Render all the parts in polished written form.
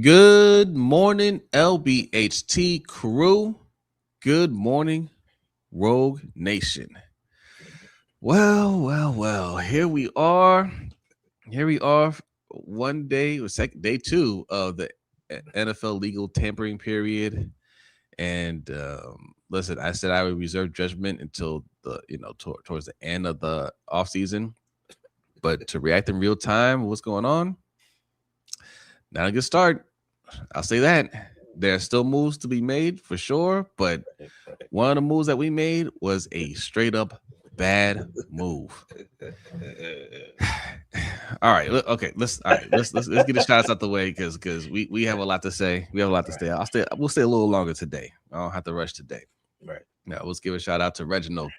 Good morning, LBHT crew. Good morning, Rogue Nation. Well. Here we are. One day, or second day two of the NFL legal tampering period. And listen, I said I would reserve judgment until towards the end of the off season. But to react in real time, what's going on? Not a good start. I'll say that. There are still moves to be made for sure, but one of the moves that we made was a straight up bad move. All right, okay. Let's get the shots out the way because we have a lot to say. We have a lot to say. We'll stay a little longer today. I don't have to rush today. Right. Now let's give a shout out to Reginald.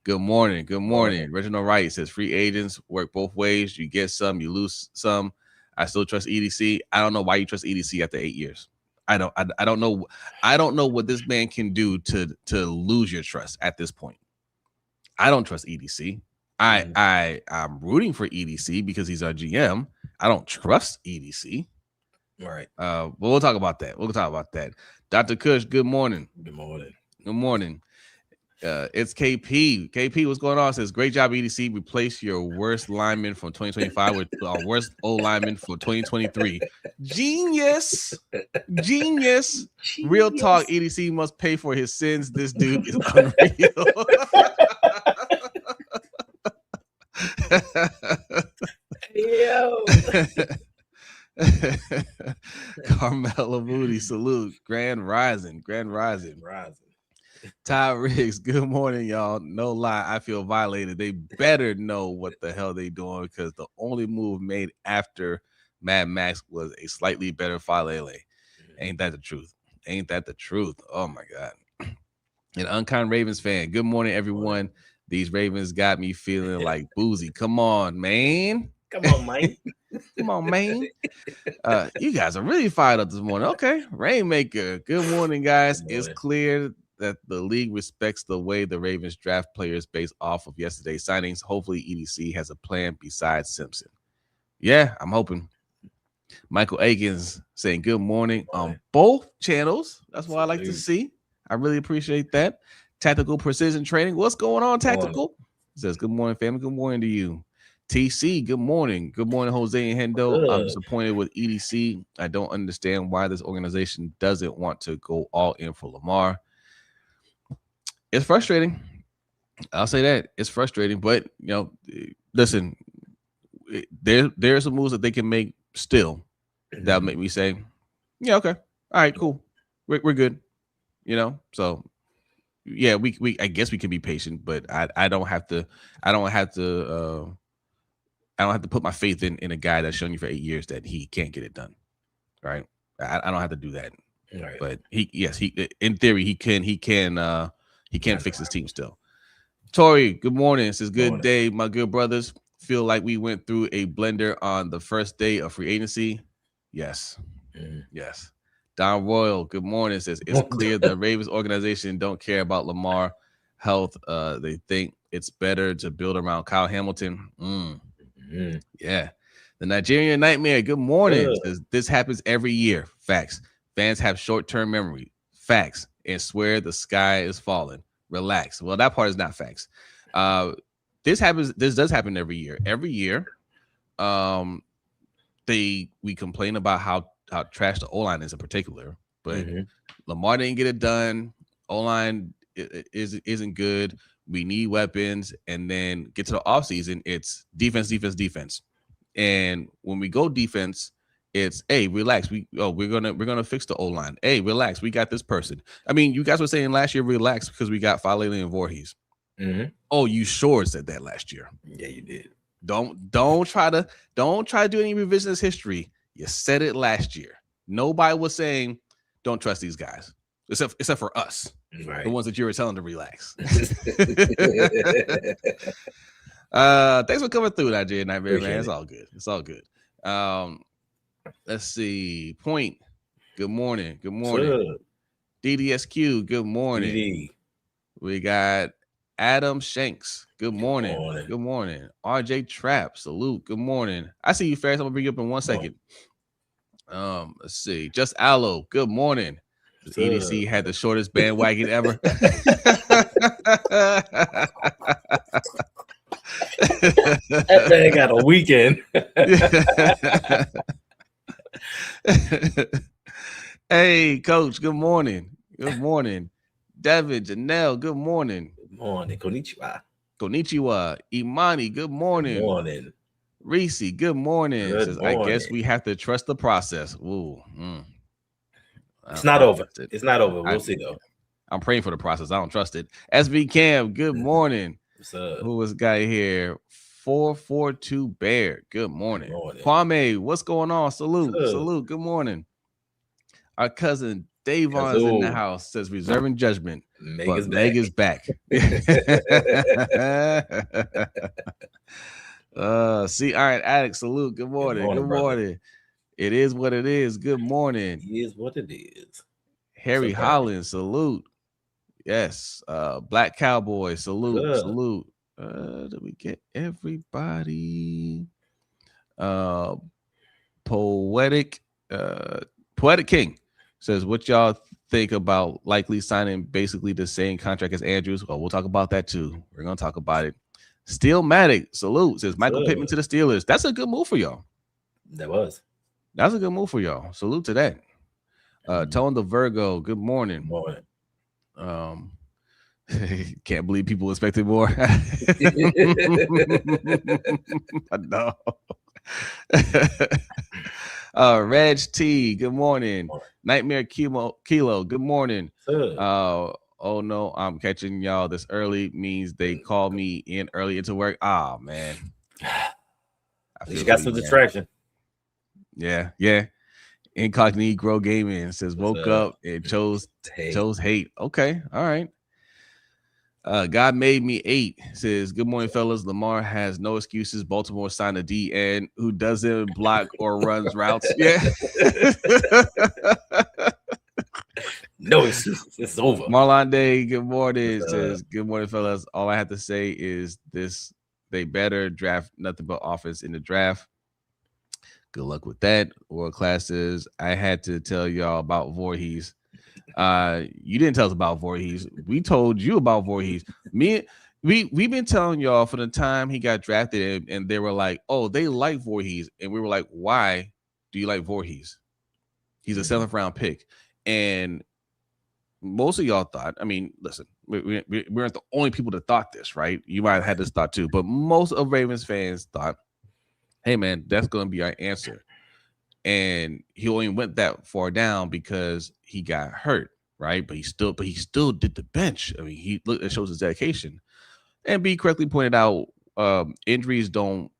Good morning. Good morning. Reginald Wright says free agents work both ways. You get some, you lose some. I still trust EDC. I don't know why you trust EDC after 8 years. I don't know. I don't know what this man can do to lose your trust at this point. I don't trust EDC. I'm rooting for EDC because he's our GM. I don't trust EDC. Right. But we'll talk about that. We'll talk about that. Dr. Kush, good morning. Good morning. Good morning. It's KP. KP, what's going on? Says, great job, EDC. Replace your worst lineman from 2025 with our worst old lineman for 2023. Genius. Real talk, EDC must pay for his sins. This dude is unreal. Yo. Carmelo Moody, salute. Grand Rising. Ty Riggs, good morning, y'all. No lie, I feel violated. They better know what the hell they doing because the only move made after Mad Maxx was a slightly better Falele. Ain't that the truth? Oh my God. An unkind Ravens fan. Good morning, everyone. These Ravens got me feeling like boozy. Come on, man. Come on, man. You guys are really fired up this morning. Okay. Rainmaker. Good morning, guys. It's clear that the league respects the way the Ravens draft players based off of yesterday's signings. Hopefully, EDC has a plan besides Simpson. Yeah, I'm hoping. Michael Aikens saying good morning on both channels. That's what I like to see. I really appreciate that. Tactical Precision Training. What's going on, Tactical? Says good morning, family. Good morning to you. TC, good morning. Good morning, Jose and Hendo. I'm disappointed with EDC. I don't understand why this organization doesn't want to go all in for Lamar. It's frustrating. I'll say that. It's frustrating, but listen, there's some moves that they can make still that'll make me say, yeah, okay. All right, cool. We're good. So yeah, we I guess we can be patient, but I don't have to put my faith in a guy that's shown you for 8 years that he can't get it done. Right? I don't have to do that. Right. But he in theory he can fix his team still. Tori, good morning. It says good day, my good brothers. Feel like we went through a blender on the first day of free agency. Yes. Yes. Don Royal, good morning. Says it's clear the Ravens organization don't care about Lamar health. They think it's better to build around Kyle Hamilton. Yeah. The Nigerian Nightmare, good morning. Says this happens every year. Facts. Fans have short-term memory. Facts. And swear the sky is falling. Relax. Well, that part is not facts. This does happen every year. Every year, we complain about how trash the O-line is in particular, but Lamar didn't get it done. O-line isn't good. We need weapons, and then get to the offseason, it's defense. And when we go defense, it's hey, relax. We're gonna fix the O-line. Hey, relax. We got this person. I mean, you guys were saying last year relax because we got Falele and Vorhees. Oh, you sure said that last year. Yeah, you did. Don't try to do any revisionist history. You said it last year. Nobody was saying don't trust these guys, except for us, right. The ones that you were telling to relax. Thanks for coming through, Nigerian Nightmare, man. It's all good. Let's see. Point. Good morning. DDSQ. Good morning. DD. We got Adam Shanks. Good morning. Good morning. RJ Trap. Salute. Good morning. I see you, Ferris. I'm gonna bring you up in 1 second. Let's see. Just Aloe. Good morning. EDC had the shortest bandwagon ever. That man got a weekend. Hey, Coach. Good morning. Good morning. Devin, Janelle. Good morning. Good morning. Konnichiwa. Konnichiwa. Imani. Good morning. Good morning. Reese. Good morning. Good Says, morning. I guess we have to trust the process. Ooh. It's not over. It's not over. We'll see though. I'm praying for the process. I don't trust it. SB Cam, good morning. Who was guy here? 442 Bear. Good morning. Kwame, what's going on? Salute. Good morning. Our cousin Davon's in the house. Says reserving judgment. Meg is back. See, all right, Alex, salute. Good morning. Good morning. It is what it is. Good morning. It is what it is. Harry Hollins, salute. Yes. Black Cowboy, salute. Did we get everybody? Poetic King says, what y'all think about likely signing basically the same contract as Andrews? Well, we'll talk about that too. We're gonna talk about it. Steelmatic, salute, says Michael Pittman to the Steelers. That's a good move for y'all. That's a good move for y'all. Salute to that. Tone the Virgo, good morning. Can't believe people expected more. No. Reg T, good morning. Nightmare Kilo, good morning. Oh no, I'm catching y'all this early means they call me in early into work. Oh man. You got some distraction. Yeah. Incognito Gaming says woke up and chose hate. Okay, all right. God made me 8 says good morning, fellas. Lamar has no excuses. Baltimore signed a DN who doesn't block or runs routes. Yeah. No excuses. It's over. Marlon Day, good morning. Says good morning, fellas. All I have to say is this: they better draft nothing but offense in the draft. Good luck with that. World classes. I had to tell y'all about Vorhees. You didn't tell us about Vorhees. We told you about Vorhees. We've been telling y'all for the time he got drafted, and they were like, "Oh, they like Vorhees," and we were like, "Why do you like Vorhees? He's a 7th round pick." And most of y'all thought, I mean, listen, we weren't the only people that thought this, right? You might have had this thought too, but most of Ravens fans thought, hey man, that's going to be our answer. And he only went that far down because he got hurt, right? But he still did the bench. I mean, it shows his dedication. And B correctly pointed out, injuries don't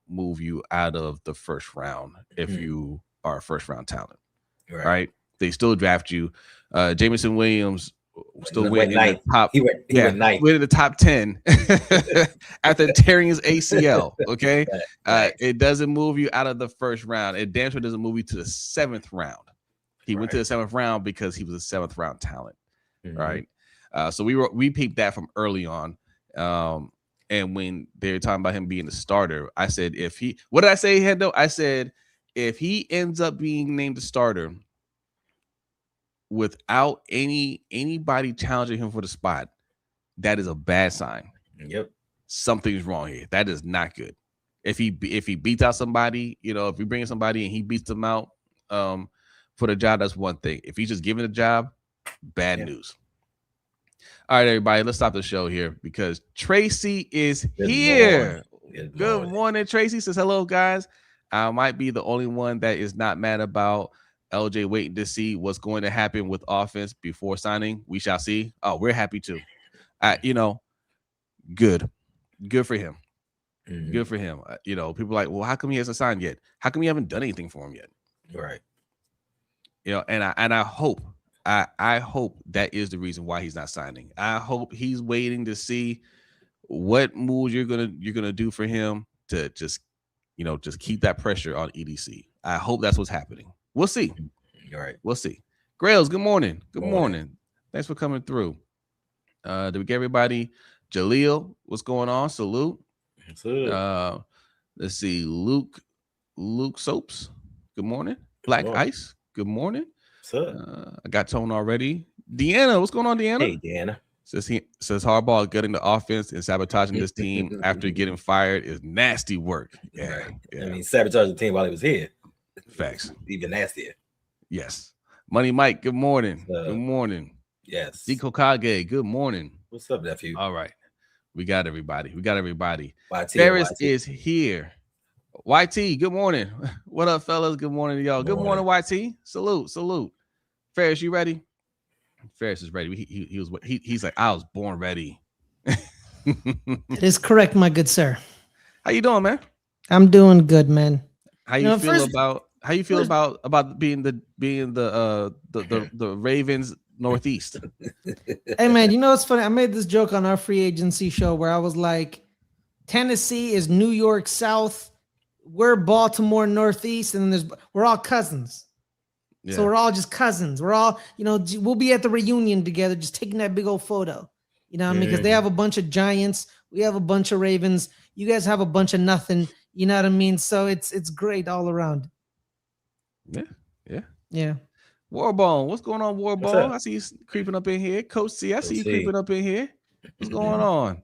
move you out of the first round if you are a first round talent, right? They still draft you. Jameson Williams still went in the top. He went ninth. Went in the top 10 after tearing his ACL. Okay, it doesn't move you out of the first round. It damn sure doesn't move you to the 7th round. He went to the 7th round because he was a 7th round talent, right? So we peeped that from early on. And when they were talking about him being the starter, I said, what did I say, Hendo? I said, if he ends up being named the starter without anybody challenging him for the spot, that is a bad sign. Yep. Something's wrong here. That is not good. If he beats out somebody, if you bring somebody and he beats them out for the job, that's one thing. If he's just given a job, bad news. All right, everybody, let's stop the show here because Tracy is here. Good morning. Tracy says, hello, guys. I might be the only one that is not mad about LJ waiting to see what's going to happen with offense before signing. We shall see. Oh, we're happy too. Good for him. Good for him. People are like, well, how come he hasn't signed yet? How come you haven't done anything for him yet? Right. And I hope that is the reason why he's not signing. I hope he's waiting to see what moves you're gonna do for him to just keep that pressure on EDC. I hope that's what's happening. We'll see. All right. We'll see. Grails, good morning. Good morning. Thanks for coming through. Did we get everybody? Jaleel, what's going on? Salute. Let's see. Luke Soaps. Good morning. Black Ice, good morning. What's I got Tone already. Deanna, what's going on, Deanna? Hey, Deanna. Says Harbaugh getting the offense and sabotaging this team after getting fired is nasty work. Yeah, right. Yeah. I mean, sabotage the team while he was here. Facts. Even nastier. Yes. Money Mike, good morning. Good morning. Yes. Zico Kage, good morning. What's up, nephew? All right. We got everybody. YT Ferris is here. YT, good morning. What up, fellas? Good morning to y'all. Good morning, YT. Salute. Ferris, you ready? Ferris is ready. He's like, I was born ready. It is correct, my good sir. How you doing, man? I'm doing good, man. How you feel about being the Ravens Northeast? Hey man, you know what's funny? I made this joke on our free agency show where I was like, Tennessee is New York South, we're Baltimore Northeast, and then we're all cousins. Yeah. So we're all just cousins. We're all, we'll be at the reunion together, just taking that big old photo. You know what I mean? Because they have a bunch of Giants, we have a bunch of Ravens, you guys have a bunch of nothing. You know what I mean? So it's great all around. Yeah. Warbone, what's going on, Warbone? I see you creeping up in here. Coach C, I see you creeping up in here. What's going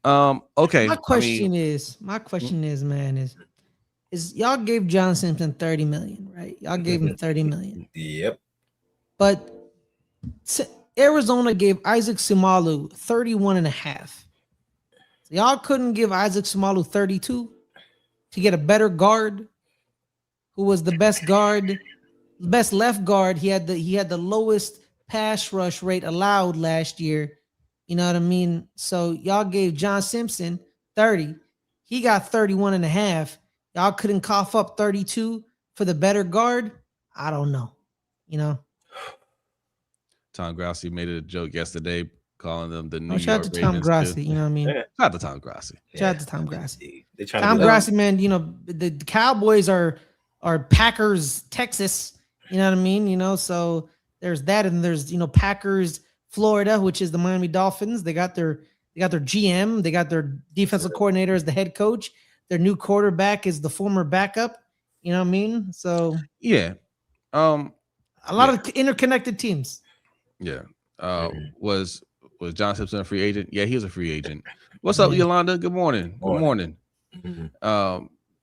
on? Okay. My question is, man, is y'all gave John Simpson 30 million, right? Y'all gave him 30 million. Yep. But Arizona gave Isaac Seumalo 31 and a half. So y'all couldn't give Isaac Seumalo 32 to get a better guard who was the best guard, best left guard. He had the lowest pass rush rate allowed last year. You know what I mean? So y'all gave John Simpson 30. He got 31 and a half. Y'all couldn't cough up 32 for the better guard. I don't know. Tom Grassi made a joke yesterday calling them the New York Shout out to Tom Grassi, you know what I mean? Shout out to Tom Grassi. Shout out to Tom Grassi. Tom Grassi, man, the Cowboys are Packers, Texas, you know what I mean? So there's that, and there's Packers, Florida, which is the Miami Dolphins. They got their GM, they got their defensive coordinator as the head coach. Their new quarterback is the former backup. You know what I mean? So yeah, a lot of interconnected teams. Yeah. Was John Simpson a free agent? Yeah, he was a free agent. What's up, Yolanda? Good morning. Good morning.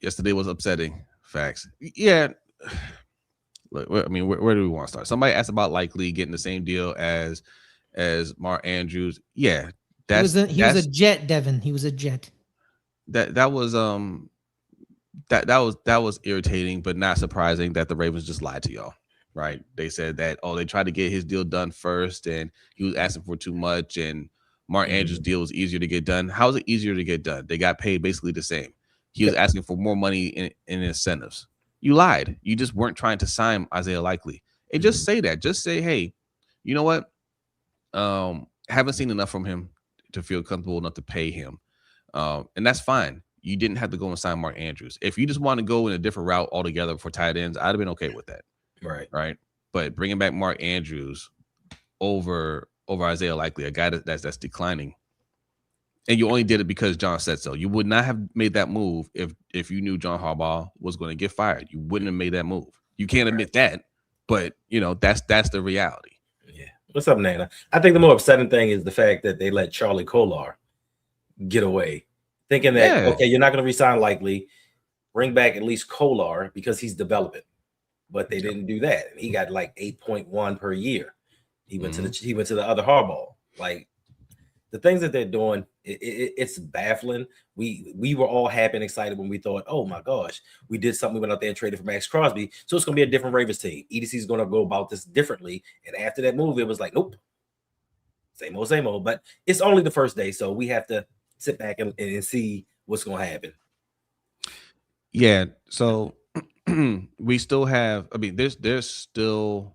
Yesterday was upsetting. Facts. Yeah. Look, I mean, where do we want to start? Somebody asked about likely getting the same deal as Mark Andrews. Yeah, he was a Jet, Devin. He was a Jet. That was irritating, but not surprising that the Ravens just lied to y'all. Right? They said that they tried to get his deal done first, and he was asking for too much, and Mark Andrews' deal was easier to get done. How is it easier to get done? They got paid basically the same. He was asking for more money in incentives. You lied. You just weren't trying to sign Isaiah Likely. And just say that. Just say, hey, you know what? Haven't seen enough from him to feel comfortable enough to pay him. And that's fine. You didn't have to go and sign Mark Andrews. If you just want to go in a different route altogether for tight ends, I'd have been okay with that. Right. But bringing back Mark Andrews over Isaiah Likely, a guy that's declining, and you only did it because John said so. You would not have made that move if you knew John Harbaugh was going to get fired. You wouldn't have made that move. You can't admit that, but that's the reality. Yeah. What's up, Nana? I think the more upsetting thing is the fact that they let Charlie Kolar get away, thinking that okay, you're not going to resign Likely, bring back at least Kolar because he's developing. But they didn't do that. He got like 8.1 per year. He went to the other Harbaugh. Like the things that they're doing, it's baffling. We were all happy and excited when we thought, oh my gosh, we did something. We went out there and traded for Maxx Crosby, so it's going to be a different Ravens team. EDC is going to go about this differently. And after that move, it was like, nope, same old. But it's only the first day, so we have to sit back and see what's going to happen. Yeah. So. We still have, there's still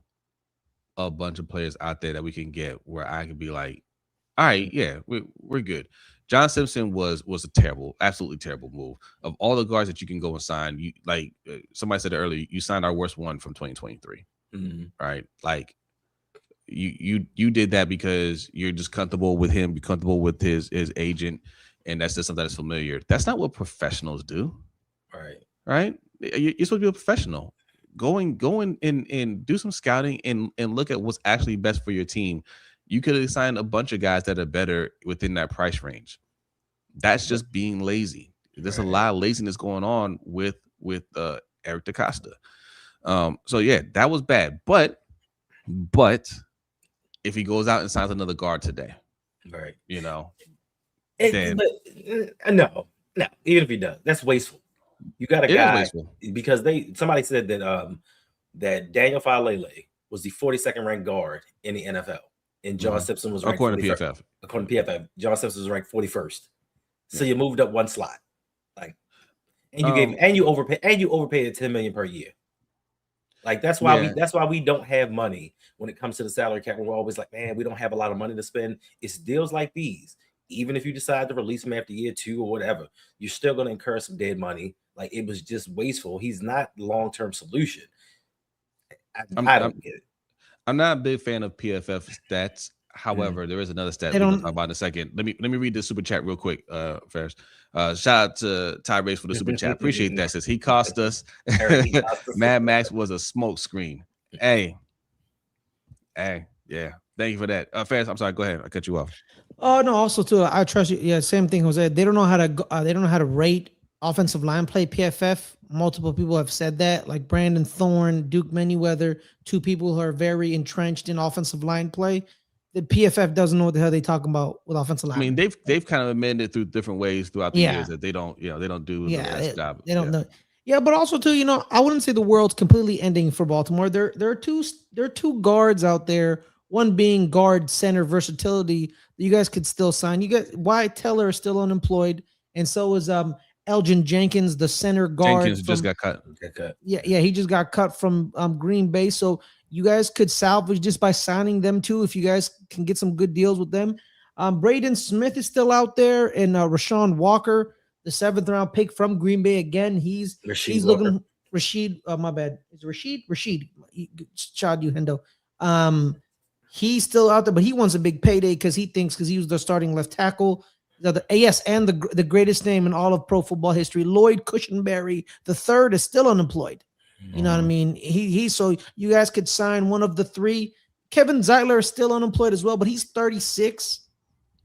a bunch of players out there that we can get where I could be like, all right, yeah, we're good. John Simpson was a absolutely terrible move. Of all the guards that you can go and sign, you like somebody said earlier, you signed our worst one from 2023. Right? Like you did that because you're just comfortable with him, you're comfortable with his agent, and that's just something that's familiar. That's not what professionals do. Right. Right? You're supposed to be a professional. go and do some scouting and look at what's actually best for your team. You could have signed a bunch of guys that are better within that price range. That's just being lazy. There's a lot of laziness going on with Eric DaCosta. So yeah, that was bad. But if he goes out and signs another guard today, right? Then no. Even if he does, that's wasteful. You got a guy because somebody said that that Daniel Falele was the 42nd ranked guard in the NFL, and John Simpson was ranked according to PFF. According to PFF, John Simpson was ranked 41st. So you moved up one slot, and you overpaid $10 million per year. Like that's why we don't have money when it comes to the salary cap. We're always like, man, we don't have a lot of money to spend. It's deals like these. Even if you decide to release him after year 2 or whatever, you're still going to incur some dead money. Like it was just wasteful. He's not the long-term solution. I don't get it. I'm not a big fan of PFF stats. However, there is another stat we're going to talk about in a second. Let me read the super chat real quick, Ferris. Shout out to Ty Race for the super chat. Appreciate that. Says he cost us. Mad Max was a smoke screen. Hey, yeah. Thank you for that. Ferris, I'm sorry. Go ahead. I cut you off. Oh no. Also, too, I trust you. Yeah, same thing, Jose. They don't know how to rate offensive line play. PFF. Multiple people have said that, like Brandon Thorne, Duke Manyweather, 2 people who are very entrenched in offensive line play. The PFF doesn't know what the hell they talking about with offensive line. I mean, they've kind of amended through different ways throughout the years that they don't do the best job. They don't know. Yeah, but also too, I wouldn't say the world's completely ending for Baltimore. There are two guards out there. One being guard center versatility that you guys could still sign. You guys, Wyatt Teller is still unemployed, and so is Elgin Jenkins, the center guard. Jenkins just got cut. Yeah, he just got cut from Green Bay. So you guys could salvage just by signing them too, if you guys can get some good deals with them. Braden Smith is still out there, and Rashawn Walker, the 7th round pick from Green Bay again. He's looking Rashid. My bad. Is Rashid? Shout you, Hendo. He's still out there, but he wants a big payday because he was the starting left tackle. And the greatest name in all of pro football history, Lloyd Cushenberry the third, is still unemployed. You know what I mean? So you guys could sign one of the 3. Kevin Zeitler is still unemployed as well, but he's 36.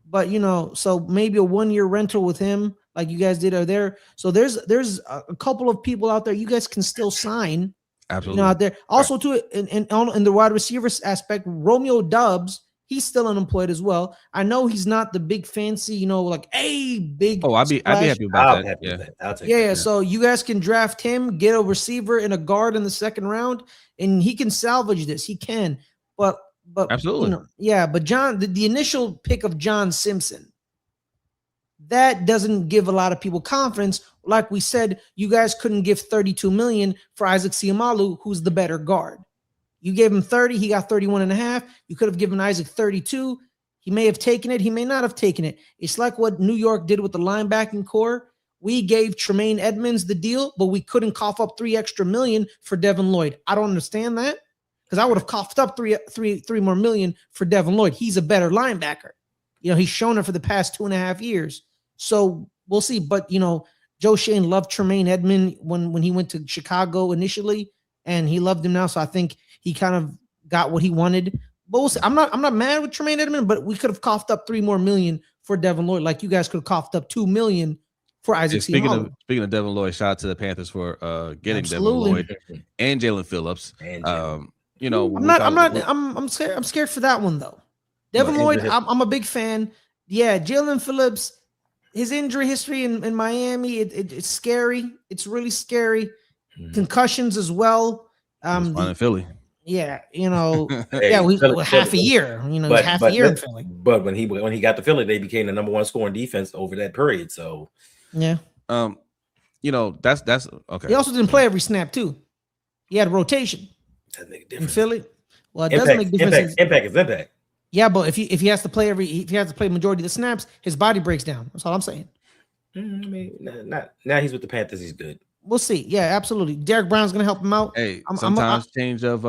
But so maybe a 1-year rental with him, like you guys did, are there. So there's a couple of people out there you guys can still sign. Absolutely. Out there. Also, too, in the wide receivers aspect, Romeo Doubs, he's still unemployed as well. I know he's not the big fancy, big. Oh, I'd be happy about that. I'll take that. So you guys can draft him, get a receiver and a guard in the 2nd round, and he can salvage this. He can, but absolutely, But John, the initial pick of John Simpson, that doesn't give a lot of people confidence. Like we said, you guys couldn't give $32 million for Isaac Seumalo, who's the better guard. You gave him 30, he got 31.5. You could have given Isaac 32. He may have taken it, he may not have taken it. It's like what New York did with the linebacking core. We gave Tremaine Edmonds the deal, but we couldn't cough up $3 extra million for Devin Lloyd. I don't understand that, because I would have coughed up three more million for Devin Lloyd. He's a better linebacker. He's shown it for the past 2.5 years. So we'll see. But Joe Shane loved Tremaine Edmonds when he went to Chicago initially, and he loved him now. So I think he kind of got what he wanted. But we'll see. I'm not mad with Tremaine Edmonds, but we could have coughed up $3 more million for Devin Lloyd, like you guys could have coughed up $2 million for Isaac Seumalo. Speaking of Devin Lloyd, shout out to the Panthers for getting Devin Lloyd and Jalen Phillips. I'm scared for that one though. Devin Lloyd, I'm a big fan. Yeah, Jalen Phillips, his injury history in Miami, it's scary. It's really scary. Concussions as well. In Philly. Yeah, half a year. Half a year in Philly. But when he got to Philly, they became the number 1 scoring defense over that period. So yeah. That's okay. He also didn't play every snap too. He had a rotation. Doesn't make a difference. In Philly. Well, it doesn't make a difference. Impact is impact. Yeah, but if he has to play majority of the snaps, his body breaks down. That's all I'm saying. I mean, now he's with the Panthers. He's good. We'll see. Yeah, absolutely. Derek Brown's gonna help him out. Hey, sometimes change of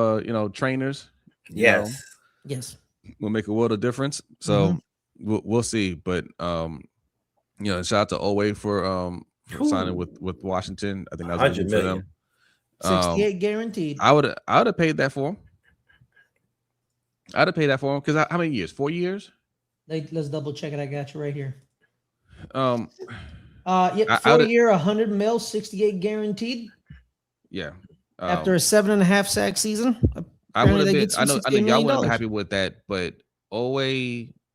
trainers. Yes. Yes. Will make a world of difference. So we'll see. But shout out to Oweh for signing with Washington. I think that was good for them. 68 guaranteed. I would have paid that for him. I'd have paid that for him because how many years? 4 years? Let's double check it. I got you right here. Yep, 4 year, 100 mil, 68 guaranteed. Yeah. After a 7.5 sack season, I would have been. I know y'all wouldn't be happy with that, but Owe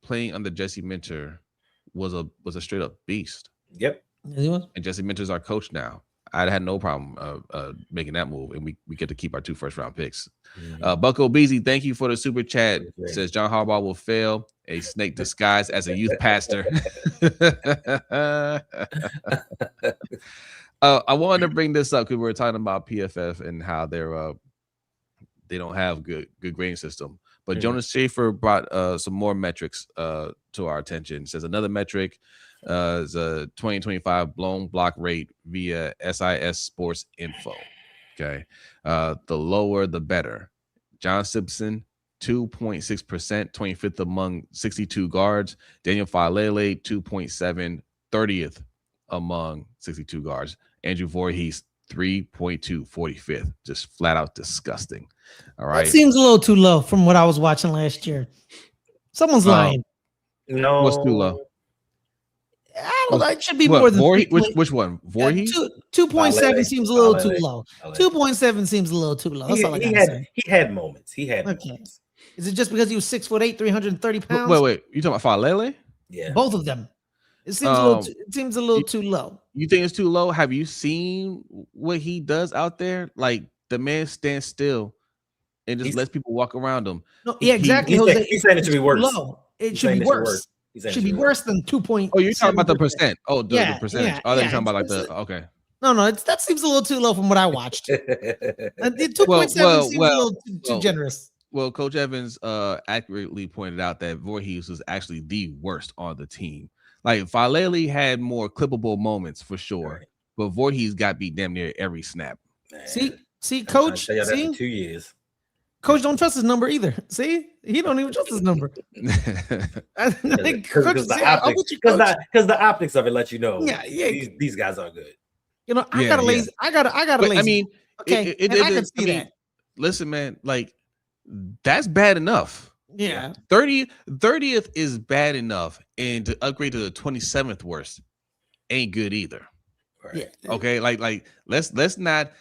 playing under Jesse Minter was a straight up beast. Yep. And Jesse Minter's our coach now. I had no problem making that move, and we get to keep our 2 first-round picks. Bucko Beasy, thank you for the super chat. Says John Harbaugh will fail, a snake disguised as a youth pastor. I wanted to bring this up because we were talking about PFF and how they don't have good grading system. But Jonas Schaefer brought some more metrics to our attention. Says another metric is a 2025 blown block rate via SIS Sports Info. Okay. The lower, the better. John Simpson, 2.6%, 25th among 62 guards. Daniel Falele, 2.7, 30th among 62 guards. Andrew Vorhees, 3.2, 45th. Just flat out disgusting. All right. That seems a little too low from what I was watching last year. Someone's lying. No. What's too low? I don't know. It should be more than Vorhees. Which one? Vorhees? 2.7 seems a little too low. 2.7 seems a little too low. That's all I gotta say. He had moments. He had moments. Is it just because he was 6'8", 330 pounds? Wait. You talking about Falele? Yeah. Both of them. It seems a little too low. You think it's too low? Have you seen what he does out there? Like the man stands still and just lets people walk around him. No, yeah, exactly. He's saying it should be worse. Low. It should be worse. It should be worse than 2.0. Oh, you're talking about the percent. Oh, the percentage. Yeah, you're talking about like okay. No, that seems a little too low from what I watched. 2.7 seems a little too generous. Well, Coach Evans accurately pointed out that Vorhees was actually the worst on the team. Like Falele had more clippable moments for sure, but Vorhees got beat damn near every snap. Man. See, Coach. See? 2 years. Coach don't trust his number either. See, he don't even trust his number. Because the optics of it let you know. Yeah. These guys are good. You know, I got a lazy. I mean, okay, I can see that. Listen, man, like that's bad enough. Yeah, 30th is bad enough, and to upgrade to the 27th worst ain't good either. Yeah. Okay. Like let's not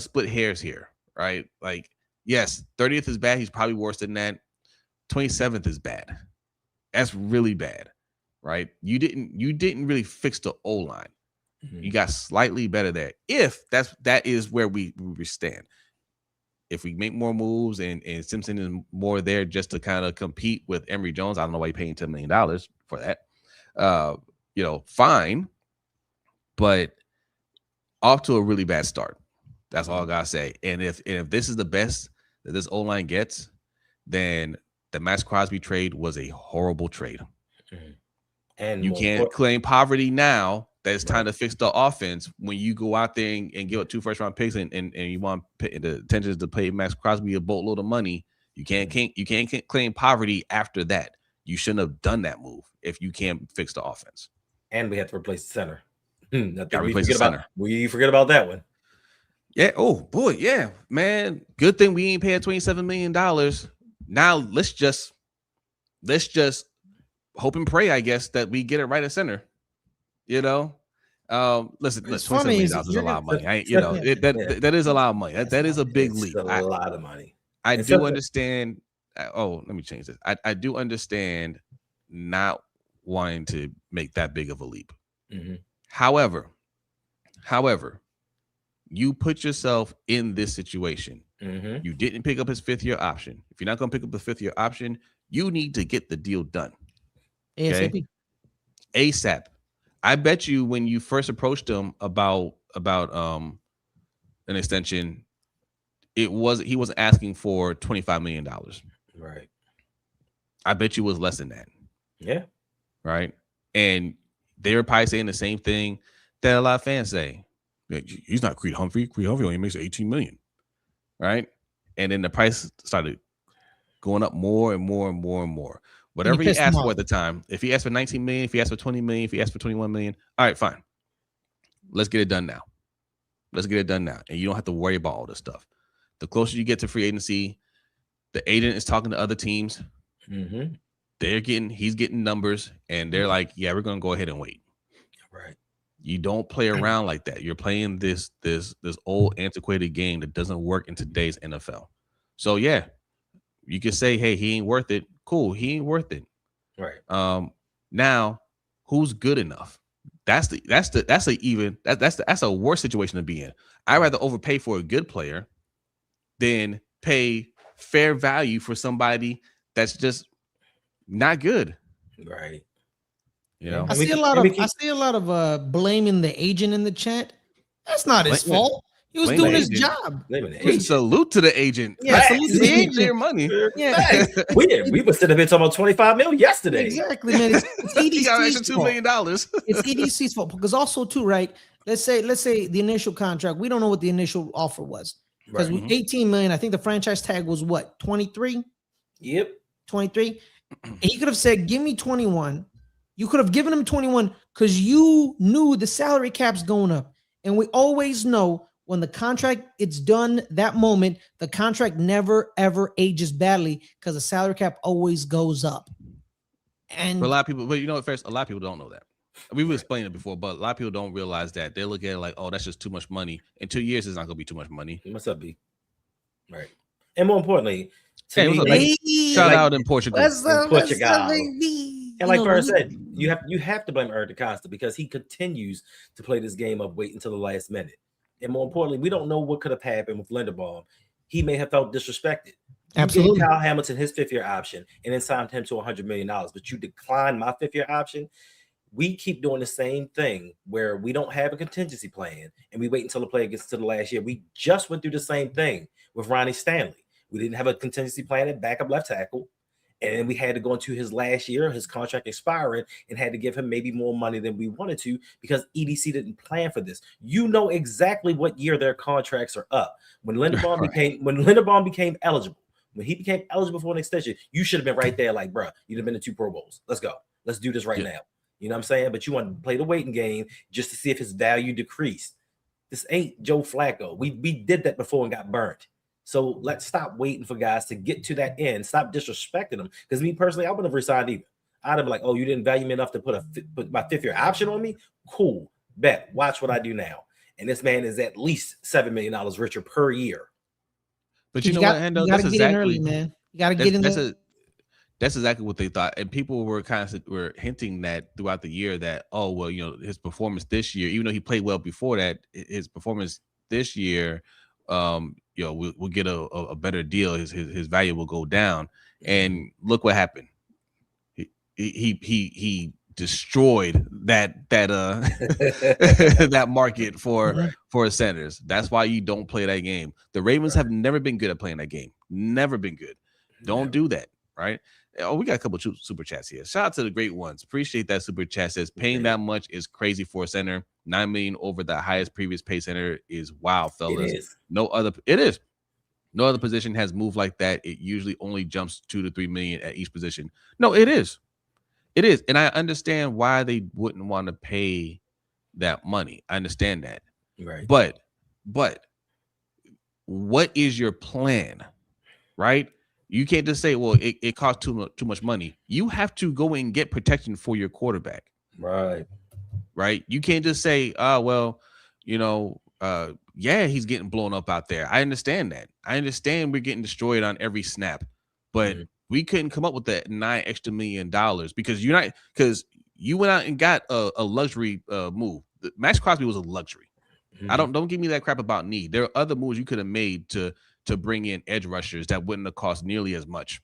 split hairs here. Right. Like, yes, 30th is bad. He's probably worse than that. 27th is bad. That's really bad. Right. You didn't really fix the O-line. You got slightly better there. If that is where we stand. If we make more moves and Simpson is more there just to kind of compete with Emory Jones, I don't know why you're paying $10 million for that. Fine, but off to a really bad start. That's all I gotta say. And if this is the best that this O-line gets, then the Maxx Crosby trade was a horrible trade. And you can't claim poverty now that it's time to fix the offense when you go out there and give up 2 first-round picks and you want the intentions to pay Maxx Crosby a boatload of money. You can't claim poverty after that. You shouldn't have done that move if you can't fix the offense. And we have to replace the center. We forget about that one. Yeah. Oh boy. Yeah, man. Good thing we ain't paying $27 million. Now let's just hope and pray, I guess, that we get it right at center. Listen, $27 million is a lot of money. That is a lot of money. That is a big leap. A lot of money. I do understand. Let me change this. I do understand not wanting to make that big of a leap. However, you put yourself in this situation. You didn't pick up his 5th-year option. If you're not going to pick up the 5th-year option, you need to get the deal done. Okay? ASAP. I bet you when you first approached him about an extension, he wasn't asking for $25 million. Right. I bet you was less than that. Yeah. Right. And they were probably saying the same thing that a lot of fans say. He's not Creed Humphrey. Creed Humphrey only makes $18 million. Right. And then the price started going up more and more and more and more. Whatever he asked for at the time. If he asked for $19 million, if he asked for $20 million, if he asked for $21 million, all right, fine. Let's get it done now. Let's get it done now. And you don't have to worry about all this stuff. The closer you get to free agency, the agent is talking to other teams. Mm-hmm. He's getting numbers, and they're like, yeah, we're going to go ahead and wait. Right. You don't play around like that. You're playing this old antiquated game that doesn't work in today's NFL. So yeah, you could say, hey, he ain't worth it. Cool, he ain't worth it. Right. Now, who's good enough? That's a worse situation to be in. I'd rather overpay for a good player than pay fair value for somebody that's just not good. Right. You know, I see a lot of blaming the agent in the chat. That's not his fault. He was doing his job. Salute to the agent. Yeah, salute to the agent. Their money. Yeah, we were sitting here talking about 25 million yesterday. Exactly, man. It's he got extra $2 million. It's EDC's fault because also too, right? Let's say the initial contract. We don't know what the initial offer was because 18 million. I think the franchise tag was what 23. Yep, 23. He could have said, "Give me 21." You could have given him 21 because you knew the salary cap's going up, and we always know. When the contract it's done that moment, the contract never ever ages badly because the salary cap always goes up. And for a lot of people, but you know, first a lot of people don't know that. We've explained it before, but a lot of people don't realize that. They look at it like, oh, that's just too much money. In 2 years, it's not gonna be too much money. It must not be. Right. And more importantly, shout out in Portugal. And like First said, you have to blame Eric DeCosta because he continues to play this game of wait until the last minute. And more importantly, we don't know what could have happened with Linderbaum. He may have felt disrespected. Absolutely. You gave Kyle Hamilton his 5th-year option and then signed him to $100 million, but you declined my 5th-year option. We keep doing the same thing where we don't have a contingency plan and we wait until the player gets to the last year. We just went through the same thing with Ronnie Stanley. We didn't have a contingency plan at backup left tackle. And we had to go into his last year, his contract expiring, and had to give him maybe more money than we wanted to because EDC didn't plan for this. You know exactly what year their contracts are up. When Linderbaum became eligible, when he became eligible for an extension, you should have been right there, like, bro, you'd have been to 2 Pro Bowls. Let's go. Let's do this right now. You know what I'm saying? But you want to play the waiting game just to see if his value decreased. This ain't Joe Flacco. We did that before and got burnt. So let's stop waiting for guys to get to that end. Stop disrespecting them. Because me personally, I wouldn't have resigned either. I'd have been like, oh, you didn't value me enough to put my 5th-year option on me? Cool. Bet. Watch what I do now. And this man is at least $7 million richer per year. But you know what, Hendo? You got to get in early, man. You got to get in there. That's exactly what they thought. And people were were hinting that throughout the year that, oh, well, you know, his performance this year, even though he played well before that, his performance this year, you know, we'll get a better deal. His value will go down. And look what happened. He destroyed that that market for centers. That's why you don't play that game. The Ravens have never been good at playing that game. Never been good. Don't do that, right? Oh, we got a couple of super chats here. Shout out to the great ones. Appreciate that super chat. Says paying that much is crazy for a center. $9 million over the highest previous pay center is wild, fellas. It is. No other position has moved like that. It usually only jumps $2 to $3 million at each position. No, it is. It is. And I understand why they wouldn't want to pay that money. I understand that. Right. But what is your plan? Right? You can't just say, well, it costs too much money. You have to go and get protection for your quarterback. Right. You can't just say, well, you know, yeah, he's getting blown up out there. I understand that. I understand we're getting destroyed on every snap, but we couldn't come up with that $9 extra million because you went out and got a luxury move. Maxx Crosby was a luxury. Don't give me that crap about need. There are other moves you could have made to bring in edge rushers that wouldn't have cost nearly as much.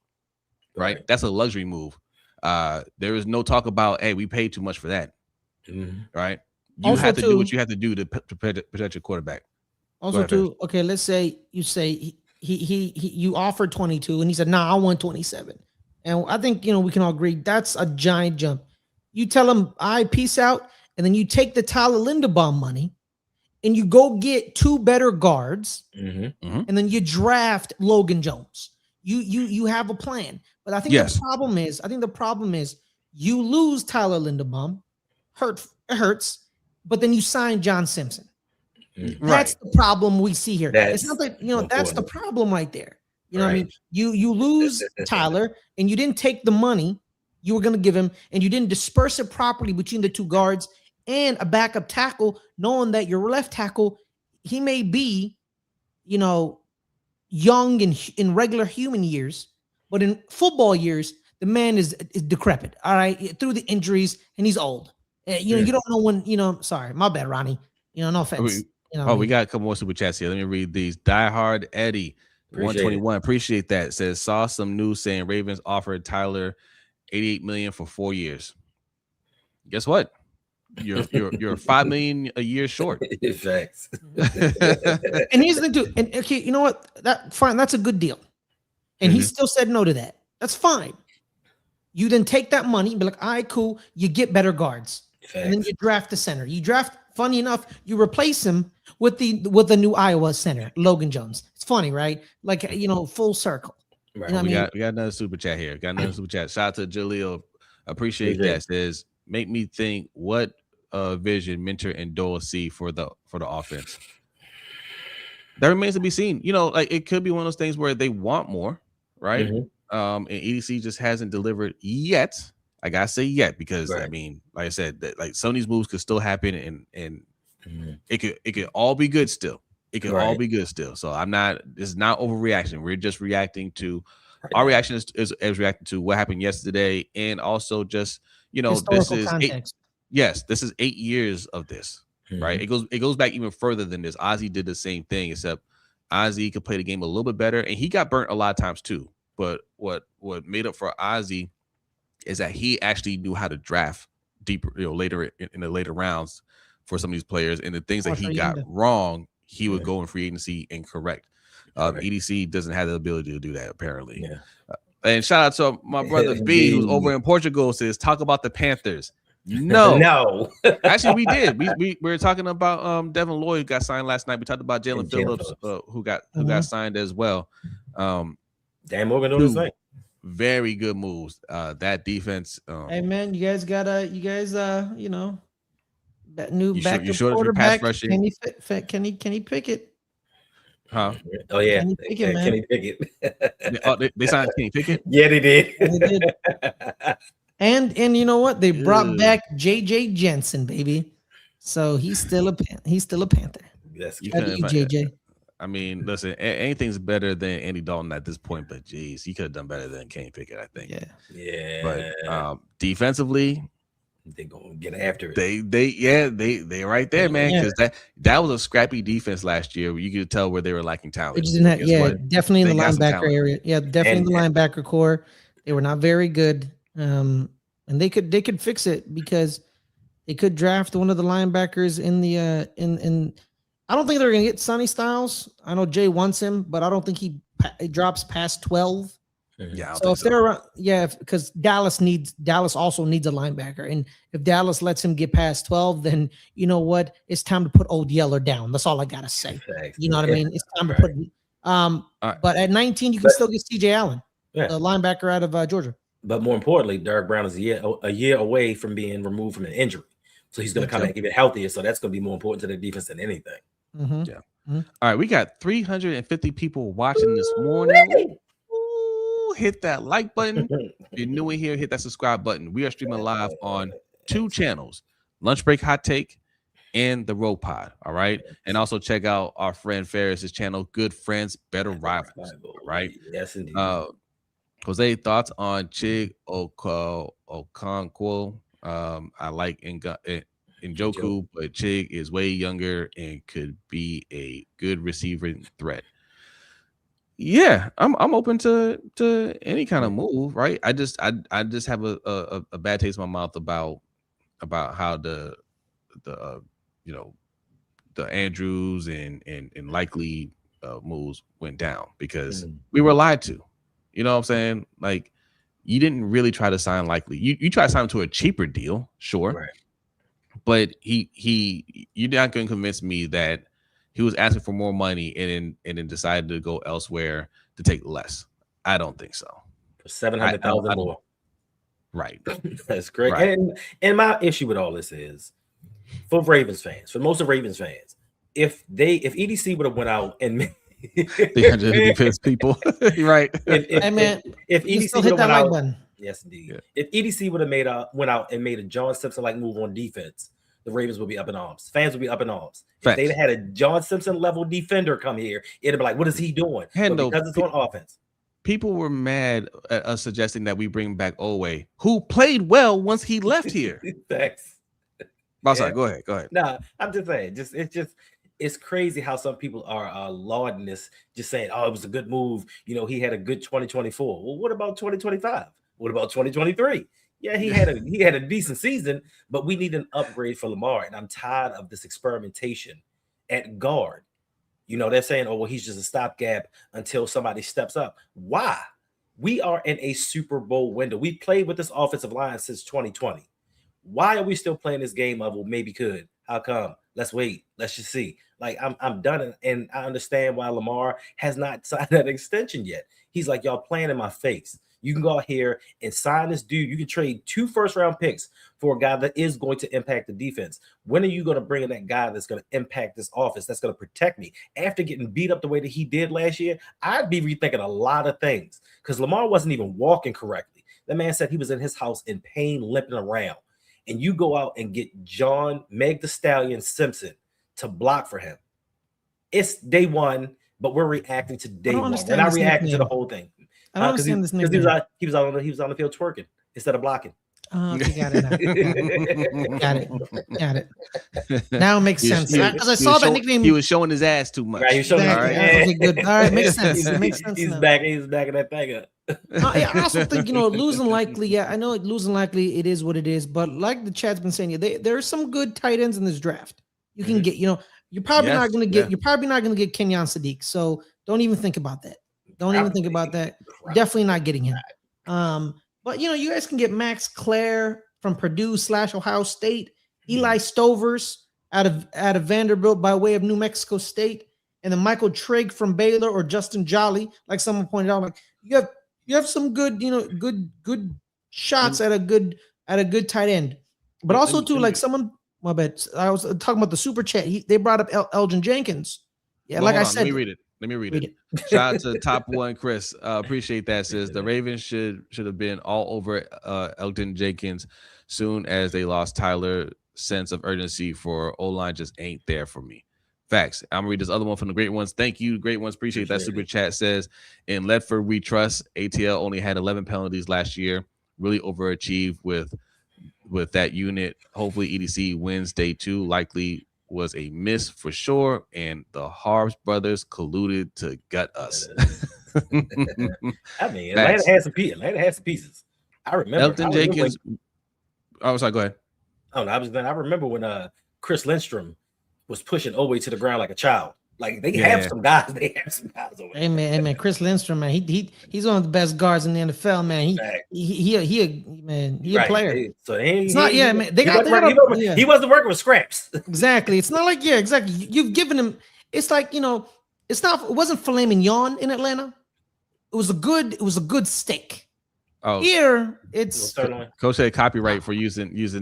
Right. That's a luxury move. There is no talk about, hey, we paid too much for that. Right. You also have to do what you have to do to protect your quarterback. Also, okay, let's say you say you offered 22 and he said, nah, I want 27. And I think, we can all agree that's a giant jump. You tell him, peace out. And then you take the Tyler Linderbaum money and you go get 2 better guards. And then you draft Logan Jones. You have a plan. But I think the problem is you lose Tyler Linderbaum. It hurts. But then you sign John Simpson. That's the problem we see here. It's not that, that's the important. problem right there. You know what I mean? You lose Tyler and you didn't take the money you were going to give him and you didn't disperse it properly between the two guards and a backup tackle, knowing that your left tackle, he may be, young in regular human years, but in football years, the man is decrepit. All right, through the injuries, and he's old. You don't know when. Sorry, my bad, Ronnie. No offense. We got a couple more super chats here. Let me read these. Diehard Eddie, 121. Appreciate that. Says saw some news saying Ravens offered Tyler $88 million for 4 years. Guess what? You're $5 million a year short. Facts. And here's the thing too. And okay, you know what? That's a good deal. And he still said no to that. That's fine. You then take that money and be like, all right, cool. You get better guards. Facts. And then you draft the center. You draft, funny enough, you replace him with the new Iowa center, Logan Jones. It's funny, right? Like, full circle. Right. We got another super chat here. Shout out to Jaleel. Appreciate that. Says, make me think what vision Mentor and Dole see for the offense. That remains to be seen. Like it could be one of those things where they want more, right? And EDC just hasn't delivered yet. I gotta say yet because I mean, like I said, that like some of these moves could still happen, and it could all be good still. It could all be good still. So it's not overreaction. We're just reacting to our reaction is reacting to what happened yesterday, and also just this is context. This is 8 years of this, right? It goes back even further than this. Ozzy did the same thing, except Ozzy could play the game a little bit better, and he got burnt a lot of times too. But what made up for Ozzy is that he actually knew how to draft deeper, later in the later rounds for some of these players, and the things that he got wrong, he would go in free agency and correct. EDC doesn't have the ability to do that apparently. And shout out to my brother B, who's over in Portugal, says talk about the Panthers. No. Actually, we did. We were talking about Devin Lloyd got signed last night. We talked about Jalen Phillips, who got signed as well. Dan Morgan doing his thing. Very good moves. That defense. Hey man, you guys that new backup Pass quarterback. rushing. Can he pick it? Huh? Oh yeah, Kenny Pickett. They signed Kenny Pickett. Yeah, they did. And you know what? They brought back JJ Jensen, baby. So he's still a Panther. Yes, JJ. I mean, listen, anything's better than Andy Dalton at this point, but geez, he could have done better than Kenny Pickett, I think. Yeah. But defensively, they gonna get after it. They right there, man. Because that was a scrappy defense last year. Where you could tell where they were lacking talent. Definitely in the linebacker area. Yeah, definitely in the linebacker core. They were not very good. And they could fix it because they could draft one of the linebackers in the in. I don't think they're gonna get Sonny Styles. I know Jay wants him, but I don't think he drops past 12. Yeah. So if they're around, because Dallas also needs a linebacker, and if Dallas lets him get past 12, then you know what? It's time to put Old Yeller down. That's all I gotta say. You know what I mean? It's time to put. But at 19, you can still get CJ Allen, the linebacker out of Georgia. But more importantly, Derrick Brown is a year away from being removed from an injury, so he's going to come back even healthier. So that's going to be more important to the defense than anything. All right, we got 350 people watching this morning. Ooh, hit that like button. If you're new in here, hit that subscribe button. We are streaming live on 2 channels: Lunch Break Hot Take and the Road Pod. All right, and also check out our friend Ferris's channel, Good Friends, Better Rivals. All right. Yes, indeed. Jose, thoughts on Chig Okonkwo? I like Njoku, but Chig is way younger and could be a good receiver threat. Yeah, I'm open to any kind of move, right? I just have a bad taste in my mouth about how the Andrews and likely moves went down because we were lied to. You know what I'm saying? Like, you didn't really try to sign likely. You tried to sign him to a cheaper deal, sure. Right. But you're not going to convince me that he was asking for more money and then decided to go elsewhere to take less. I don't think so. For $700,000 more. Right. That's great. Right. And my issue with all this is, for Ravens fans, for most of Ravens fans, if EDC would have went out and they had to defense people, right? If you EDC still hit that like button. Yes, indeed. Yeah. If EDC would have went out and made a John Simpson like move on defense, the Ravens would be up in arms. Fans would be up in arms. If they'd had a John Simpson level defender come here, it'd be like, what is he doing? Hendo, because it's on offense. People were mad at us suggesting that we bring back Owe, who played well once he left here. Thanks. Sorry, go ahead. No, I'm just saying, it's crazy how some people are lauding this, just saying, oh, it was a good move. You know, he had a good 2024. Well, what about 2025? What about 2023? Yeah, he had a decent season, but we need an upgrade for Lamar, and I'm tired of this experimentation at guard. You know, they're saying, oh, well, he's just a stopgap until somebody steps up. Why? We are in a Super Bowl window. We played with this offensive line since 2020. Why are we still playing this game of, well, maybe could? How come? Let's wait. Let's just see. Like, I'm done, and I understand why Lamar has not signed that extension yet. He's like, y'all playing in my face. You can go out here and sign this dude. You can trade 2 first-round picks for a guy that is going to impact the defense. When are you going to bring in that guy that's going to impact this offense, that's going to protect me? After getting beat up the way that he did last year, I'd be rethinking a lot of things because Lamar wasn't even walking correctly. That man said he was in his house in pain, limping around. And you go out and get Meg the Stallion Simpson to block for him. It's day one, but we're reacting to day one. We're not reacting to the whole thing. I don't understand this because he was on the field twerking instead of blocking. Oh, okay, got it. Got it. Now it makes sense. Because I saw that nickname. He was showing his ass too much. Right, he was showing all right. Okay, good. All right, makes sense. It makes sense. He's backing that thing up. I also think, losing likely. Yeah, I know losing likely. It is what it is. But like the chat's been saying, there are some good tight ends in this draft. You can get. You're probably not going to get. You're probably not going to get Kenyon Sadiq. So don't even think about that. Don't even think about that. Definitely not getting him. But you guys can get Max Clare from Purdue / Ohio State, Eli Stovers out of Vanderbilt by way of New Mexico State, and then Michael Trigg from Baylor or Justin Jolly, like someone pointed out. Like you have some good, good shots at a good tight end. But also too, like someone, my bad. I was talking about the super chat. They brought up Elgin Jenkins. Yeah, well, like I said. Let me read it. Shout out to Top One Chris. Appreciate that, sis. The Ravens should have been all over Elgin Jenkins soon as they lost Tyler. Sense of urgency for O-line just ain't there for me. Facts. I'm gonna read this other one from the Great Ones. Thank you, Great Ones. Appreciate that. Super chat says, in Ledford we trust. ATL only had 11 penalties last year. Really overachieved with that unit. Hopefully EDC wins day 2. Likely was a miss for sure, and the Harbs brothers colluded to gut us. I mean, Atlanta had some pieces. I remember Elton Jenkins. Oh, sorry. Go ahead. I remember when Chris Lindstrom was pushing Owe to the ground like a child. Like they have some guys. They have some guys over there. Hey man, Chris Lindstrom, man, he's one of the best guards in the NFL, man. He a player. So it's not, man. He wasn't working with scraps. Exactly. It's not like exactly. You've given him. It's like it's not. It wasn't filet mignon in Atlanta. It was a good steak. Oh, here it's Coach said copyright for using his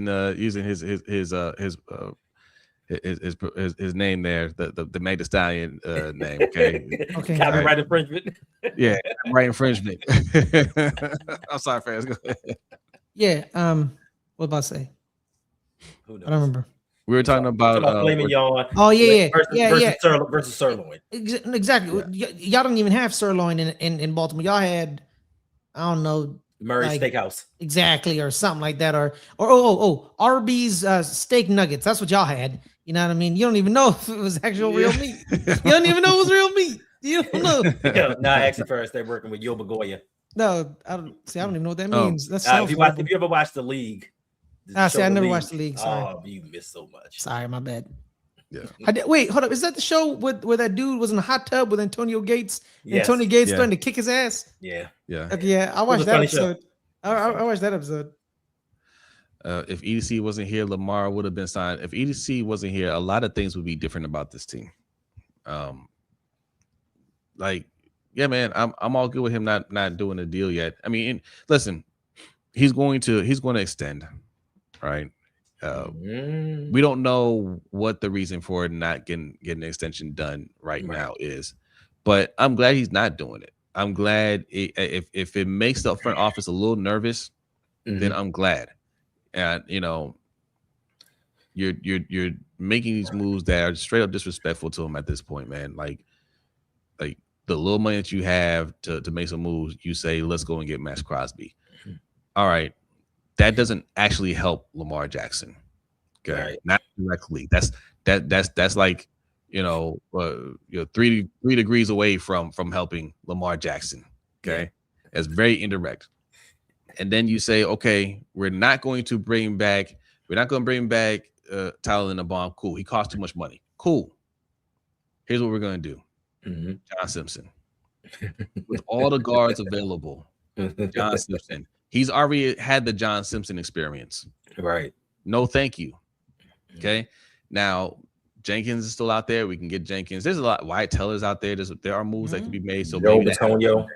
name there, the Meg the Stallion name. Okay. Copyright infringement. Yeah, right infringement. I'm sorry, fans. Go ahead. Yeah. What about to say? I don't remember. We were talking about flaming yawn. Oh yeah, versus sirloin. Exactly. Y'all don't even have sirloin in Baltimore. Y'all had, I don't know, Murray's Steakhouse. Exactly, or something like that, or Arby's steak nuggets. That's what y'all had. You know what I mean? You don't even know if it was actual real meat. You don't even know it was real meat. You don't know. No, actually, first they're working with Yoba Goya. No, I don't even know what that means. That's if you ever watched The League. I never watched The League. Sorry. Oh, you missed so much. Sorry, my bad. Yeah. Wait, hold up. Is that the show where that dude was in the hot tub with Antonio Gates? Yes. Antonio Gates starting to kick his ass? Yeah. Okay, yeah. I watched that episode. I watched that episode. If EDC wasn't here, Lamar would have been signed. If EDC wasn't here, a lot of things would be different about this team. Yeah, man, I'm all good with him not doing a deal yet. I mean, listen, he's going to extend, right? We don't know what the reason for not getting an extension done right now is, but I'm glad he's not doing it. I'm glad if it makes the front office a little nervous, then I'm glad. And you're making these moves that are straight up disrespectful to him at this point, man. Like the little money that you have to make some moves, you say, let's go and get Maxx Crosby. All right. That doesn't actually help Lamar Jackson. Okay. Right. Not directly. That's like, 3 degrees away from helping Lamar Jackson. Okay. That's very indirect. And then you say, okay, we're not going to bring back Tyler Linderbaum. Cool. He costs too much money. Cool. Here's what we're going to do. John Simpson. With all the guards available, John Simpson. He's already had the John Simpson experience. Right. No, thank you. Okay. Now, Jenkins is still out there. We can get Jenkins. There's a lot. Wyatt Teller's out there. There are moves that could be made. So Joe Bitonio.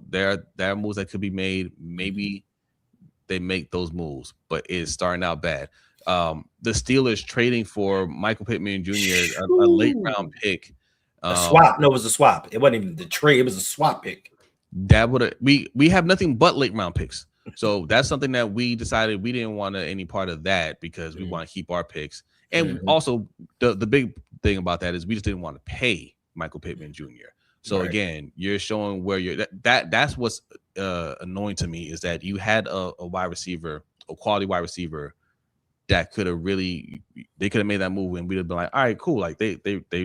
There are moves that could be made. Maybe they make those moves, but it's starting out bad. The Steelers trading for Michael Pittman Jr., a late round pick. A swap. No, it was a swap. It wasn't even the trade. It was a swap pick. That would we have nothing but late round picks. So that's something that we decided we didn't want any part of that because we want to keep our picks. And also the big thing about that is we just didn't want to pay Michael Pittman Jr. So again, you're showing where you're that's what's annoying to me is that you had a wide receiver, a quality wide receiver that could have made that move and we'd have been like, all right, cool. Like they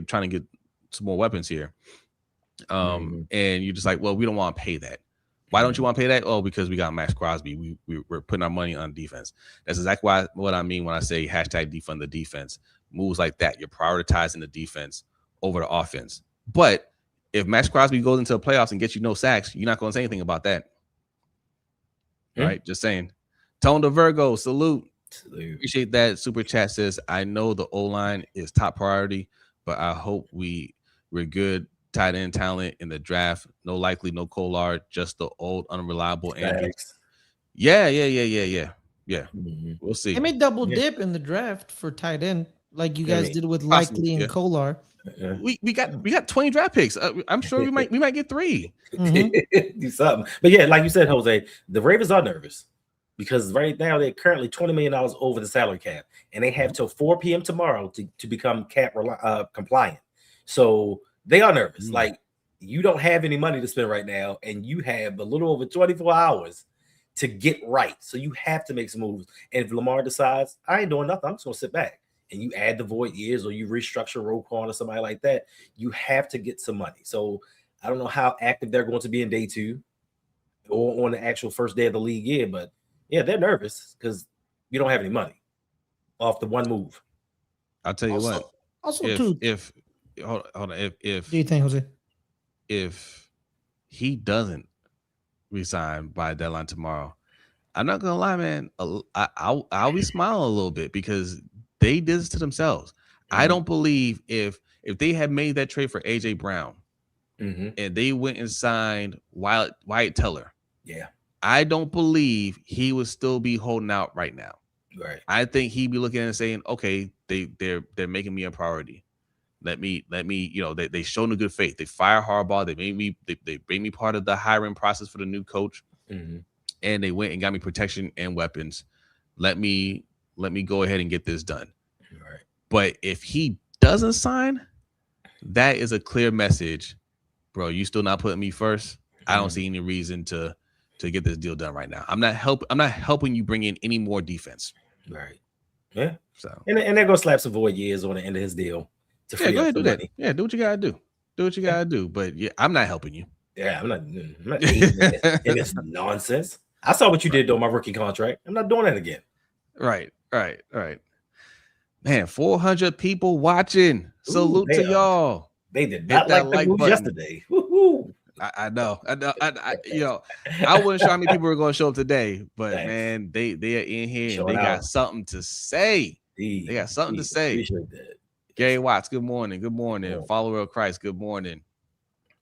trying to get some more weapons here. And you're just like, well, we don't want to pay that. Why don't you want to pay that? Oh, because we got Maxx Crosby. We're putting our money on defense. That's exactly what I mean when I say hashtag defund the defense. Moves like that. You're prioritizing the defense over the offense. But if Maxx Crosby goes into the playoffs and gets you no sacks, you're not going to say anything about that. Right? Just saying. Tone the Virgo, salute. Appreciate that. Super chat says, I know the O-line is top priority, but I hope we're good tight end talent in the draft. No likely, no Kolar, just the old unreliable Andrews. Yeah. We'll see. They may double dip in the draft for tight end, like you guys did with Likely and Kolar. We got 20 draft picks. I'm sure we might get 3. Do something. But yeah, like you said, Jose, the Ravens are nervous because right now they're currently $20 million over the salary cap, and they have till 4 p.m. tomorrow to become cap compliant. So they are nervous. Like, you don't have any money to spend right now, and you have a little over 24 hours to get right. So you have to make some moves. And if Lamar decides, I ain't doing nothing, I'm just going to sit back, and you add the void years or you restructure Roquan or somebody like that, you have to get some money. So I don't know how active they're going to be in day 2 or on the actual first day of the league year, but yeah, they're nervous because you don't have any money off the one move. I'll tell you what. Also, if hold on. If do you think, Jose? If he doesn't resign by deadline tomorrow, I'm not gonna lie, man. I'll be smiling a little bit because they did this to themselves. I don't believe if they had made that trade for AJ Brown and they went and signed Wyatt Teller, I don't believe he would still be holding out right now. Right. I think he'd be looking and saying, okay, they're making me a priority. Let me, they showed a good faith. They fire Harbaugh. They made me part of the hiring process for the new coach. And they went and got me protection and weapons. Let me go ahead and get this done. Right. But if he doesn't sign, that is a clear message, bro. You still not putting me first. I don't see any reason to get this deal done right now. I'm not helping you bring in any more defense. Right. Yeah. So and they're gonna slap some void years on the end of his deal. Go ahead, do that. Yeah, do what you gotta do. Do what you gotta do. But yeah, I'm not helping you. Yeah, I'm not in this nonsense. I saw what you did on my rookie contract. I'm not doing that again. Right. Man, 400 people watching. Salute to y'all. They did not like the move yesterday. Woo-hoo. I know. I wasn't sure how many people were going to show up today, but man, they are in here and they got something to say. They got something to say. Gary Watts, good morning. Good morning. Yeah. Follower of Christ, good morning.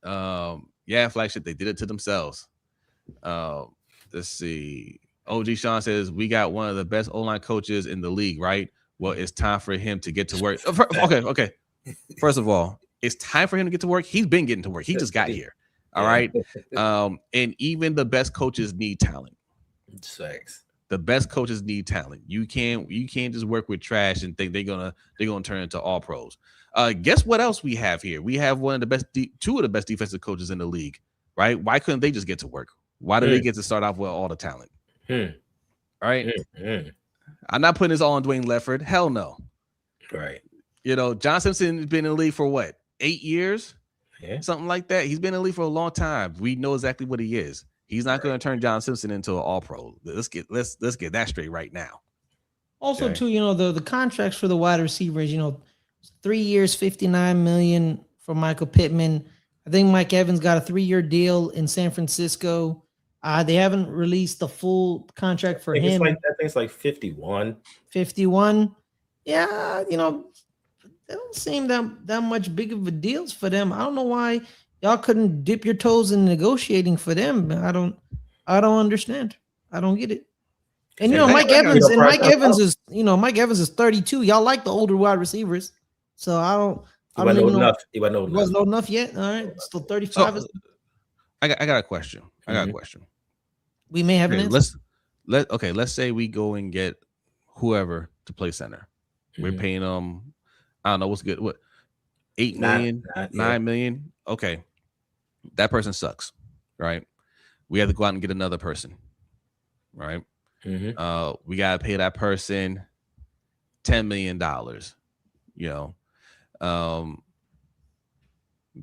Flagship, they did it to themselves. Let's see. OG Sean says we got one of the best O-line coaches in the league, right? Well, it's time for him to get to work. Okay. First of all, it's time for him to get to work. He's been getting to work. He just got here. All right. And even the best coaches need talent. Sex. The best coaches need talent. You can't just work with trash and think they're gonna turn into all pros. Guess what else we have here? We have one of the best, two of the best defensive coaches in the league, right? Why couldn't they just get to work? Why do they get to start off with all the talent? All right. I'm not putting this all on Dwayne Lefford. Hell no. Right. You know, John Simpson has been in the league for what, 8 years? Yeah. Something like that. He's been in the league for a long time. We know exactly what he is. He's not going to turn John Simpson into an all-pro. Let's get that straight right now. Also, too, you know, the contracts for the wide receivers, you know, 3 years, $59 million for Michael Pittman. I think Mike Evans got a 3-year deal in San Francisco. They haven't released the full contract for him. I think it's like 51. 51. Yeah, you know, they don't seem that much big of a deals for them. I don't know why y'all couldn't dip your toes in negotiating for them. I don't understand. I don't get it. And you know, Mike Evans is 32. Y'all like the older wide receivers. So he wasn't old enough yet. All right. Still 35. So, I got a question. We may have an answer. Let's say we go and get whoever to play center. We're paying them, I don't know what's good. What, 8 million, 9 million? Okay. That person sucks, right? We have to go out and get another person, right? We gotta pay that person $10 million. You know,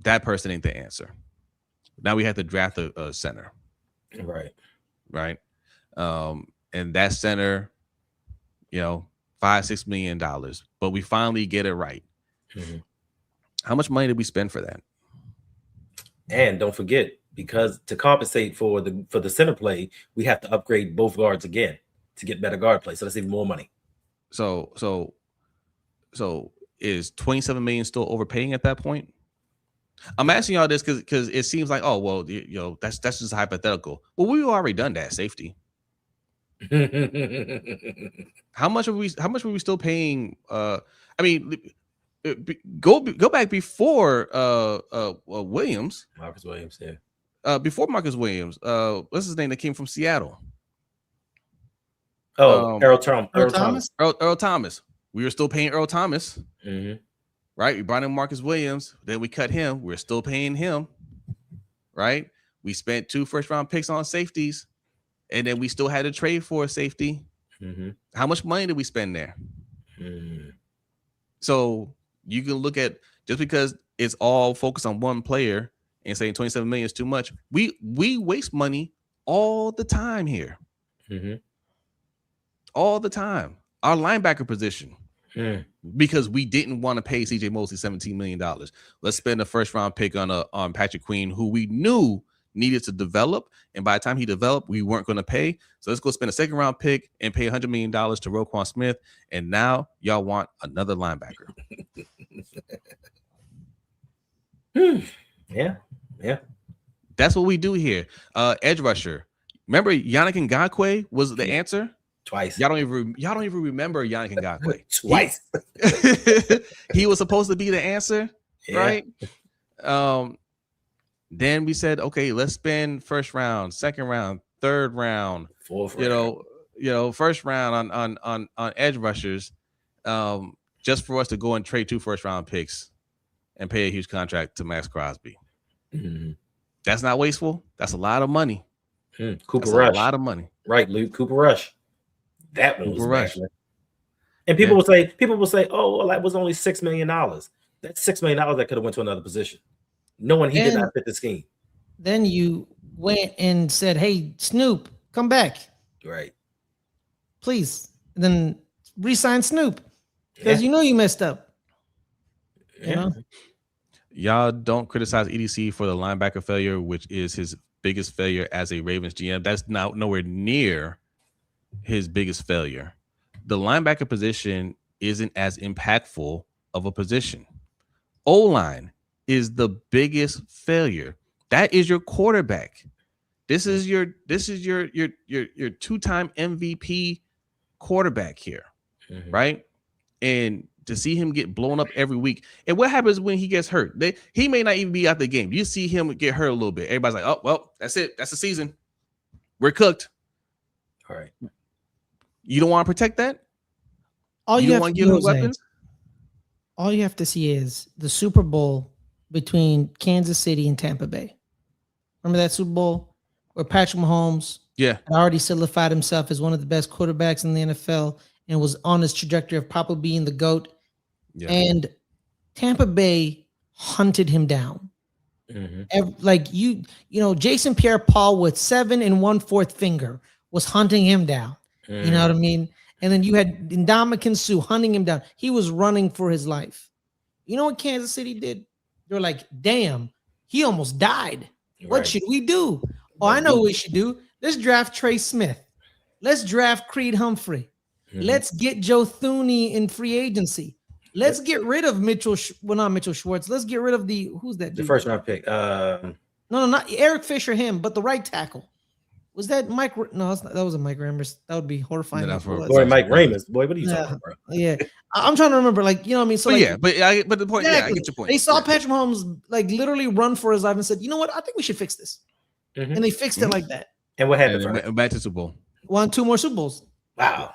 that person ain't the answer. Now we have to draft a center, right? And that center, you know, $5-6 million, but we finally get it right. How much money did we spend for that? And don't forget, because to compensate for the center play, we have to upgrade both guards again to get better guard play. So that's even more money. So is 27 million still overpaying at that point? I'm asking y'all this because it seems like, oh well, you know, that's just hypothetical. Well, we've already done that safety. How much were we still paying? I mean, go back before Williams. Marcus Williams, yeah. Before Marcus Williams, what's his name that came from Seattle? Earl Thomas. Earl Thomas. We were still paying Earl Thomas. Right? We brought in Marcus Williams, then we cut him. We're still paying him. Right? We spent 2 first-round picks on safeties. And then we still had to trade for a safety. How much money did we spend there? So you can look at, just because it's all focused on one player and saying 27 million is too much, we waste money all the time here. All the time. Our linebacker position. Because we didn't want to pay CJ Mosley $17 million. Let's spend a first-round pick on Patrick Queen, who we knew needed to develop, and by the time he developed, we weren't going to pay. So let's go spend a second-round pick and pay $100 million to Roquan Smith, and now y'all want another linebacker. Yeah. That's what we do here. Edge rusher. Remember, Yannick Ngakoue was the answer. Twice. Y'all don't even remember Yannick Ngakoue. Twice. He was supposed to be the answer, right? Then we said, okay, let's spend first round, second round, third round, fourth round. You know, first round on edge rushers, just for us to go and trade 2 first-round picks and pay a huge contract to Maxx Crosby. That's not wasteful. That's a lot of money. Cooper Rush, a lot of money. Right, Luke Cooper Rush. That one was Rush. And people will say, oh, well, that was only $6 million. That's $6 million that could have went to another position. Knowing he did not fit the scheme. Then you went and said, hey, Snoop, come back. Right. Please. And then re-sign Snoop. Because you know you messed up. You know? Y'all don't criticize EDC for the linebacker failure, which is his biggest failure as a Ravens GM. That's not nowhere near his biggest failure. The linebacker position isn't as impactful of a position. O-line is the biggest failure. That is your quarterback. This is your two-time MVP quarterback here, right? And to see him get blown up every week. And what happens when he gets hurt? He may not even be out the game. You see him get hurt a little bit. Everybody's like, oh, well, that's it. That's the season. We're cooked. All right. You don't want to protect that? All you want to give him weapons? All you have to see is the Super Bowl between Kansas City and Tampa Bay. Remember that Super Bowl where Patrick Mahomes had already solidified himself as one of the best quarterbacks in the NFL and was on his trajectory of probably being the GOAT. Yeah. And Tampa Bay hunted him down. Like you know, Jason Pierre-Paul with 7 1/4 finger was hunting him down. You know what I mean? And then you had Ndamukong Suh hunting him down. He was running for his life. You know what Kansas City did? They're like, damn, he almost died. What should we do? Oh, I know what we should do. Let's draft Trey Smith. Let's draft Creed Humphrey. Let's get Joe Thuney in free agency. Let's get rid of not Mitchell Schwartz. Let's get rid of who's that dude? The first round pick. No, not Eric Fisher, but the right tackle. Was that Mike? No, that wasn't Mike Rammers. That would be horrifying. Boy, Mike Rammers. Boy, what are you talking about? Yeah, I'm trying to remember. Like, you know what I mean? So, but the point, I get your point. They saw Patrick Mahomes like literally run for his life and said, you know what? I think we should fix this. And they fixed it like that. And what happened? Back to Super Bowl. Won 2 more Super Bowls. Wow.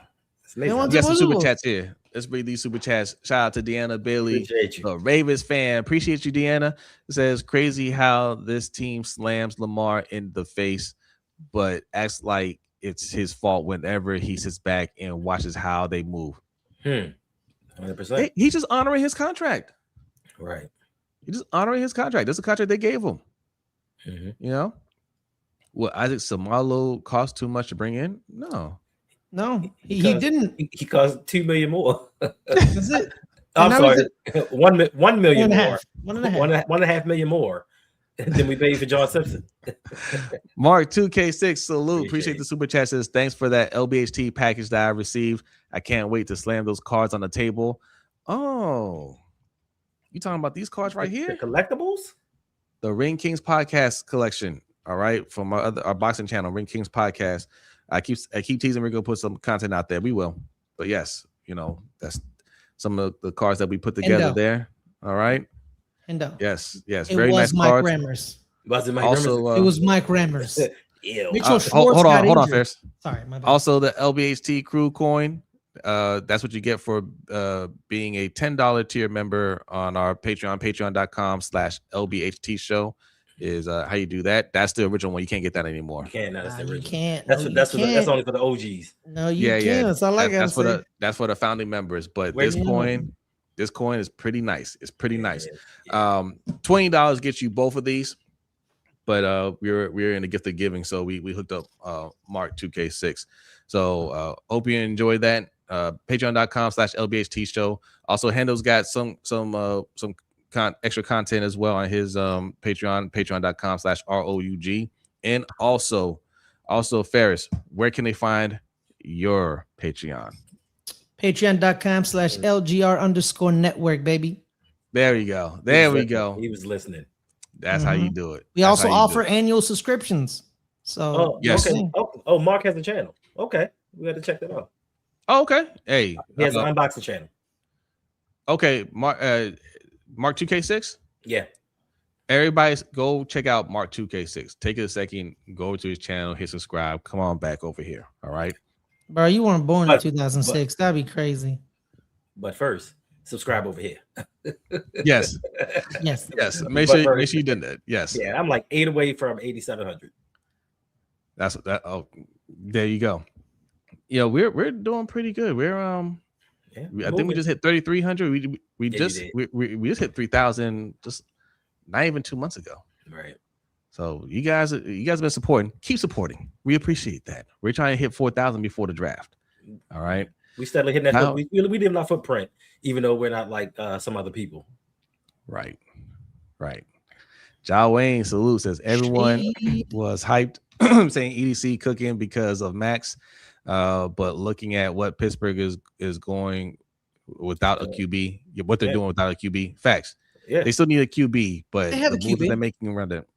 We got some super chats here. Let's read these super chats. Shout out to Deanna Bailey, appreciate you. Ravens fan. Appreciate you, Deanna. It says, crazy how this team slams Lamar in the face, but acts like it's his fault whenever he sits back and watches how they move. 100%. He's just honoring his contract. Right. He's just honoring his contract. That's the contract they gave him. You know? What, Isaac Samalo cost too much to bring in? No, he didn't. He cost $2 million more. That's it. I'm sorry, $1 million more. $1.5 million more than we paid for John Simpson. Mark 2K6 salute. Appreciate the super chat. Says thanks for that LBHT package that I received. I can't wait to slam those cards on the table. Oh, you talking about these cards right here? The collectibles? The Ring Kings podcast collection. All right, from our boxing channel, Ring Kings podcast. I keep teasing we're gonna put some content out there. We will, but yes, you know, that's some of the cards that we put together there. All right, Hendo. Yes, it very was nice Mike cards. Rammers. Was it Mike also, Rammers? It was Mike Rammers. Mitchell Schwartz hold on, Ferris. Sorry, my bad. Also, the LBHT crew coin. That's what you get for being a $10 tier member on our Patreon. Patreon.com/LBHTShow is how you do that. That's the original one. You can't get that anymore. You can't. No, that's the original. You can't. That's only for the OGs. No, you can't. That's all I gotta say. That's for the founding members. But this coin is pretty nice. It's pretty nice. $20 gets you both of these. But we're in the gift of giving, so we hooked up Mark 2K6. So hope you enjoyed that. Patreon.com/LBHTShow. Also, Hendo's got some extra content as well on his patreon.com/ROUG. And also Ferris, where can they find your Patreon? Patreon.com/LGR_network, baby. There we go. We go. He was listening. That's how you do it. We also offer annual subscriptions. So yes. Okay. Oh, Mark has a channel. Okay, we got to check that out. Oh, okay. Hey, he has an unboxing channel. Okay, Mark 2K6. Yeah. Everybody, go check out Mark 2K6. Take a second, go to his channel, hit subscribe. Come on back over here. All right, bro. You weren't born in 2006. That'd be crazy. But first, subscribe over here. Yes. Make sure you did that. Yes. Yeah, I'm like 8 away from 8,700. That's that. Oh, there you go. You know, we're doing pretty good. We're I think we just hit 3,300. We just hit 3,000 just not even 2 months ago. Right. So you guys have been supporting. Keep supporting. We appreciate that. We're trying to hit 4,000 before the draft. All right. We steadily hitting that. We live our footprint, even though we're not like some other people. Right. Ja Wayne salute says everyone was hyped saying EDC cooking because of Maxx. But looking at what Pittsburgh is going without a QB, what they're doing without a QB, facts. Yeah, they still need a QB, but they have a QB. they're making around it.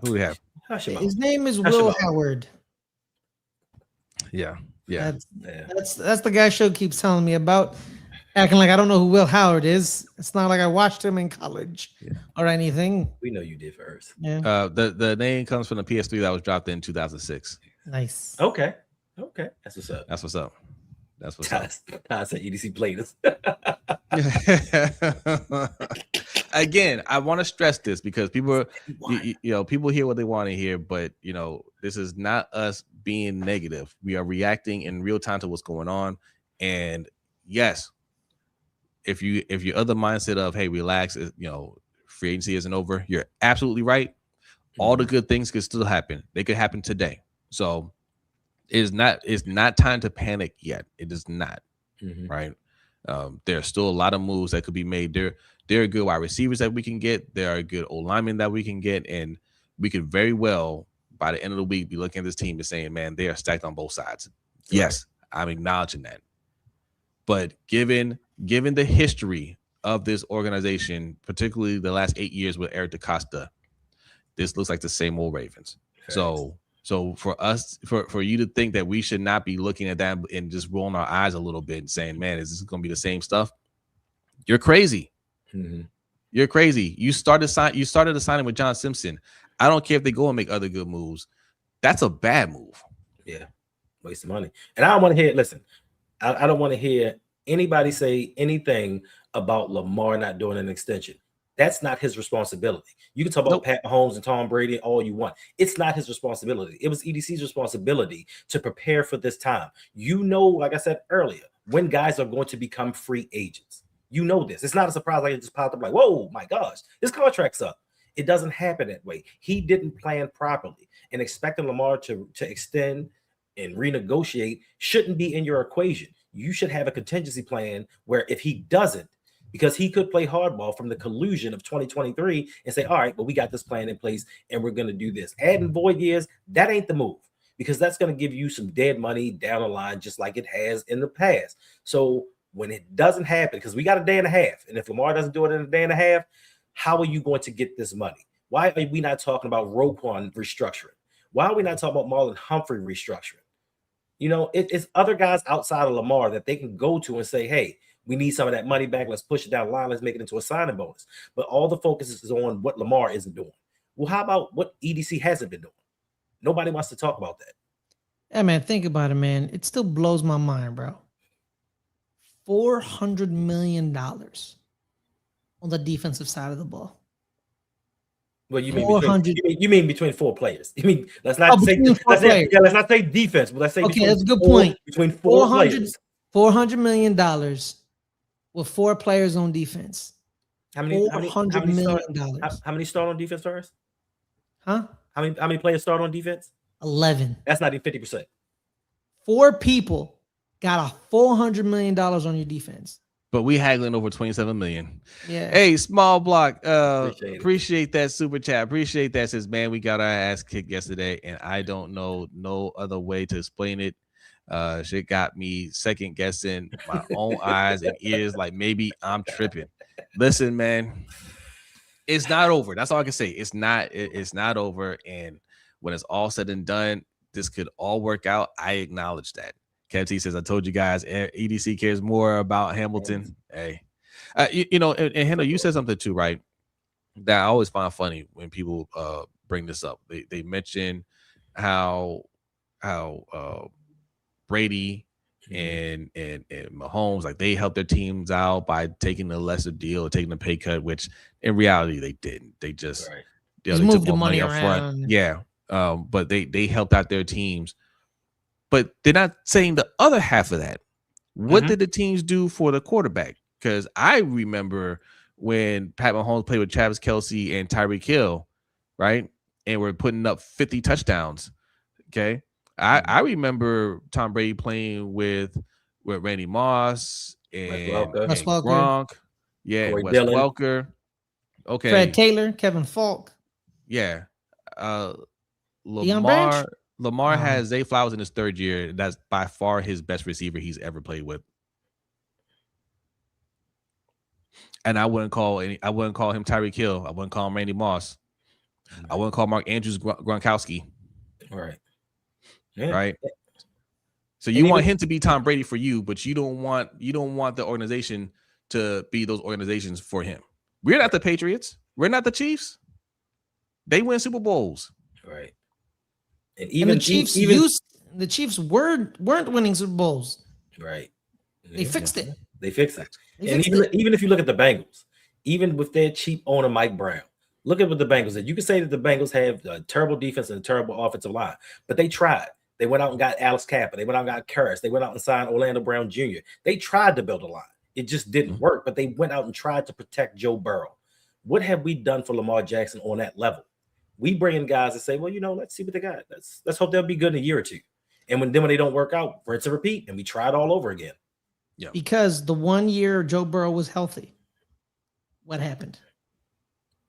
Who do we have? His name is Will Howard. Yeah. That's the guy show keeps telling me about, acting like I don't know who Will Howard is. It's not like I watched him in college or anything. We know you did first. Yeah. The name comes from the PS3 that was dropped in 2006. Nice. Okay. That's what's up. That's what's up. I said EDC played us. Again, I want to stress this because people, people hear what they want to hear, but this is not us being negative. We are reacting in real time to what's going on, and yes, if you're of the mindset of hey, relax, free agency isn't over, you're absolutely right. All the good things could still happen. They could happen today. So it's not time to panic yet. It is not. Right. There are still a lot of moves that could be made. There are good wide receivers that we can get. There are good old linemen that we can get, and we could very well by the end of the week be looking at this team and saying, man, they are stacked on both sides. Right. Yes, I'm acknowledging that. But given the history of this organization, particularly the last 8 years with Eric DeCosta, this looks like the same old Ravens. Okay. So for us, for you to think that we should not be looking at that and just rolling our eyes a little bit and saying, man, is this going to be the same stuff? You're crazy. You're crazy. You started a signing with John Simpson. I don't care if they go and make other good moves. That's a bad move. Yeah. Waste of money. And I don't want to hear, listen, I don't want to hear anybody say anything about Lamar not doing an extension. That's not his responsibility. You can talk about Pat Mahomes and Tom Brady all you want. It's not his responsibility. It was EDC's responsibility to prepare for this time. Like I said earlier, when guys are going to become free agents. You know this. It's not a surprise like it just popped up like, whoa, my gosh, his contract's up. It doesn't happen that way. He didn't plan properly, and expecting Lamar to extend and renegotiate shouldn't be in your equation. You should have a contingency plan where if he doesn't, because he could play hardball from the collusion of 2023 and say, all right, but we got this plan in place and we're going to do this. Adding void years, that ain't the move, because that's going to give you some dead money down the line, just like it has in the past. So when it doesn't happen, because we got a day and a half, and if Lamar doesn't do it in a day and a half, how are you going to get this money? Why are we not talking about Roquan restructuring? Why are we not talking about Marlon Humphrey restructuring? It's other guys outside of Lamar that they can go to and say, hey, we need some of that money back. Let's push it down the line. Let's make it into a signing bonus. But all the focus is on what Lamar isn't doing. Well, how about what EDC hasn't been doing? Nobody wants to talk about that. Yeah, man, think about it, man. It still blows my mind, bro. $400 million on the defensive side of the ball. Well, you mean between four players? You mean let's not say defense, but let's say that's a good point. Between four players. $400 million with four players on defense. How many million? How many start on defense first? Huh? How many players start on defense? 11. That's not even 50%. 4 people got a $400 million on your defense. But we haggling over 27 million. Yeah. Hey, small block. Appreciate that super chat. Appreciate that. Says, man, we got our ass kicked yesterday, and I don't know no other way to explain it. Shit got me second guessing my own eyes and ears, like maybe I'm tripping. Listen, man, it's not over. That's all I can say. It's not over. And when it's all said and done, this could all work out. I acknowledge that. Kev T says, I told you guys, EDC cares more about Hamilton. Hey, and Hendo, you said something too, right? That I always find funny when people bring this up. They mention how Brady and Mahomes, like they helped their teams out by taking a lesser deal or taking a pay cut, which in reality they didn't. They just they moved the money up front. Yeah, but they helped out their teams. But they're not saying the other half of that. What did the teams do for the quarterback? Because I remember when Pat Mahomes played with Travis Kelce and Tyreek Hill, right? And we're putting up 50 touchdowns. Okay. I remember Tom Brady playing with Randy Moss and Gronk. Yeah, Wes Welker. Okay. Fred Taylor, Kevin Falk. Yeah. Lamar has Zay Flowers in his third year. That's by far his best receiver he's ever played with. And I wouldn't call him Tyreek Hill. I wouldn't call him Randy Moss. I wouldn't call Mark Andrews Gronkowski. Right. Yeah. Right. So you want him to be Tom Brady for you, but you don't want the organization to be those organizations for him. We're not the Patriots. We're not the Chiefs. They win Super Bowls. Right. And even the Chiefs weren't winning Super Bowls. Right. They fixed it. They fixed it. And even if you look at the Bengals, even with their cheap owner Mike Brown, look at what the Bengals did. You can say that the Bengals have a terrible defense and a terrible offensive line, but they tried. They went out and got Alex Kappa. They went out and got Karras. They went out and signed Orlando Brown Jr. They tried to build a line. It just didn't work, but they went out and tried to protect Joe Burrow. What have we done for Lamar Jackson on that level? We bring in guys that say, well, let's see what they got. Let's hope they'll be good in a year or two. And when they don't work out, rinse and repeat, and we try it all over again. Yeah. Because the 1 year Joe Burrow was healthy, what happened?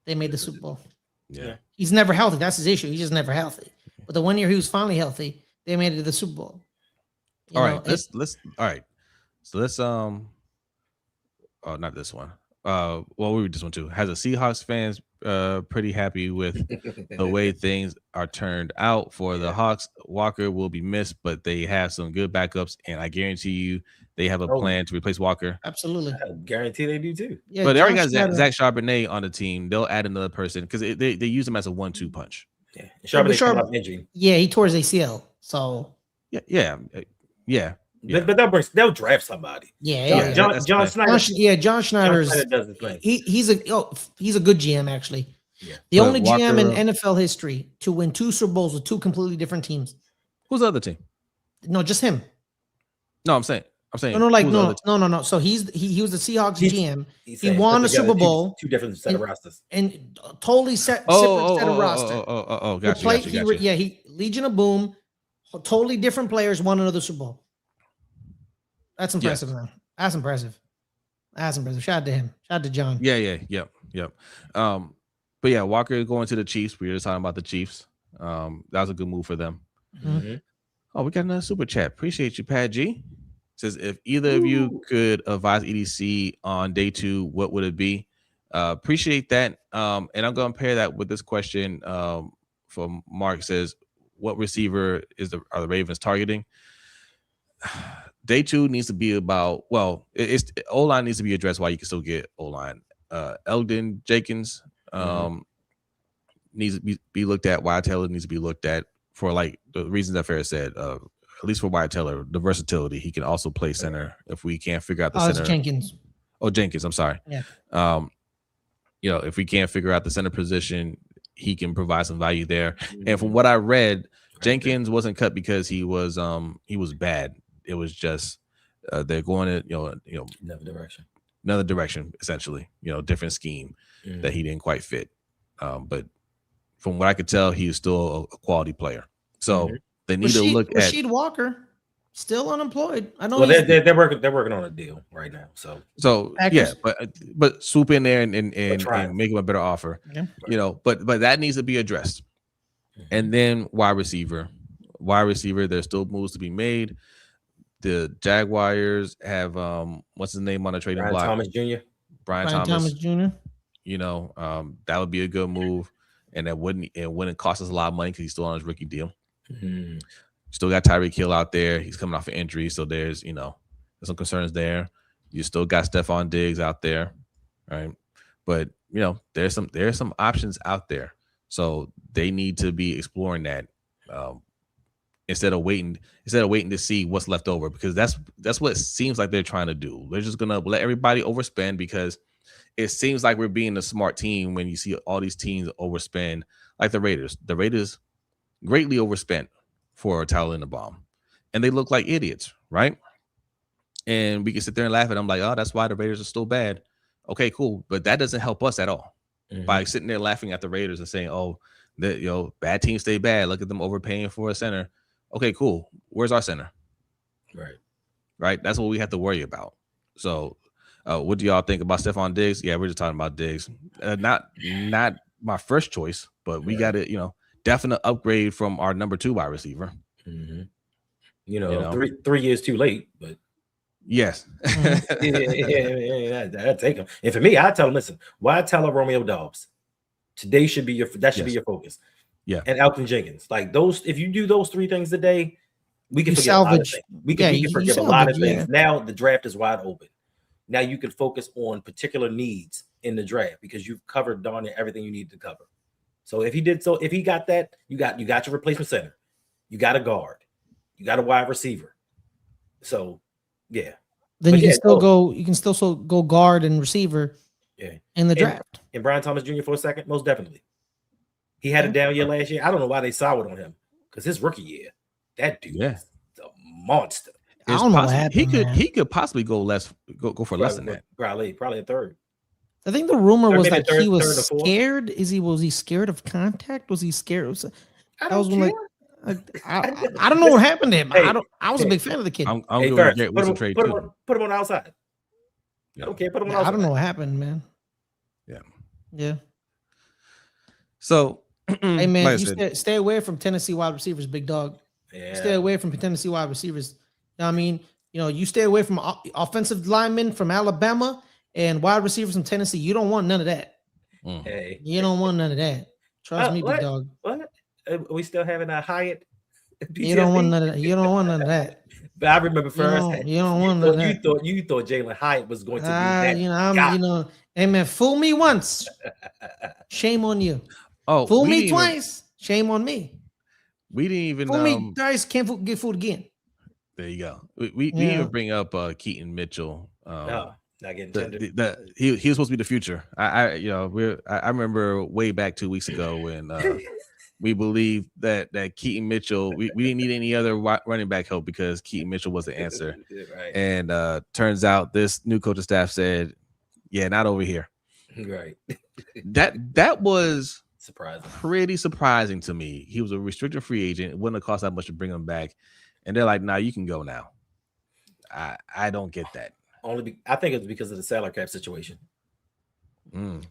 They made the Super Bowl. Yeah. He's never healthy. That's his issue. He's just never healthy. But the 1 year he was finally healthy, they made it to the Super Bowl. All right. So let's not this one. Well, we were this one too. Has a Seahawks fans pretty happy with the way things are turned out for the Hawks? Walker will be missed, but they have some good backups, and I guarantee you they have a plan to replace Walker. Absolutely. I guarantee they do too. Yeah, but they already got Zach Charbonnet on the team. They'll add another person because they use him as a 1-2 punch. Yeah, Charbonnet he tore his ACL. So yeah. But they'll draft somebody. John Schneider. John Schneider does the thing. He's a good GM actually. Yeah. The only GM in NFL history to win 2 Super Bowls with 2 completely different teams. Who's the other team? No, just him. No, I'm saying. No. So he was the Seahawks GM. He won a Super Bowl. 2 different set of rosters. And totally separate set of roster. Gotcha. He Legion of Boom. Totally different players won another Super Bowl. That's impressive, man. That's impressive. Shout out to him. Shout out to John. Yep. But yeah, Walker going to the Chiefs. We were just talking about the Chiefs. That was a good move for them. Mm-hmm. Oh, we got another super chat. Appreciate you, Pat G. Says if either of you could advise EDC on day 2, what would it be? Appreciate that. And I'm going to pair that with this question from Mark. Says, what receiver are the Ravens targeting? Day 2 needs to be about, it's O-line needs to be addressed while you can still get O-line. Eldon Jenkins needs to be looked at. Wyatt Taylor needs to be looked at for like the reasons that Ferris said. At least for Wyatt Taylor, the versatility. He can also play center if we can't figure out the center. Jenkins. Oh, Jenkins. I'm sorry. Yeah. If we can't figure out the center position, he can provide some value there. And from what I read, Jenkins wasn't cut because he was bad. It was just they're going in another direction essentially. Different scheme that he didn't quite fit. But from what I could tell, he is still a quality player. So they need to look at Rasheed Walker, still unemployed. I know. Well, they're working on a deal right now. So yeah, but swoop in there and make him a better offer. Yeah. But that needs to be addressed. And then wide receiver, there's still moves to be made. The Jaguars have what's his name on the trading block? Brian Thomas Jr. That would be a good move, and it wouldn't cost us a lot of money because he's still on his rookie deal. Still got Tyreek Hill out there. He's coming off an injury, so there's some concerns there. You still got Stephon Diggs out there, right? But there's some options out there, so they need to be exploring that. Instead of waiting to see what's left over, because that's what it seems like they're trying to do. They're just gonna let everybody overspend because it seems like we're being a smart team when you see all these teams overspend, like the Raiders. The Raiders greatly overspent for Tyler Linderbaum, and they look like idiots, right? And we can sit there and laugh at them like, oh, that's why the Raiders are still bad. Okay, cool, but that doesn't help us at all by sitting there laughing at the Raiders and saying, oh, bad teams stay bad. Look at them overpaying for a center. Okay, cool. Where's our center? Right. That's what we have to worry about. So, what do y'all think about Stephon Diggs? Yeah, we're just talking about Diggs. Not my first choice, but we got it. Definite upgrade from our number 2 wide receiver. 3 years too late, but yes, I'd take him. And for me, I tell him, listen, why tell Romeo Dobbs? Today should be your focus. Yeah. And Elton Jenkins, like those, if you do those 3 things a day, we can You forget salvage. a lot of things. We can forgive a lot of things. Yeah. Now the draft is wide open. Now you can focus on particular needs in the draft because you've covered darn near everything you need to cover. So if he got that, you got your replacement center, you got a guard, you got a wide receiver. So yeah. Then you can still go guard and receiver in the draft. And Brian Thomas Jr. for a second, most definitely. He had a down year last year. I don't know why they soured on him because his rookie year, that dude is a monster. I don't know what happened. He could possibly go for less than that. Probably a third. I think the rumor was that he was scared. Was he scared of contact? Was he scared? I don't don't know what happened to him. Hey, I was a big fan of the kid. I'm going to get Wilson trade too. Put him on the outside. Yeah. I don't care. Put him on the outside. I don't know what happened, man. Yeah. So, hey man, like stay away from Tennessee wide receivers, big dog. Yeah. Stay away from Tennessee wide receivers. You know what I mean, you stay away from offensive linemen from Alabama and wide receivers from Tennessee. You don't want none of that. Hey, you don't want none of that. Trust me, big dog. What? Are we still having a Hyatt? PTSD? You don't want none of that. You don't want none of that. But I remember first. You don't want none of that. You thought Jalen Hyatt was going to be that. Hey man, fool me once, shame on you. Oh, fool me twice, shame on me. We didn't even fool me twice, can't get fooled again. There you go. We didn't even bring up Katon Mitchell. No, not getting tended. He was supposed to be the future. I remember way back 2 weeks ago when we believed that Katon Mitchell, we didn't need any other running back help because Katon Mitchell was the answer. Right. And turns out this new coaching staff said, yeah, not over here. Right. That was pretty surprising to me. He was a restricted free agent. It wouldn't have cost that much to bring him back. And they're like, nah, you can go now. I don't get that. I think it's because of the salary cap situation. So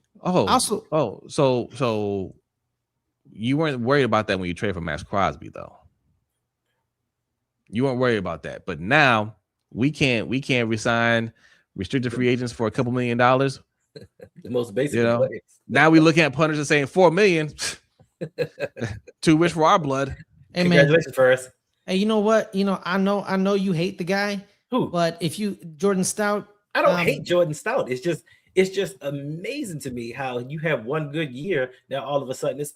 you weren't worried about that when you traded for Maxx Crosby, though. You weren't worried about that. But now we can't resign restricted free agents for a couple $1 million. The most basic ways. Now we looking at punters and saying $4 million. Too rich for our blood. Hey, congratulations, first. Hey, you know what? I know you hate the guy. Who? But Jordan Stout. I don't hate Jordan Stout. It's just amazing to me how you have one good year. Now all of a sudden it's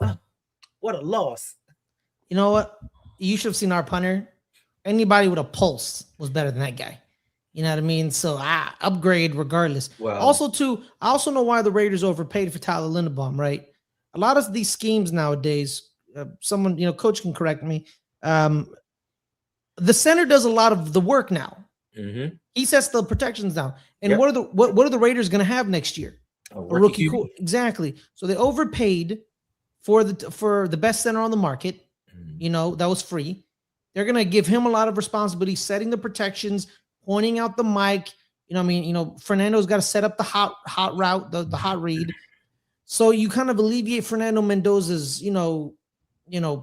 what a loss. You know what? You should have seen our punter. Anybody with a pulse was better than that guy. You know what I mean? So I upgrade regardless. Wow. I also know why the Raiders overpaid for Tyler Linderbaum, right? A lot of these schemes nowadays, someone, coach can correct me. The center does a lot of the work now. Mm-hmm. He sets the protections down. And what are the Raiders going to have next year? A rookie. Exactly. So they overpaid for the best center on the market. That was free. They're going to give him a lot of responsibility, setting the protections, pointing out the mic. Fernando's got to set up the hot route, the hot read. So you kind of alleviate Fernando Mendoza's,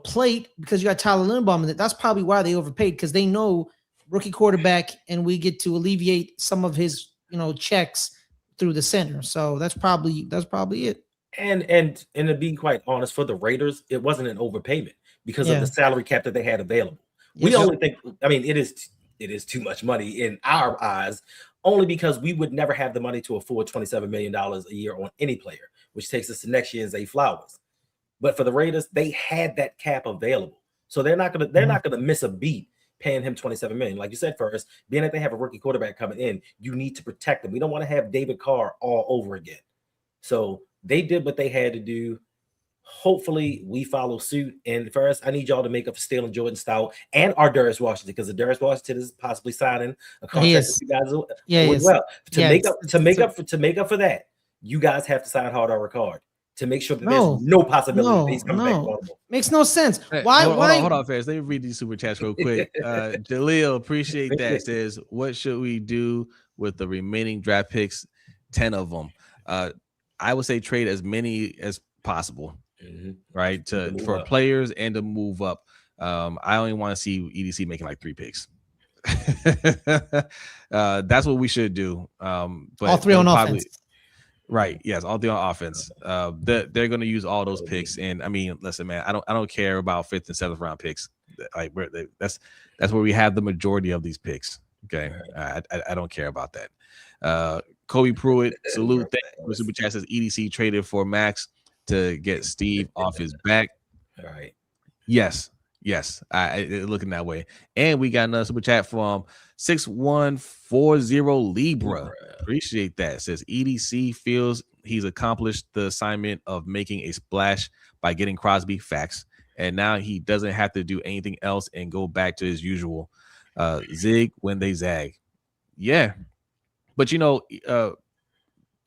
plate because you got Tyler Linderbaum in it. That's probably why they overpaid, because they know rookie quarterback, and we get to alleviate some of his, checks through the center. So that's probably it. And to be quite honest, for the Raiders, it wasn't an overpayment because of the salary cap that they had available. We only think, it is too much money in our eyes, only because we would never have the money to afford $27 million a year on any player, which takes us to next year's Zay Flowers. But for the Raiders, they had that cap available, so they're not gonna miss a beat paying him $27 million. Like you said, first, being that they have a rookie quarterback coming in, you need to protect him. We don't want to have David Carr all over again. So they did what they had to do. Hopefully we follow suit. And first, I need y'all to make up for stealing Jordan Stout and our Darius Washington, because the Darius Washington is possibly signing a contract with you guys as well. To make up for that, you guys have to sign hard our card to make sure that there's no possibility that he's coming back vulnerable. Makes no sense. Hey, why? Hold on, fans. Let me read these super chats real quick. Jaleel, appreciate that. Says, what should we do with the remaining draft picks? 10 of them. I would say trade as many as possible. Right, for players and to move up. I only want to see EDC making like 3 picks. That's what we should do. But all 3 on offense. Right. Yes. All the on offense. They're going to use all those picks. And I mean, listen, man, I don't care about 5th and 7th round picks. Like that's where we have the majority of these picks. Okay. I don't care about that. Kobe Pruitt, salute. Thank you. Super chat says EDC traded for Maxx to get Steve off his back. All right. Yes. I looking that way. And we got another super chat from 6140 Libra. Appreciate that. It says EDC feels he's accomplished the assignment of making a splash by getting Crosby. Facts. And now he doesn't have to do anything else and go back to his usual zig when they zag. Yeah. But Siba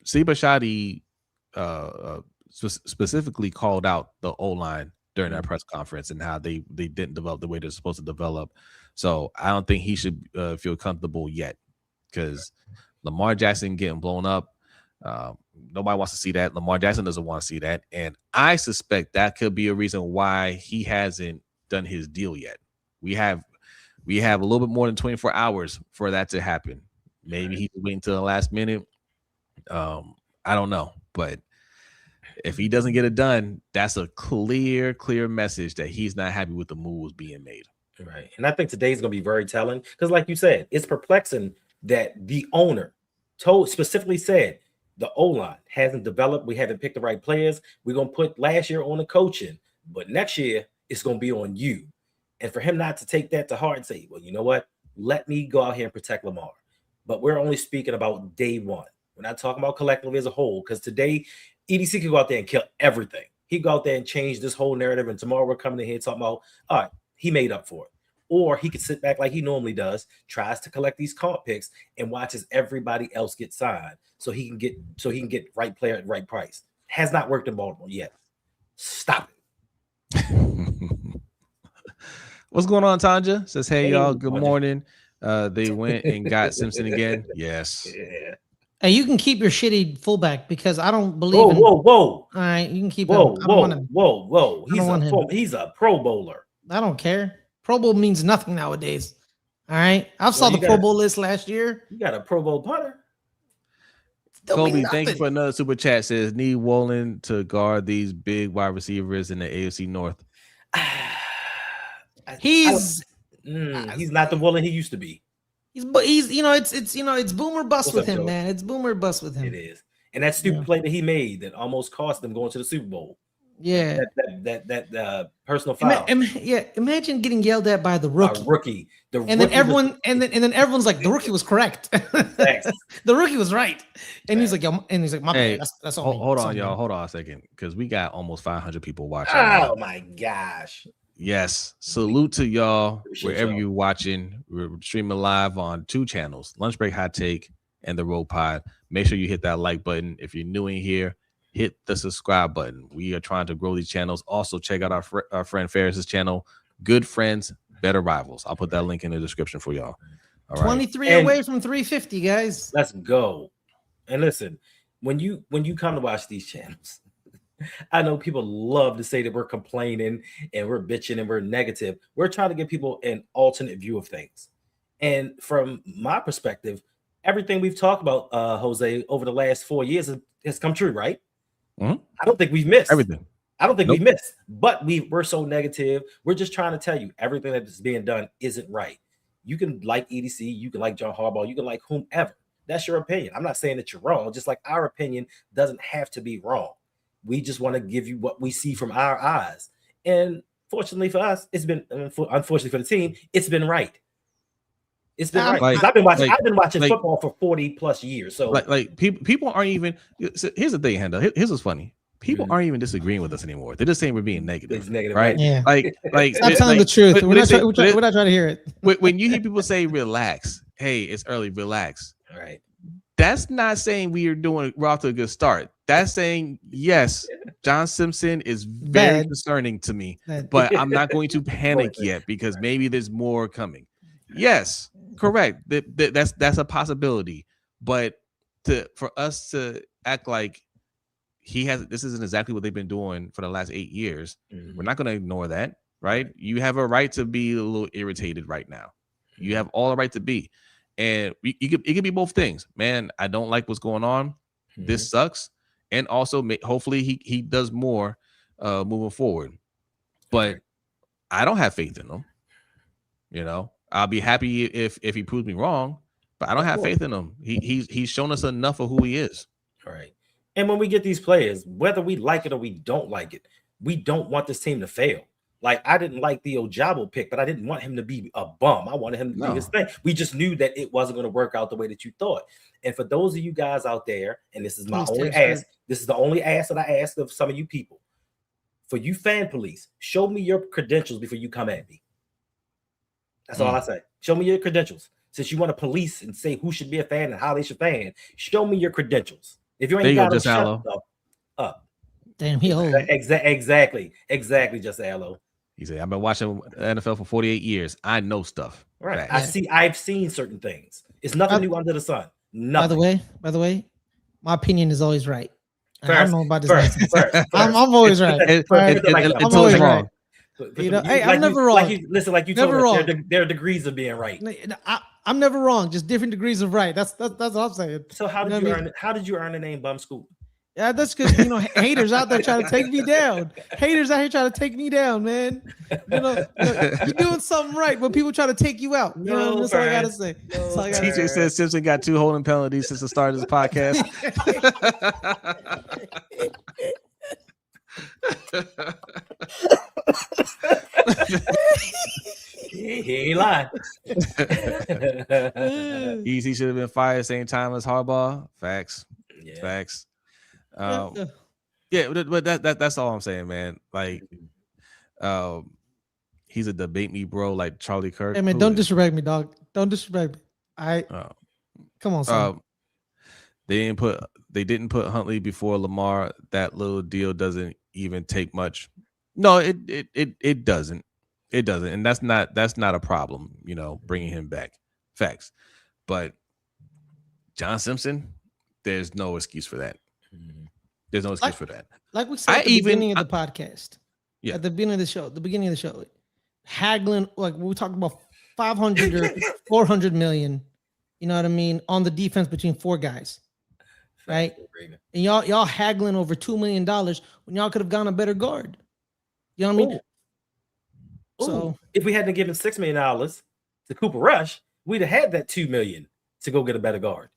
Shadi specifically called out the O-line during that press conference and how they didn't develop the way they're supposed to develop. So I don't think he should feel comfortable yet, because Lamar Jackson getting blown up. Nobody wants to see that. Lamar Jackson doesn't want to see that. And I suspect that could be a reason why he hasn't done his deal yet. We have a little bit more than 24 hours for that to happen. Maybe he's waiting till the last minute. I don't know. But if he doesn't get it done, that's a clear message that he's not happy with the moves being made. Right. And I think today's going to be very telling, because like you said, it's perplexing that the owner specifically said the O-line hasn't developed. We haven't picked the right players. We're going to put last year on the coaching, but next year it's going to be on you. And for him not to take that to heart and say, well, you know what? Let me go out here and protect Lamar. But we're only speaking about day one. We're not talking about collectively as a whole, because today EDC could go out there and kill everything. He go out there and change this whole narrative, and tomorrow we're coming in here talking about, all right, he made up for it. Or he could sit back like he normally does, tries to collect these comp picks and watches everybody else get signed so he can get right player at right price. Has not worked in Baltimore yet. Stop it. What's going on, Tanja? Says, hey y'all, good morning. They went and got Simpson again. Yes. Yeah. And you can keep your shitty fullback, because I don't believe. Whoa. All right, you can keep him. I don't want him. Whoa. He's a Pro Bowler. I don't care. Pro Bowl means nothing nowadays. All right, I saw the Pro Bowl list last year. You got a Pro Bowl punter. Kobe, thank you for another super chat. Says, need Wolin to guard these big wide receivers in the AFC North. He's not the Wolin he used to be. He's it's boomer bust with him, man. It's boomer bust with him. It is. And that stupid play that he made that almost cost them going to the Super Bowl. Yeah. That personal foul. Imagine getting yelled at by the rookie. Then everyone's like, the rookie was correct. The rookie was right. And he's like, my bad. That's all. Hold on, y'all. Hold on a second, because we got almost 500 people watching. Oh my gosh. Yes. Salute to y'all wherever you're watching. We're streaming live on 2 channels, Lunch Break Hot Take and the Road Pod. Make sure you hit that like button. If you're new in here, hit the subscribe button. We are trying to grow these channels. Also, check out our friend Ferris's channel, Good Friends, Better Rivals. I'll put that link in the description for y'all. All 23 away from 350, guys. Let's go. And listen, when you come to watch these channels, I know people love to say that we're complaining and we're bitching and we're negative. We're trying to give people an alternate view of things. And from my perspective, everything we've talked about, Jose, over the last 4 years has come true, right? Mm-hmm. I don't think we've missed everything. I don't think we've missed, but we're so negative. We're just trying to tell you everything that is being done isn't right. You can like EDC, you can like John Harbaugh, you can like whomever. That's your opinion. I'm not saying that you're wrong. Just like our opinion doesn't have to be wrong. We just want to give you what we see from our eyes. And fortunately for us, it's been, unfortunately for the team, it's been right. It's been right. I've been watching football for 40 plus years. So people aren't even. Here's the thing, Hendo. Here's what's funny. People aren't even disagreeing with us anymore. They're just saying we're being negative. It's negative, right? Yeah. Stop telling the truth. We're not trying to hear it. When you hear people say relax, hey, it's early, relax. All right. That's not saying we're off to a good start. That's saying, yes, John Simpson is very concerning to me, but I'm not going to panic yet because maybe there's more coming. Yes, correct. That's a possibility. But for us to act like this isn't exactly what they've been doing for the last 8 years, we're not going to ignore that, right? You have a right to be a little irritated right now. You have all the right to be. And it could be both things. Man, I don't like what's going on. this sucks, and also hopefully he does more moving forward. But I don't have faith in him. You know, I'll be happy if he proves me wrong, but I don't have faith in him. He's shown us enough of who he is. All right. And when we get these players, whether we like it or we don't like it, we don't want this team to fail. Like, I didn't like the Ojabo pick, but I didn't want him to be a bum. I wanted him to do his thing. We just knew that it wasn't going to work out the way that you thought. And for those of you guys out there, and this is my only ask, this is the only ask that I ask of some of you people. For you fan police, show me your credentials before you come at me. That's all I say. Show me your credentials. Since you want to police and say who should be a fan and how they should fan, show me your credentials. If you ain't got them, shut up. Damn, he old. Exactly. Just Aloe. He said, I've been watching NFL for 48 years. I know stuff. Right. I've seen certain things. It's nothing new under the sun. Nothing. By the way, my opinion is always right. First, I don't know about this. I'm always right. Until it's wrong. You know, hey, I'm never wrong. Like you told us, there are degrees of being right. I'm never wrong, just different degrees of right. That's what I'm saying. So how did you earn the name Bum Scoop? Yeah, that's because haters out there trying to take me down. Haters out here trying to take me down, man. You're doing something right, but people try to take you out. That's all I gotta say. TJ says Simpson got 2 holding penalties since the start of this podcast. He ain't lying. Easy should have been fired same time as Harbaugh. Facts. But that's all I'm saying, man. Like, he's a debate me bro, like Charlie Kirk. Hey man, don't disrespect me, dog. Don't disrespect me. Come on, son. They didn't put Huntley before Lamar. That little deal doesn't even take much. No, it doesn't. It doesn't, and that's not a problem. Bringing him back. Facts, but John Simpson, there's no excuse for that. There's no excuse for that. Like we said at the beginning of the podcast. Yeah. At the beginning of the show, haggling, like we talked about 500 or 400 million, you know what I mean, on the defense between 4 guys. Right? And y'all haggling over $2 million when y'all could have gone a better guard. You know what I mean? So if we hadn't given $6 million to Cooper Rush, we'd have had that $2 million to go get a better guard.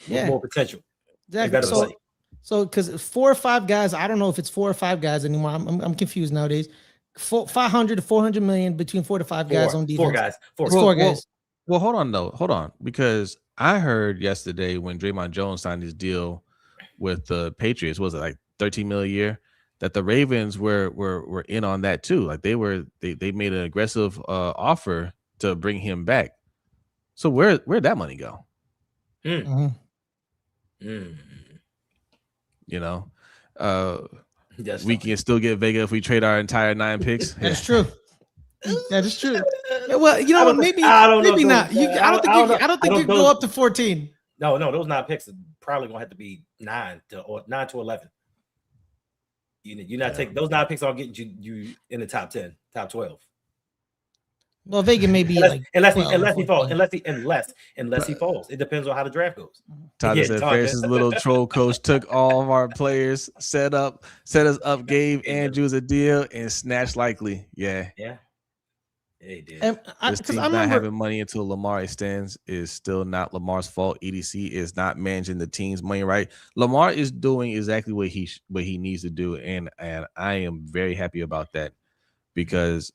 With more potential. Exactly. So because 4 or 5 guys, I don't know if it's 4 or 5 guys anymore. I'm confused nowadays. 500 to 400 million between 4 to 5 guys on defense. 4 guys. Well, hold on, because I heard yesterday when Draymond Jones signed his deal with the Patriots, was it like $13 million a year, that the Ravens were in on that too. Like they made an aggressive offer to bring him back. So where'd that money go? We can still get Vega if we trade our entire 9 picks. That's true. That is true. Well, you know what? Maybe not. I don't think you can go up to 14. No, those 9 picks are probably gonna have to be 9 to 11. You're not taking those 9 picks. Are getting you in the top 10, top 12. Well, Vega may be unless he falls. It depends on how the draft goes. Tyler said Ferris's little troll coach took all of our players, set us up, gave Andrews a deal, and snatched likely. Yeah, he did. This team not having money until Lamar extends is still not Lamar's fault. EDC is not managing the team's money right. Lamar is doing exactly what he needs to do, and I am very happy about that because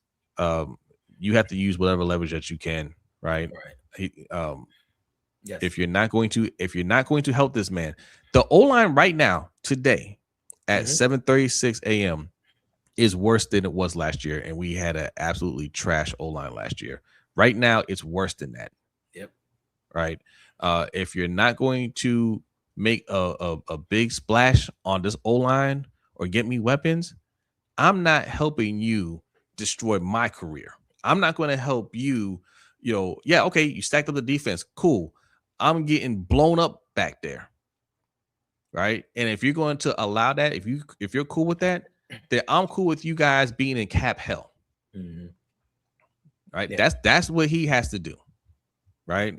you have to use whatever leverage that you can, right? Yes. If you're not going to help this man, the O-line right now today at 7:36 a.m. is worse than it was last year, and we had an absolutely trash O-line last year. Right now, it's worse than that. Yep. Right. If you're not going to make a big splash on this O-line or get me weapons, I'm not helping you destroy my career. I'm not going to help you. You stacked up the defense. Cool. I'm getting blown up back there. Right. And if you're going to allow that, if you're cool with that, then I'm cool with you guys being in cap hell. Right. Yeah. That's what he has to do. Right.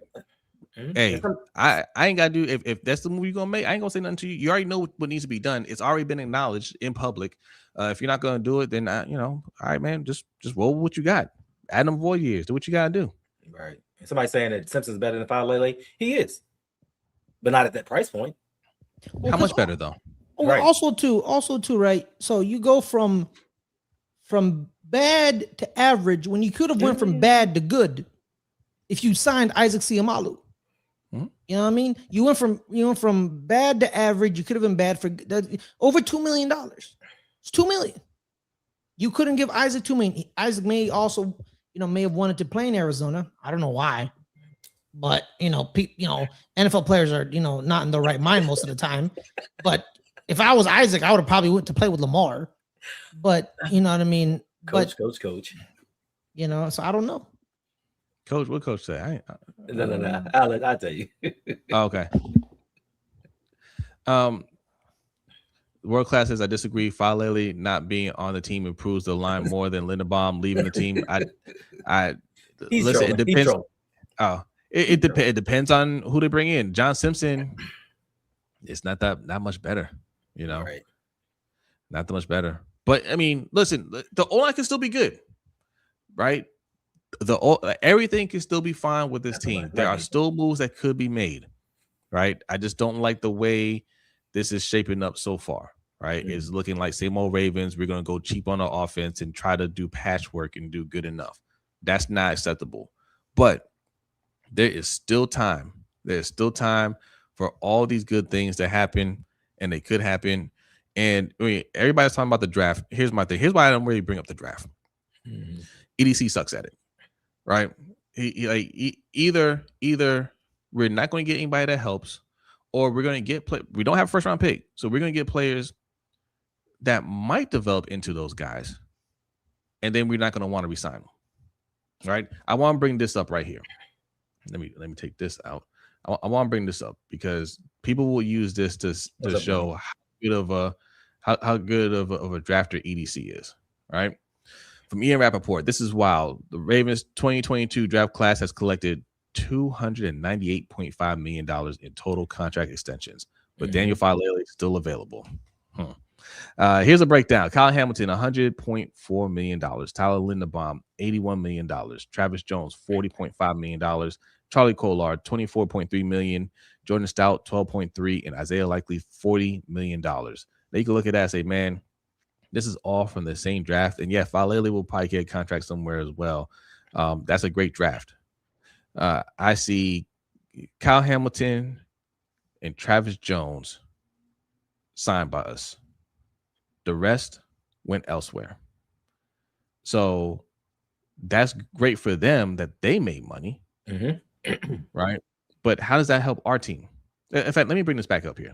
Hey, I ain't gotta do if that's the move you're gonna make. I ain't gonna say nothing to you. You already know what needs to be done. It's already been acknowledged in public. If you're not gonna do it, then all right, man, just roll with what you got. Add them void years. Do what you gotta do. Right. Somebody saying that Simpson's better than Falele. He is, but not at that price point. Well, how much better though? Right. Also too, right? So you go from bad to average when you could have went from bad to good if you signed Isaac Seumalo. You know what I mean? You went from bad to average. You could have been bad for over $2 million. It's $2 million. You couldn't give Isaac $2 million. Isaac may also, may have wanted to play in Arizona. I don't know why, but NFL players are not in the right mind most of the time. But if I was Isaac, I would have probably went to play with Lamar. But you know what I mean? Coach. So I don't know. Coach, what coach say? No. I'll tell you. Okay. World Class says I disagree. Falele not being on the team improves the line more than Linderbaum leaving the team. Listen. It depends. It depends on who they bring in. John Simpson, it's not much better. Right. Not that much better. But I mean, listen, the O-line can still be good, right? Everything can still be fine with this team. There are still moves that could be made, right? I just don't like the way this is shaping up so far, right? It's looking like same old Ravens. We're going to go cheap on the offense and try to do patchwork and do good enough. That's not acceptable. But there is still time. There's still time for all these good things to happen, and they could happen. And I mean, everybody's talking about the draft. Here's my thing. Here's why I don't really bring up the draft. EDC sucks at it. Right? Either we're not going to get anybody that helps, or we're going to get we don't have a first round pick, so we're going to get players that might develop into those guys, and then we're not going to want to resign them. Right? I want to bring this up right here. Let me take this out. I want to bring this up because people will use this to show how good of a drafter EDC is. Right? From Ian Rappaport, this is wild. The Ravens 2022 draft class has collected $298.5 million in total contract extensions, but Daniel Falele is still available. Here's a breakdown. Kyle Hamilton, $100.4 million. Tyler Linderbaum, $81 million. Travis Jones, $40.5 million. Charlie Kolar, $24.3 million. Jordan Stout, $12.3 million. And Isaiah Likely, $40 million. Now you can look at that and say, man, this is all from the same draft. And yeah, Falele will probably get a contract somewhere as well. That's a great draft. I see Kyle Hamilton and Travis Jones signed by us. The rest went elsewhere. So that's great for them that they made money. Right? But how does that help our team? In fact, let me bring this back up here.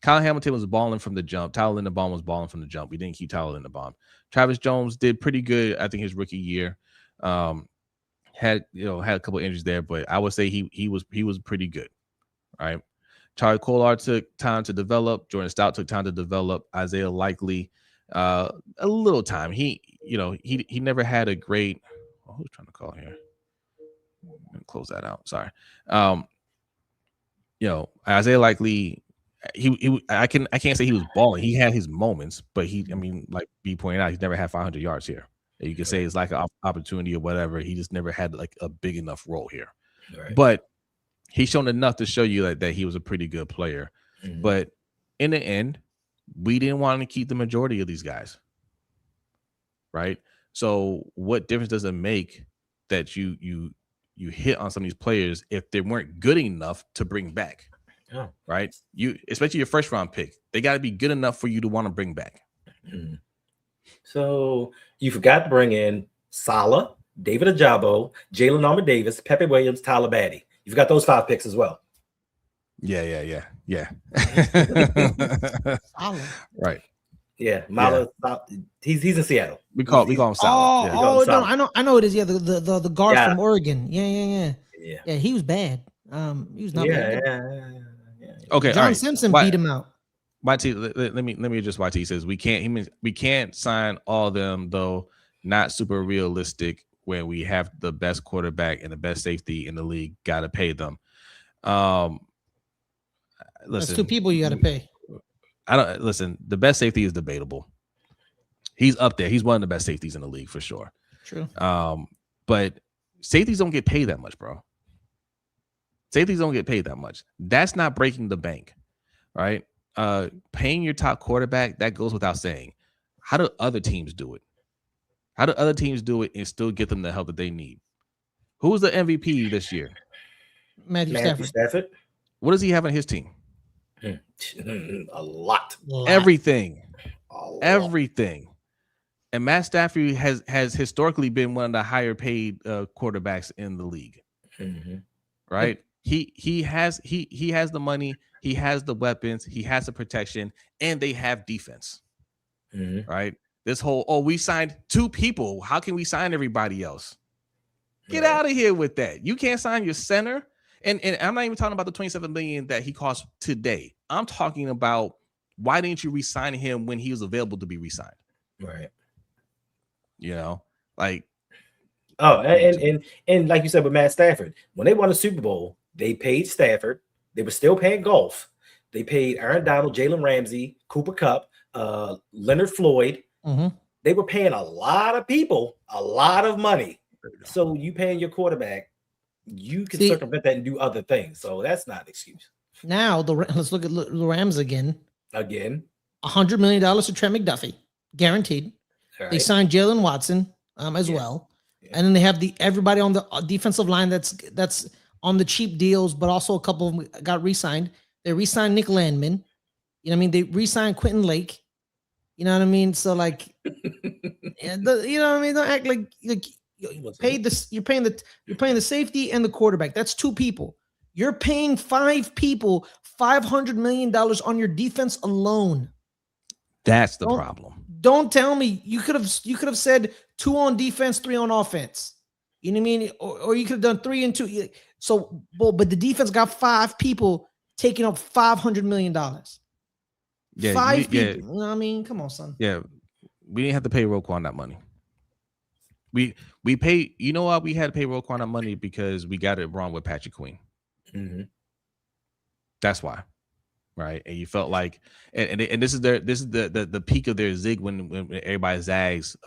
Kyle Hamilton was balling from the jump. Tyler Linderbaum was balling from the jump. We didn't keep Tyler Linderbaum. Travis Jones did pretty good, I think, his rookie year. Had a couple injuries there, but I would say he was pretty good. Right? Charlie Kolar took time to develop. Jordan Stout took time to develop. Isaiah Likely, a little time. He never had a great. Who's trying to call here? Close that out. Sorry. Isaiah Likely, I can't say he was balling. He had his moments, but like B pointed out, he's never had 500 yards here. You can say it's like an opportunity or whatever. He just never had like a big enough role here. Right. But he's shown enough to show you that he was a pretty good player. But in the end, we didn't want to keep the majority of these guys. Right? So what difference does it make that you hit on some of these players if they weren't good enough to bring back? Oh. Right? Especially your first round pick, they got to be good enough for you to want to bring back. So you forgot to bring in Saleh, David Ajabo, Jalen Armour Davis, Pepe Williams, Tyler Batty. You forgot those 5 picks as well. Yeah. Right. Yeah, Mala. Yeah. He's in Seattle. We call him Saleh. No, I know it is. Yeah, the guard from Oregon. Yeah. He was bad. He was not bad. Yeah. Okay, John Simpson beat him out. YT, let me address YT. Says we can't sign all of them though. Not super realistic where we have the best quarterback and the best safety in the league, got to pay them. Listen, that's two people you got to pay. The best safety is debatable. He's up there. He's one of the best safeties in the league for sure. True. But safeties don't get paid that much, bro. Safeties don't get paid that much. That's not breaking the bank, right? Paying your top quarterback, that goes without saying. How do other teams do it? How do other teams do it and still get them the help that they need? Who's the MVP this year? Matthew Stafford. What does he have on his team? A lot. Everything. And Matt Stafford has historically been one of the higher paid quarterbacks in the league. Right? He has the money, he has the weapons, he has the protection, and they have defense. Right? This whole, we signed 2 people. How can we sign everybody else? Get out of here with that. You can't sign your center. And I'm not even talking about the $27 million that he cost today. I'm talking about, why didn't you re-sign him when he was available to be re-signed? Right. You know, like. Oh, and like you said with Matt Stafford, when they won the Super Bowl, they paid Stafford. They were still paying Golf. They paid Aaron Donald, Jalen Ramsey, Cooper Kupp, Leonard Floyd. They were paying a lot of people a lot of money. So you paying your quarterback, you can circumvent that and do other things. So that's not an excuse. Now let's look at the Rams again. $100 million to Trent McDuffie, guaranteed. Right. They signed Jalen Watson as well, and then they have everybody on the defensive line that's on the cheap deals, but also a couple of them got re-signed. They re-signed Nick Landman. You know what I mean? They re-signed Quentin Lake. You know what I mean? So like, you know what I mean? Don't act like you're paying the safety and the quarterback. That's 2 people. You're paying 5 people $500 million on your defense alone. That's the problem. Don't tell me you could have said 2 on defense, 3 on offense. You know what I mean? Or you could have done 3 and 2. So, but the defense got 5 people taking up $500 million. Yeah, 5 people. You know what I mean? Come on, son. Yeah, we didn't have to pay Roquan that money. We pay. You know why we had to pay Roquan that money? Because we got it wrong with Patrick Queen. That's why, right? And you felt like, and this is the peak of their zig when everybody zags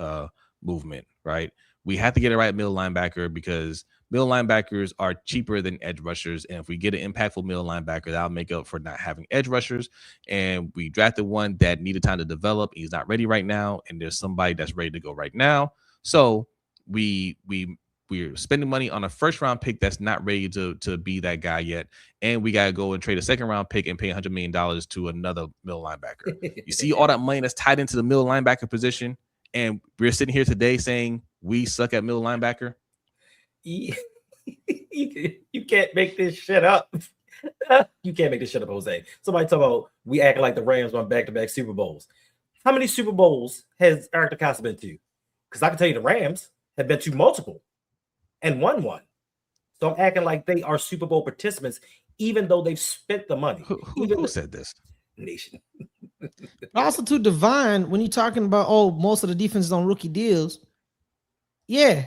movement, right? We have to get it right at middle linebacker, because middle linebackers are cheaper than edge rushers, and if we get an impactful middle linebacker, that'll make up for not having edge rushers. And we drafted one that needed time to develop. He's not ready right now, and there's somebody that's ready to go right now. So we're spending money on a first round pick that's not ready to be that guy yet, and we gotta go and trade a second round pick and pay $100 million to another middle linebacker. You see all that money that's tied into the middle linebacker position, and we're sitting here today saying we suck at middle linebacker. You can't make this shit up. You can't make this shit up, Jose. Somebody talk about we acting like the Rams won back-to-back Super Bowls. How many Super Bowls has Eric DeCosta been to? Because I can tell you the Rams have been to multiple and won one. So I'm acting like they are Super Bowl participants, even though they've spent the money. Who said this? Nation. Also, to Divine, when you're talking about, most of the defense is on rookie deals. Yeah.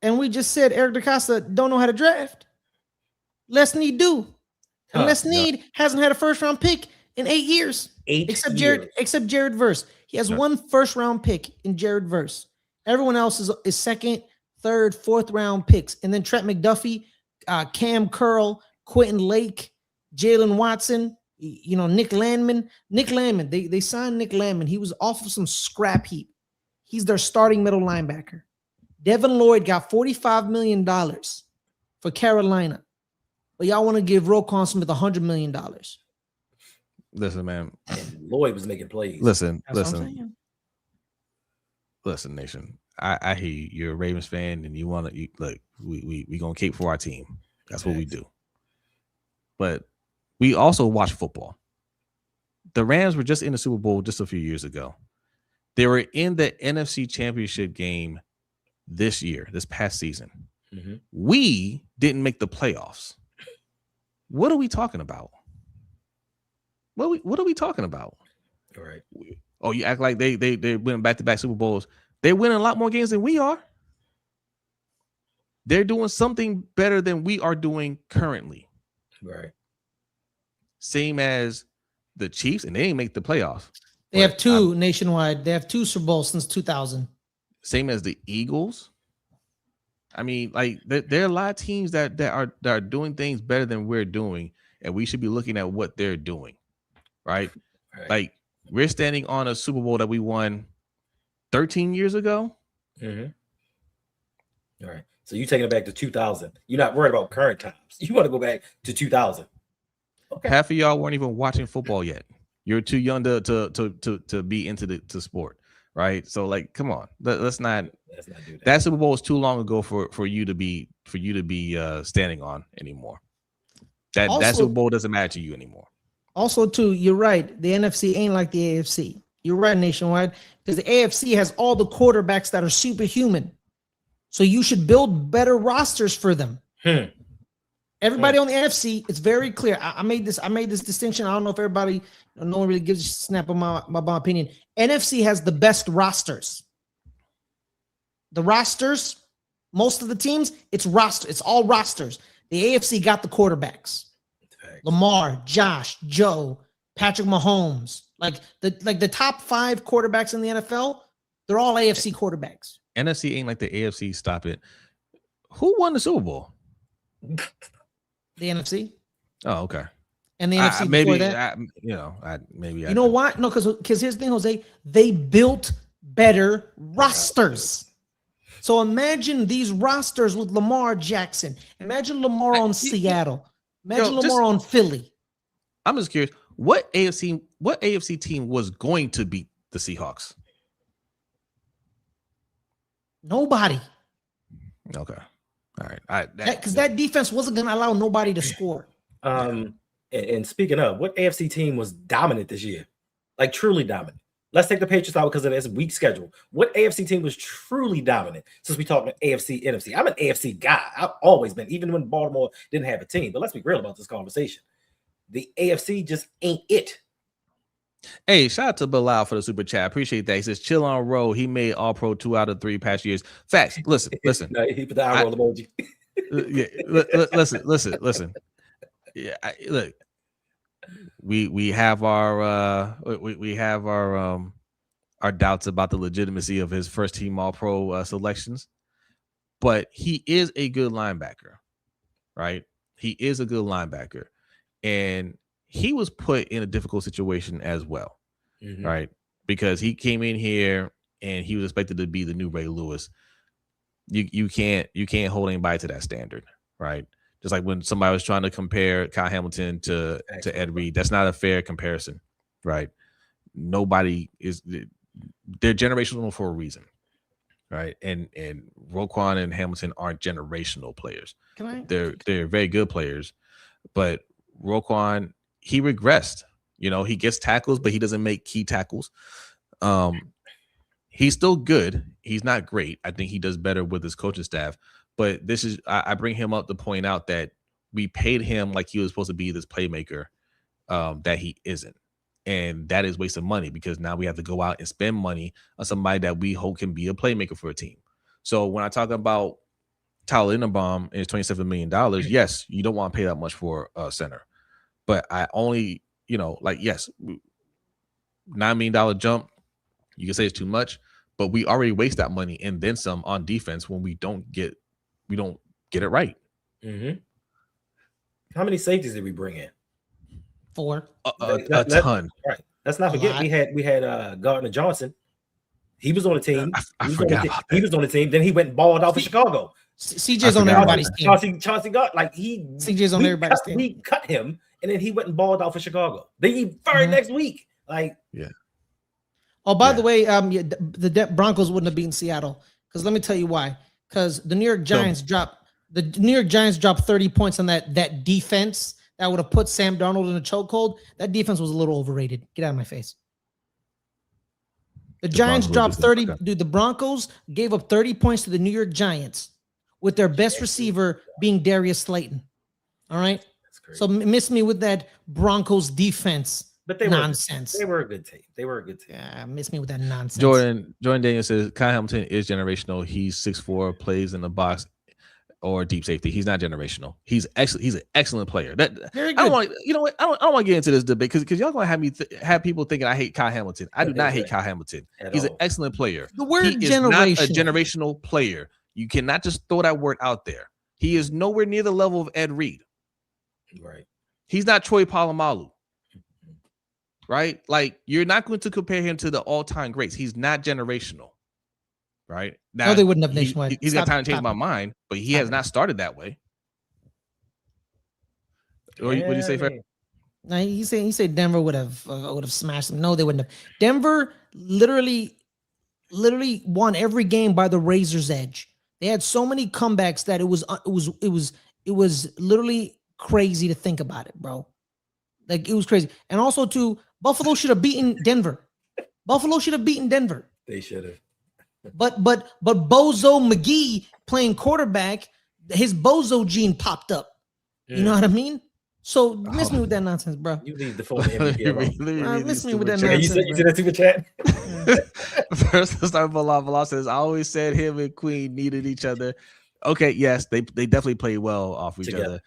And we just said Eric DeCosta don't know how to draft. Les Snead do. And Les Snead hasn't had a first-round pick in 8 years. Except Jared Verse. He has 1 first-round pick in Jared Verse. Everyone else is second, third, fourth-round picks. And then Trent McDuffie, Cam Curl, Quentin Lake, Jalen Watson, Nick Landman. They signed Nick Landman. He was off of some scrap heap. He's their starting middle linebacker. Devin Lloyd got $45 million for Carolina. But y'all want to give Roquan Smith $100 million. Listen, man. And Lloyd was making plays. Listen, Nation. I hear you. You're a Ravens fan, and you want to look. We gonna cape for our team. That's what we do. But we also watch football. The Rams were just in the Super Bowl just a few years ago. They were in the NFC Championship game this past season. We didn't make the playoffs. What are we talking about? What are we talking about? All right. Oh, you act like they win back-to-back Super Bowls. They win a lot more games than we are. they're doing something better than we are doing currently. Right. Same as the Chiefs, and they ain't make the playoffs. They have two nationwide. They have 2 Super Bowls since 2000. Same as the Eagles. I mean, like there are a lot of teams that are doing things better than we're doing, and we should be looking at what they're doing, right? Like we're standing on a Super Bowl that we won 13 years ago. Mm-hmm. All right. So you taking it back to 2000. You're not worried about current times. You want to go back to 2000. Okay. Half of y'all weren't even watching football yet. You're too young to be into the sport, right? So like, come on, let's not do that. That Super Bowl is too long ago for you to be standing on anymore. That Super Bowl doesn't matter to you anymore. Also, too, you're right. The NFC ain't like the AFC. You're right, Nationwide, because the AFC has all the quarterbacks that are superhuman. So you should build better rosters for them. Everybody on the NFC, it's very clear. I made this distinction. I don't know if everybody, no one really gives a snap of my opinion. NFC has the best rosters. The rosters, most of the teams, it's all rosters. The AFC got the quarterbacks. Lamar, Josh, Joe, Patrick Mahomes, like the top 5 quarterbacks in the NFL, they're all AFC quarterbacks. NFC ain't like the AFC. Stop it. Who won the Super Bowl? The NFC. Oh, okay. And the NFC before that. You know why? No, because here's the thing, Jose. They built better rosters. So imagine these rosters with Lamar Jackson. Imagine Lamar on Seattle. Imagine Lamar on Philly. I'm just curious. What AFC team was going to beat the Seahawks? Nobody. Okay. All right. Because that defense wasn't going to allow nobody to score. And speaking of, what AFC team was dominant this year? Like truly dominant. Let's take the Patriots out because of this weak schedule. What AFC team was truly dominant? Since we talked about AFC, NFC. I'm an AFC guy. I've always been, even when Baltimore didn't have a team. But let's be real about this conversation. The AFC just ain't it. Hey, shout out to Bilal for the super chat. Appreciate that. He says, chill on roll. He made all pro 2 out of 3 past years. Facts. Listen. No, he put the eye roll emoji. Listen. Yeah, look. We have our doubts about the legitimacy of his first team all pro selections, but he is a good linebacker, right? He is a good linebacker, and he was put in a difficult situation as well, right? Because he came in here and he was expected to be the new Ray Lewis. You can't hold anybody to that standard, right? Just like when somebody was trying to compare Kyle Hamilton to Ed Reed, that's not a fair comparison, right? Nobody is. They're generational for a reason, right? And Roquan and Hamilton aren't generational players. They're very good players, but Roquan, he regressed. He gets tackles, but he doesn't make key tackles. He's still good. He's not great. I think he does better with his coaching staff. But I bring him up to point out that we paid him like he was supposed to be this playmaker that he isn't. And that is wasting money because now we have to go out and spend money on somebody that we hope can be a playmaker for a team. So when I talk about Tyler Linderbaum and his $27 million, yes, you don't want to pay that much for a center. But I only, yes, $9 million jump, you can say it's too much, but we already waste that money and then some on defense when we don't get it right. How many safeties did we bring in? 4. A ton. Right. Let's not forget we had Gardner Johnson. He was on the team. I forgot about that. He was on the team. Then he went and balled out for Chicago. CJ's on everybody's team. Chauncey got CJ's on everybody's team. We cut him, and then he went and balled out for Chicago. Then he fired next week. Oh, by the way, the Broncos wouldn't have beaten Seattle because let me tell you why. Because the New York Giants dropped 30 points on that defense that would have put Sam Darnold in a chokehold. That defense was a little overrated. Get out of my face. The Giants dropped 30. Dude, the Broncos gave up 30 points to the New York Giants with their best receiver being Darius Slayton. All right. So miss me with that Broncos defense. But they nonsense. They were a good team. Yeah, miss me with that nonsense. Jordan Daniels says Kyle Hamilton is generational. He's 6'4", plays in the box. or deep safety. He's not generational. He's excellent. He's an excellent player. I Very don't good. want. You know what? I don't want to get into this debate because y'all gonna have me have people thinking I hate Kyle Hamilton. I do not hate Kyle Hamilton. He's an excellent player. The word he is not a generational player. You cannot just throw that word out there. He is nowhere near the level of Ed Reed. Right. He's not Troy Polamalu. Right? Like, you're not going to compare him to the all-time greats. He's not generational. Right? Now, no, they wouldn't have nationwide. He's got time to change my mind, but he has not started that way. What do you say, Fred? No, he said Denver would have smashed them. No, they wouldn't have. Denver literally won every game by the razor's edge. They had so many comebacks that it was literally crazy to think about it, bro. Like, it was crazy. And also, too, Buffalo should have beaten Denver. They should have. But Bozo McGee playing quarterback, his Bozo gene popped up. Yeah. You know what I mean? So miss me with that nonsense, bro. You leave the phone MVP. Miss me with that nonsense. You said that super chat. First, let's start with Bilal says, I always said him and Queen needed each other. Okay, yes, they definitely play well off each other.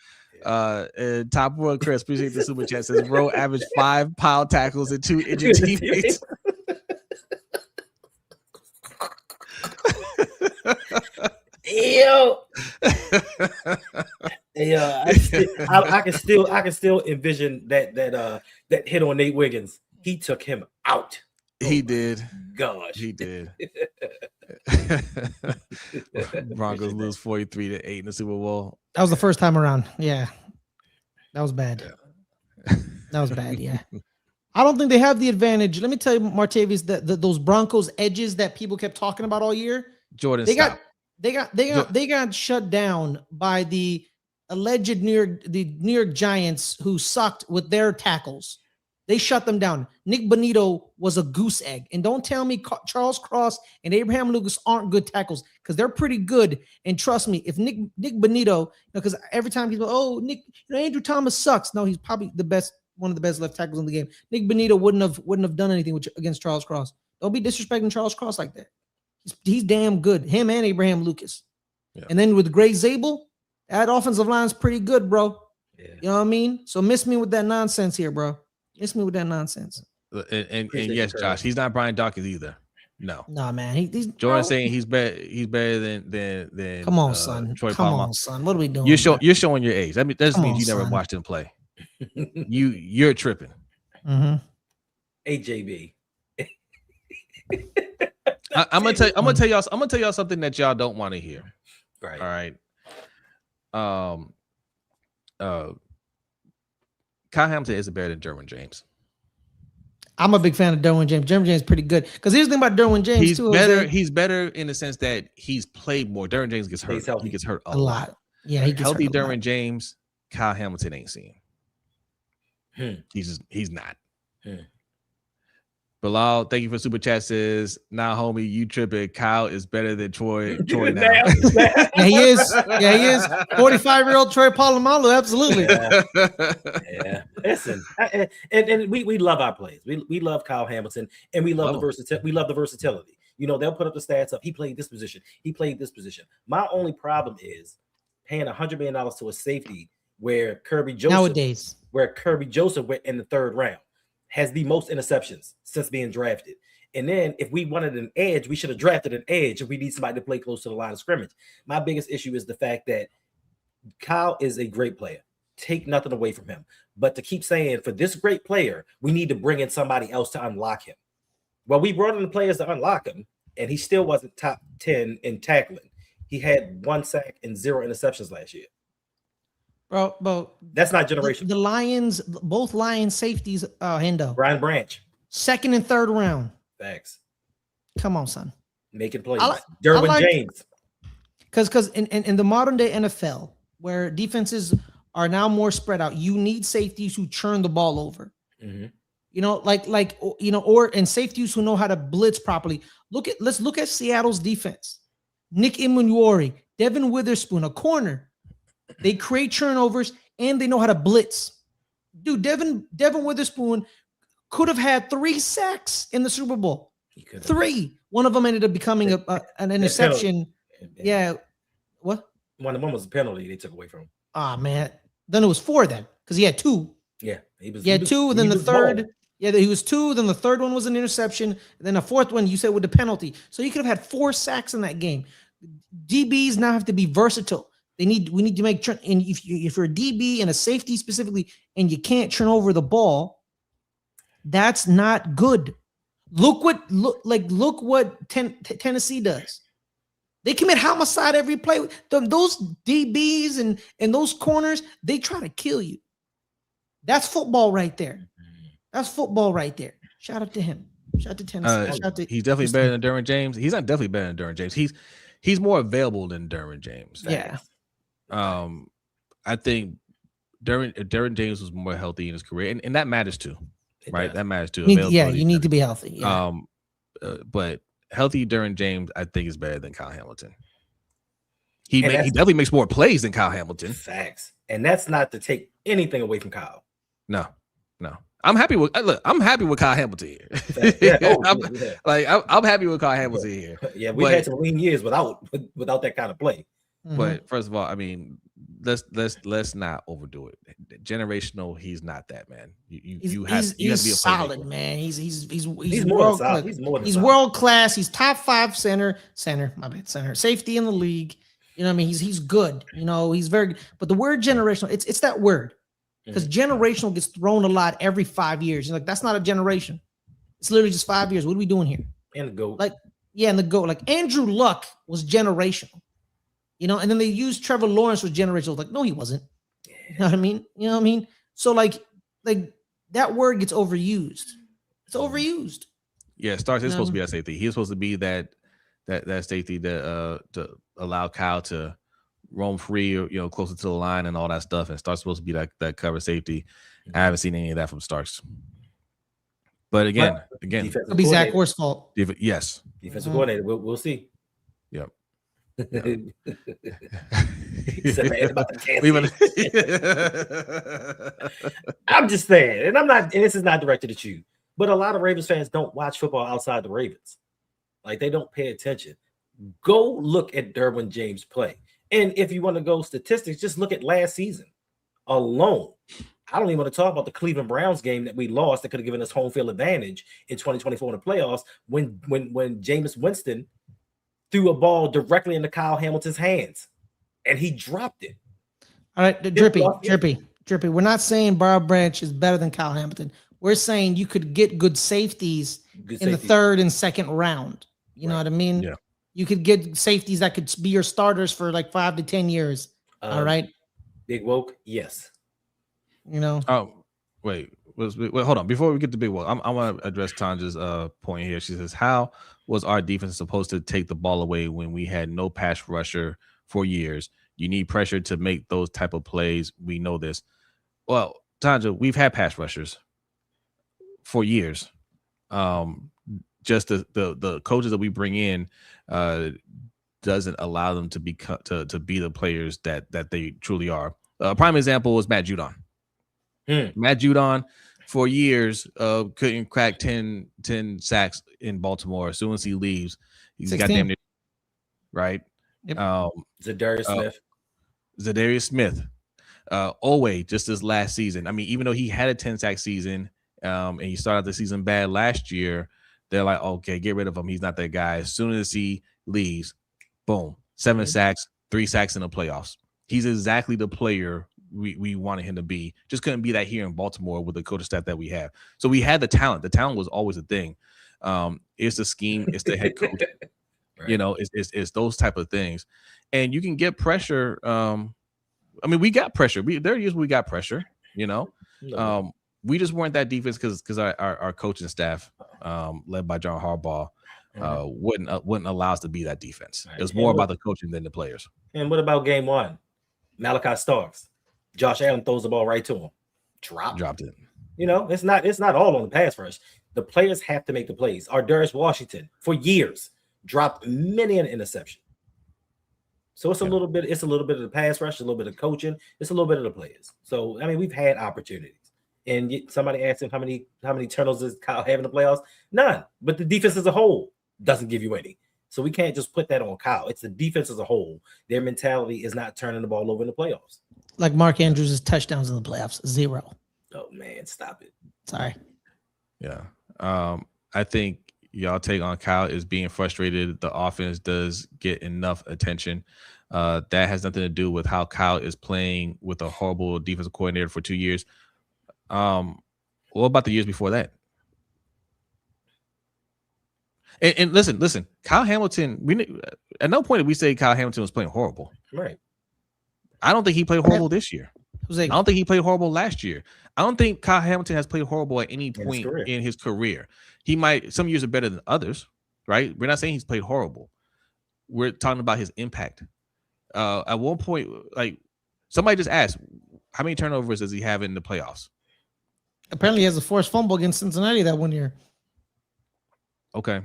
And Top World Chris, appreciate the super chat, says bro averaged 5 pound tackles and 2 injured teammates. Yo. I can still envision that hit on Nate Wiggins. He took him out. He did. Gosh, he did. Broncos lose 43-8 in the Super Bowl. That was the first time around. Yeah, that was bad. That was bad. Yeah, I don't think they have the advantage. Let me tell you, Martavius, that those Broncos edges that people kept talking about all year. Jordan, they got shut down by the alleged New York Giants, who sucked with their tackles. They shut them down. Nick Bonito was a goose egg. And don't tell me Charles Cross and Abraham Lucas aren't good tackles, because they're pretty good. And trust me, if Nick Bonito, because every time people, oh, Nick, Andrew Thomas sucks. No, he's probably one of the best left tackles in the game. Nick Bonito wouldn't have done anything against Charles Cross. Don't be disrespecting Charles Cross like that. He's damn good. Him and Abraham Lucas. Yeah. And then with Gray Zabel, that offensive line's pretty good, bro. Yeah. You know what I mean? So miss me with that nonsense here, bro. Miss me with that nonsense. And yes, Josh, he's not Brian Dawkins either. No, man. He's Jordan saying he's better than come on, son. Troy Come Palmer. on, son. What are we doing? You're showing your age. That means you never watched him play. You're tripping. Mm-hmm. AJB. I'm gonna tell y'all something that y'all don't want to hear. Right. All right. Kyle Hamilton isn't better than Derwin James. I'm a big fan of Derwin James. Derwin James is pretty good. Because here's the thing about Derwin James, he's better in the sense that he's played more. Derwin James gets hurt. He gets hurt a lot. Yeah, he gets healthy. hurt Derwin James, Kyle Hamilton ain't seen. He's not. Bilal, thank you for super chat. Says, nah, homie, you tripping. Kyle is better than Troy now. Yeah, he is. 45-year-old Troy Polamalu, absolutely. Yeah. Listen, and we love our plays. We love Kyle Hamilton, and we love the versatility. You know, they'll put up the stats up. He played this position. He played this position. My only problem is paying $100 million to a safety where Kirby Joseph went in the 3rd round. Has the most interceptions since being drafted. And then if we wanted an edge, we should have drafted an edge if we need somebody to play close to the line of scrimmage. My biggest issue is the fact that Kyle is a great player. Take nothing away from him. But to keep saying, for this great player, we need to bring in somebody else to unlock him. Well, we brought in the players to unlock him, and he still wasn't top 10 in tackling. He had 1 sack and 0 interceptions last year. Bro, that's not generational. The Lions, both Lions safeties, Hendo. Brian Branch. 2nd and 3rd round. Thanks. Come on, son. Making plays. Derwin James. Because in the modern day NFL, where defenses are now more spread out, you need safeties who churn the ball over. Mm-hmm. You know, or safeties who know how to blitz properly. Let's look at Seattle's defense. Nick Emunuori, Devin Witherspoon, a corner. They create turnovers and they know how to blitz. Dude, Devin Witherspoon could have had 3 sacks in the Super Bowl. 3. One of them ended up becoming an interception. Yeah. What? One was a penalty they took away from him. Ah, man. Then it was 4 then, because he had 2. Yeah, he had 2. Then the third. Balling. Yeah, he was 2. Then the third one was an interception. And then the fourth one, you said, with the penalty. So he could have had 4 sacks in that game. DBs now have to be versatile. We need to make, and if you're a DB and a safety specifically, and you can't turn over the ball, that's not good. Look what Tennessee does. They commit homicide every play. Those DBs and those corners, they try to kill you. That's football right there. That's football right there. Shout out to him. Shout out to Tennessee. He's definitely better than Derwin James. He's not definitely better than Derwin James. He's more available than Derwin James. Yeah. I think Derwin James was more healthy in his career, and that matters too, right? That matters too. You need to be healthy. Yeah. But healthy Derwin James, I think, is better than Kyle Hamilton. He definitely makes more plays than Kyle Hamilton. Facts, and that's not to take anything away from Kyle. No. I'm happy with Kyle Hamilton here. I'm happy with Kyle Hamilton here. Yeah, we had some lean years without that kind of play. But first of all, I mean, let's not overdo it. Generational, he's not that, man. You have to be a solid, man. He's world class. He's world class. He's top 5 center. My bad, center safety in the league. You know what I mean? He's good. You know, he's very good. But the word generational, it's that word. Because generational gets thrown a lot every 5 years. You're like, that's not a generation. It's literally just 5 years. What are we doing here? And the GOAT. And the GOAT. Like Andrew Luck was generational. You know, and then they used Trevor Lawrence was generational. Like, no, he wasn't. You know what I mean? So like that word gets overused. It's overused. Yeah, Starks is supposed to be that safety. He's supposed to be that safety to allow Kyle to roam free, closer to the line and all that stuff. And Starks supposed to be that cover safety. I haven't seen any of that from Starks. But again, it'll be Zach Orr's fault. Yes, defensive coordinator. We'll see. Yep. I'm just saying, and I'm not, and this is not directed at you, but a lot of Ravens fans don't watch football outside the Ravens. Like, they don't pay attention. Go look at Derwin James play. And if you want to go statistics, just look at last season alone. I don't even want to talk about the Cleveland Browns game that we lost that could have given us home field advantage in 2024 in the playoffs when Jameis Winston threw a ball directly into Kyle Hamilton's hands and he dropped it. All right, Drippy. We're not saying Bob Branch is better than Kyle Hamilton. We're saying you could get good safeties in the third and second round. You know what I mean? Yeah. You could get safeties that could be your starters for like 5 to 10 years. All right. Big Woke, yes. Oh, wait, hold on. Before we get to Big Woke, I want to address Tanja's point here. She says, how was our defense supposed to take the ball away when we had no pass rusher for years? You need pressure to make those type of plays. We know this. Well, Tanja, we've had pass rushers for years. Just the coaches that we bring in doesn't allow them to be to be the players that they truly are. A prime example was Matt Judon. Matt Judon for years couldn't crack 10 sacks in Baltimore. As soon as he leaves, he's got damn near right. Yep. Zadarius Smith. Always just this last season. I mean, even though he had a 10-sack season and he started the season bad last year, they're like, okay, get rid of him. He's not that guy. As soon as he leaves, boom, 7 sacks, 3 sacks in the playoffs. He's exactly the player we wanted him to be. Just couldn't be that here in Baltimore with the coaching staff that we have. So we had the talent. The talent was always a thing. It's the scheme. It's the head coach. Right. It's those type of things. And you can get pressure. I mean, we got pressure. There are years we got pressure, we just weren't that defense because our coaching staff, led by John Harbaugh, wouldn't allow us to be that defense. Right. It was more about the coaching than the players. And what about game 1? Malachi Starks. Josh Allen throws the ball right to him. Dropped it. It's not all on the pass rush. The players have to make the plays. Darius Washington for years dropped many an interception. So it's a little bit of the pass rush, a little bit of coaching, it's a little bit of the players. So I mean, we've had opportunities. And somebody asked him how many turnovers does Kyle have in the playoffs? None. But the defense as a whole doesn't give you any. So we can't just put that on Kyle. It's the defense as a whole. Their mentality is not turning the ball over in the playoffs. Like Mark Andrews' touchdowns in the playoffs, 0. Oh man, stop it. Sorry. Yeah. I think y'all take on Kyle is being frustrated. The offense does get enough attention. That has nothing to do with how Kyle is playing with a horrible defensive coordinator for 2 years. What about the years before that? And listen, Kyle Hamilton, at no point did we say Kyle Hamilton was playing horrible. Right. I don't think he played horrible this year. I don't think he played horrible last year. I don't think Kyle Hamilton has played horrible at any point in his career. He might, some years are better than others, right? We're not saying he's played horrible. We're talking about his impact. At one point, like somebody just asked, how many turnovers does he have in the playoffs? Apparently he has a forced fumble against Cincinnati that 1 year. Okay.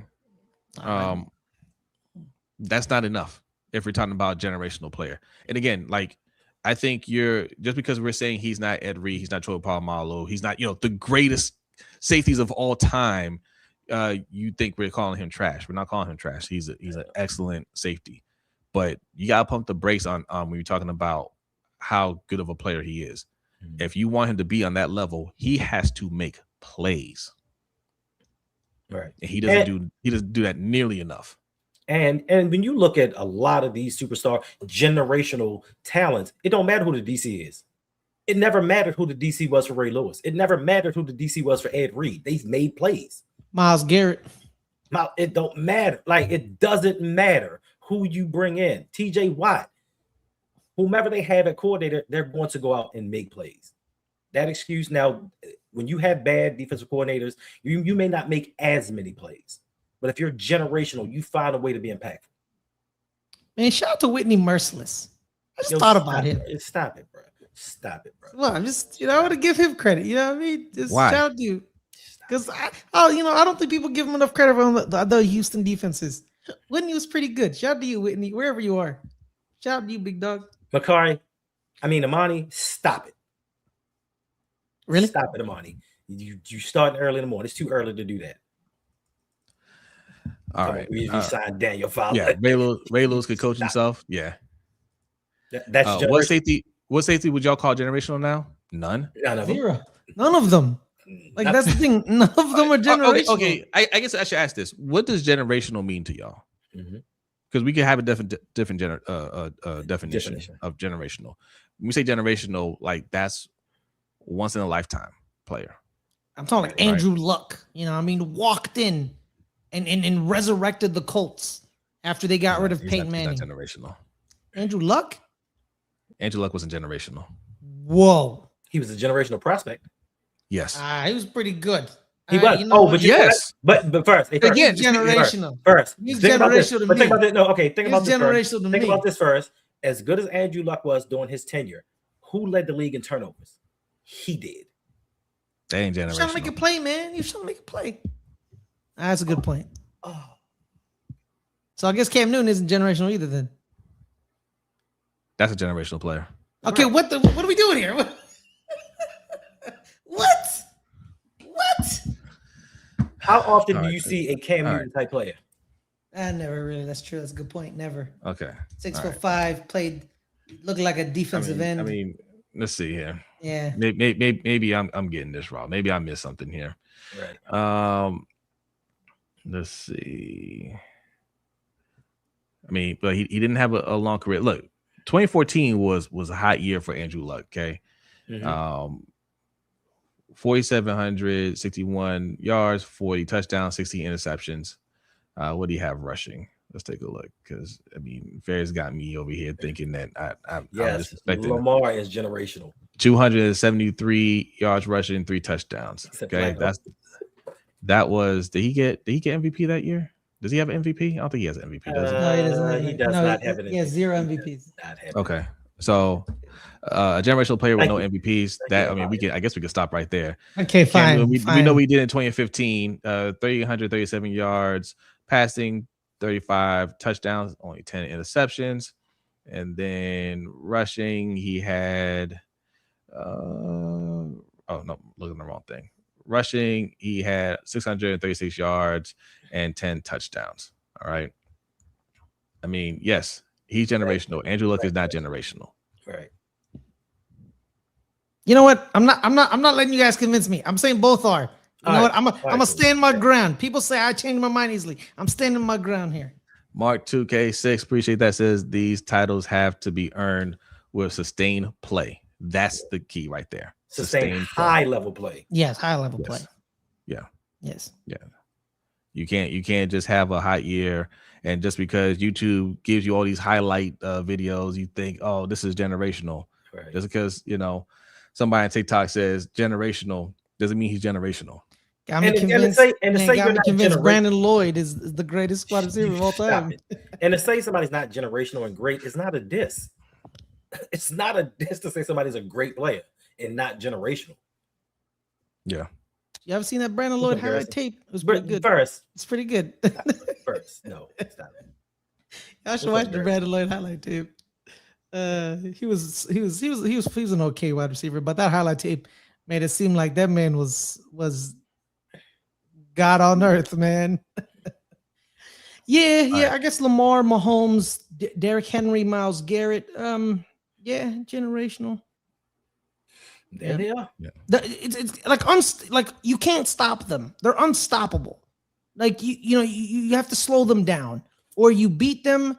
That's not enough if we're talking about a generational player. And again, like I think just because we're saying he's not Ed Reed, he's not Troy Polamalu, he's not, the greatest safeties of all time, you think we're calling him trash. We're not calling him trash. He's an excellent safety. But you gotta pump the brakes on when you're talking about how good of a player he is. Mm-hmm. If you want him to be on that level, he has to make plays. Right. And he doesn't do that nearly enough. And when you look at a lot of these superstar generational talents, it don't matter who the DC is. It never mattered who the DC was for Ray Lewis. It never mattered who the DC was for Ed Reed. They've made plays. Myles Garrett. It don't matter. Like, it doesn't matter who you bring in. TJ Watt, whomever they have at coordinator, they're going to go out and make plays. That excuse now, when you have bad defensive coordinators, you may not make as many plays. But if you're generational, you find a way to be impactful. Man, shout out to Whitney Merciless. I just thought about him. Stop it, bro. Stop it, bro. Well, I'm just, I want to give him credit. You know what I mean? Just Why? shout out to you. Because I don't think people give him enough credit for the Houston defenses. Whitney was pretty good. Shout out to you, Whitney, wherever you are. Shout out to you, big dog. Amani, stop it. Really? Stop it, Amani. You starting early in the morning. It's too early to do that. All right. We signed Daniel Fowler. Yeah, Ray Lewis could coach himself. Yeah. That's what safety would y'all call generational now? None. Zero. None of them. Like, that's the thing. None of them are generational. Okay. I guess I should ask this. What does generational mean to y'all? Because we can have a different definition of generational. When we say generational, like that's once in a lifetime player. I'm talking like Andrew Luck. Walked in and resurrected the Colts after they got rid of Peyton Manning. He's not generational. Andrew Luck? Andrew Luck wasn't generational. Whoa. He was a generational prospect. Yes. He was pretty good. He was. But yes. But first, again, generational. First, he's generational to me. Think about this. No, okay. Think about this first. As good as Andrew Luck was during his tenure, who led the league in turnovers? He did. They ain't generational. You're trying to make a play, man. You're trying to make a play. That's a good point. So I guess Cam Newton isn't generational either then. That's a generational player. Okay, what are we doing here? What? How often do you see a Cam Newton type player? Never really. That's true. That's a good point. Never. Okay. 6'5", played, looked like a defensive end. Let's see here. Yeah. Maybe I'm getting this wrong. Maybe I missed something here. Right. Let's see. But he didn't have a long career. Look, 2014 was a hot year for Andrew Luck. Okay. 4,761 yards, 40 touchdowns, 16 interceptions. What do you have rushing? Let's take a look, because Ferris got me over here thinking that I'm disrespecting. Lamar is generational. 273 yards rushing, 3 touchdowns. Okay, that was. Did he get MVP that year? Does he have an MVP? I don't think he has an MVP. Does he? No, he doesn't. He does not have it. He has 0 MVPs. Okay, so a generational player with no MVPs. I guess we could stop right there. Okay, fine. We know we did in 2015. 337 yards passing, 35 touchdowns, only 10 interceptions, and then rushing he had. Looking at the wrong thing. Rushing he had 636 yards and 10 touchdowns. All right. I mean, yes, he's generational. Andrew Luck is not generational. Right. You know what? I'm not letting you guys convince me. I'm saying both are. You know what? I'm gonna stand my ground. People say I change my mind easily. I'm standing my ground here. Mark 2K6, appreciate that, says these titles have to be earned with sustained play. That's the key right there. Sustained high level play. Yes, high level play. Yeah. Yes. Yeah. You can't just have a hot year, and just because YouTube gives you all these highlight videos, you think, oh, this is generational. Right. Just because somebody on TikTok says generational doesn't mean he's generational. Got me convinced Brandon Lloyd is the greatest wide receiver of all time. And to say somebody's not generational and great is not a diss. It's not a diss to say somebody's a great player and not generational. Yeah. You ever seen that Brandon Lloyd highlight tape? It was pretty good. It's pretty good. First, no, it's not. I should watch the Brandon Lloyd highlight tape. He was an okay wide receiver, but that highlight tape made it seem like that man was God on earth, man. Yeah. I guess Lamar, Mahomes, Derrick Henry, Myles Garrett. Yeah, generational. There they are. Yeah. It's like you can't stop them. They're unstoppable. Like you have to slow them down, or you beat them.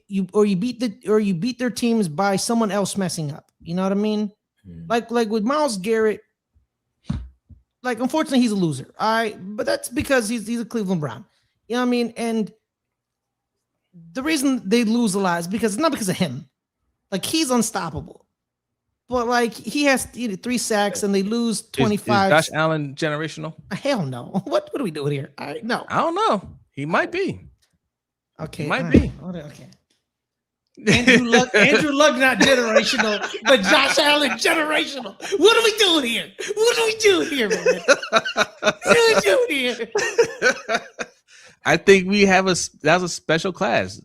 You beat their teams by someone else messing up. You know what I mean? Like with Myles Garrett. Like, unfortunately, he's a loser. But that's because he's a Cleveland Brown. You know what I mean? And the reason they lose a lot is because it's not because of him. Like, he's unstoppable. But like, he has 3 sacks and they lose 25. Is Josh Allen generational? Hell no. What are we doing here? No. I don't know. He might be. Okay. He might be. Okay. Andrew Luck not generational, but Josh Allen generational. What are we doing here? Man? What are we doing here? I think that was a special class,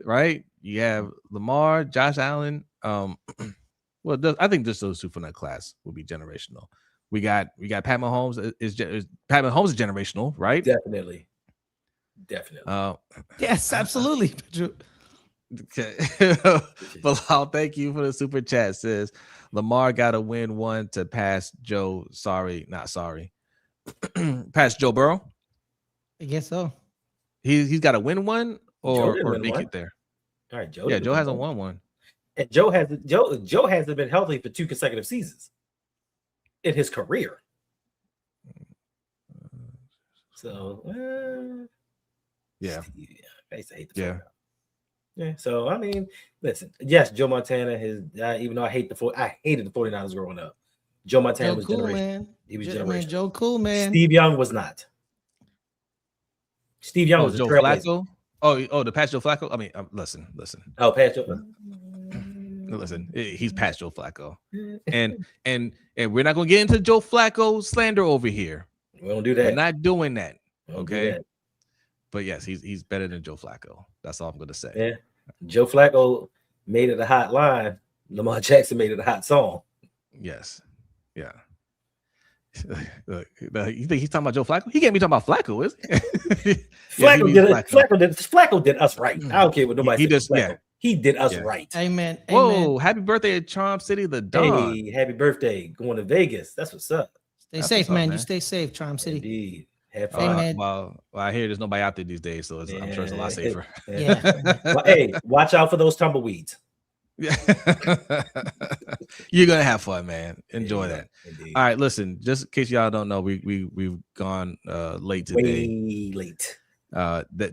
right? You have Lamar, Josh Allen. I think just those two from that class will be generational. We got Pat Mahomes. Pat Mahomes is generational, right? Definitely. Yes, absolutely. Okay. Bilal, thank you for the super chat. Says Lamar got to win one to pass Joe. Not sorry. Pass Joe Burrow. I guess so. He's got to win one or make it there. All right, Joe. Yeah, Joe hasn't won one. And Joe hasn't been healthy for 2 consecutive seasons in his career. So yeah. I used to hate the Yeah, so I mean, listen. Yes, Joe Montana even though I hated the 49ers growing up. Joe Montana was cool, generational. Man. He was generational. Joe Cool, man. Steve Young was not. Steve Young was Joe Flacco. Oh, the past Joe Flacco. I mean, listen. Oh, past Joe. Listen, he's past Joe Flacco, and we're not gonna get into Joe Flacco slander over here. We don't do that. We're not doing that. Okay. That. But yes, he's better than Joe Flacco. That's all I'm gonna say. Yeah, Joe Flacco made it a hot line. Lamar Jackson made it a hot song. Yes, yeah. Look, you think he's talking about Joe Flacco? He can't be talking about Flacco, is he? Flacco did us right. I don't care what nobody says. He did us right. Amen. Whoa! Happy birthday at Charm City, the Dawn. Hey, happy birthday! Going to Vegas. That's what's up. Stay safe, man. You stay safe, Charm City. Indeed. Have fun. Well, I hear there's nobody out there these days, so I'm sure it's a lot safer. Yeah. Well, hey, watch out for those tumbleweeds. Yeah. You're gonna have fun, man. Enjoy that. Indeed. All right, listen, just in case y'all don't know, we've gone late today. Way late.